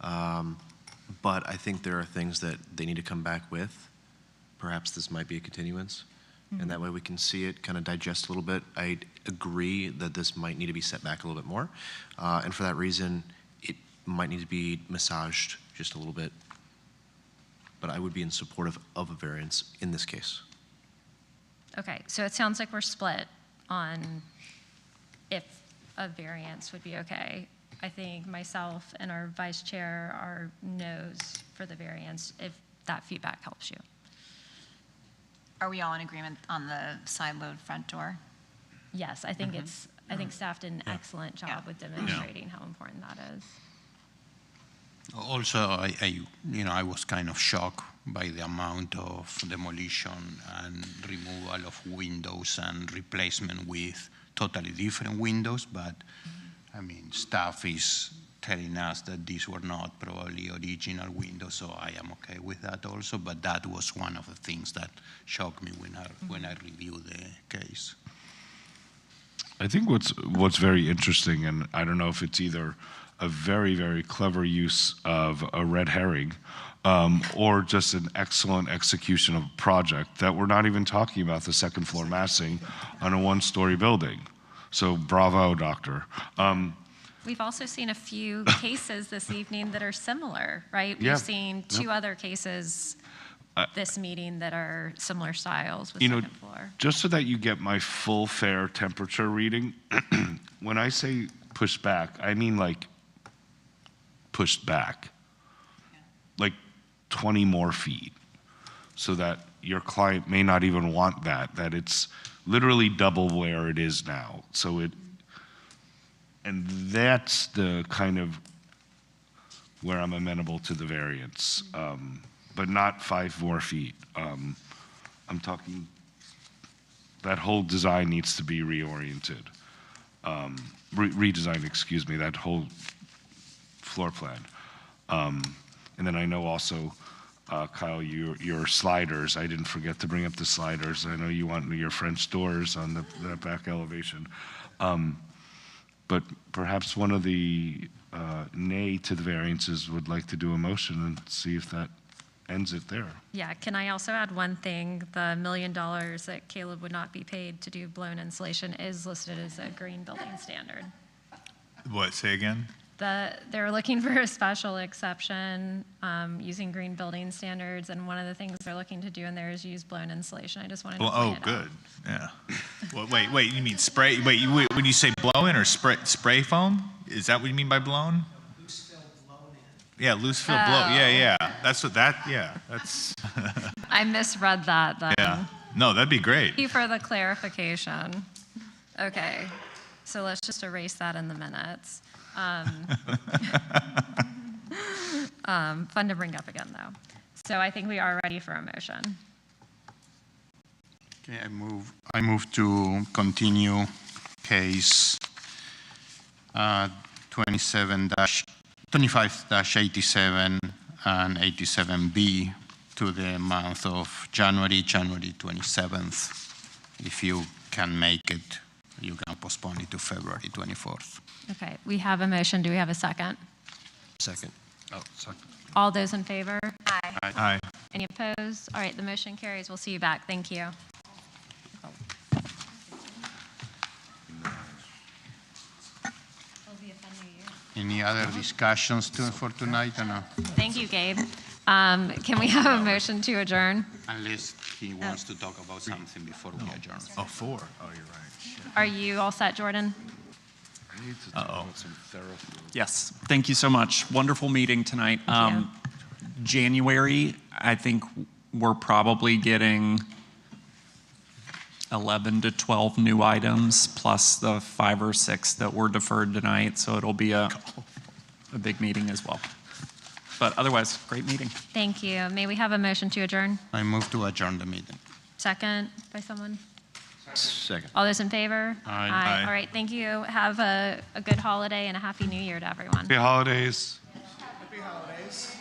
but I think there are things that they need to come back with. Perhaps this might be a continuance, and that way we can see it kind of digest a little bit. I agree that this might need to be set back a little bit more, and for that reason, it might need to be massaged just a little bit, but I would be in support of a variance in this case. Okay, so it sounds like we're split on if a variance would be okay. I think myself and our vice chair are no's for the variance, if that feedback helps you. Are we all in agreement on the side load front door? Yes, I think I think staff did an excellent job with demonstrating how important that is. Also, I was kind of shocked by the amount of demolition and removal of windows and replacement with totally different windows. But I mean, staff is telling us that these were not probably original windows, so I am okay with that also. But that was one of the things that shocked me when I reviewed the case. I think what's very interesting, and I don't know if it's either a very, very clever use of a red herring or just an excellent execution of a project, that we're not even talking about the second floor massing on a one-story building. So bravo, doctor. We've also seen a few cases this evening that are similar, right? Yeah. We've seen two other cases this meeting that are similar styles with second floor. Just so that you get my full fair temperature reading, when I say pushed back, I mean like pushed back. Like 20 more feet, so that your client may not even want that it's literally double where it is now. And that's the kind of where I'm amenable to the variance, but not 5 more feet. I'm talking, that whole design needs to be reoriented. Redesigned, excuse me, that whole floor plan. And then I know also, Kyle, your sliders, I didn't forget to bring up the sliders. I know you want your French doors on the back elevation. But perhaps one of the nay to the variances would like to do a motion and see if that ends it there. Yeah, can I also add one thing? The $1 million that Caleb would not be paid to do blown insulation is listed as a green building standard. What, say again? They're looking for a special exception using green building standards, and one of the things they're looking to do in there is use blown insulation. I just wanted to point it out. Good, yeah. Well, wait, you mean spray, wait, when you say blown or spray foam? Is that what you mean by blown? Loose fill blown in. Yeah, loose fill blown, yeah. That's. I misread that then. Yeah, no, that'd be great. Thank you for the clarification. Okay, so let's just erase that in the minutes. Fun to bring up again, though. So I think we are ready for a motion. Okay, I move to continue case 25-87 and 87B to the month of January 27th. If you can make it, you can postpone it to February 24th. Okay, we have a motion. Do we have a second? Second. Oh, second. All those in favor? Aye. Aye. Any opposed? All right, the motion carries. We'll see you back. Thank you. Any other discussions for tonight or no? Thank you, Gabe. Can we have a motion to adjourn? Unless he wants to talk about something before we adjourn. Oh, 4. Oh, you're right. Are you all set, Jordan? I need to talk about some therapy. Yes, thank you so much. Wonderful meeting tonight. January, I think we're probably getting 11 to 12 new items, plus the 5 or 6 that were deferred tonight, so it'll be a big meeting as well. But otherwise, great meeting. Thank you. May we have a motion to adjourn? I move to adjourn the meeting. Second by someone? Second. All those in favor? Aye. Aye. All right, thank you. Have a good holiday and a happy new year to everyone. Happy holidays. Happy holidays.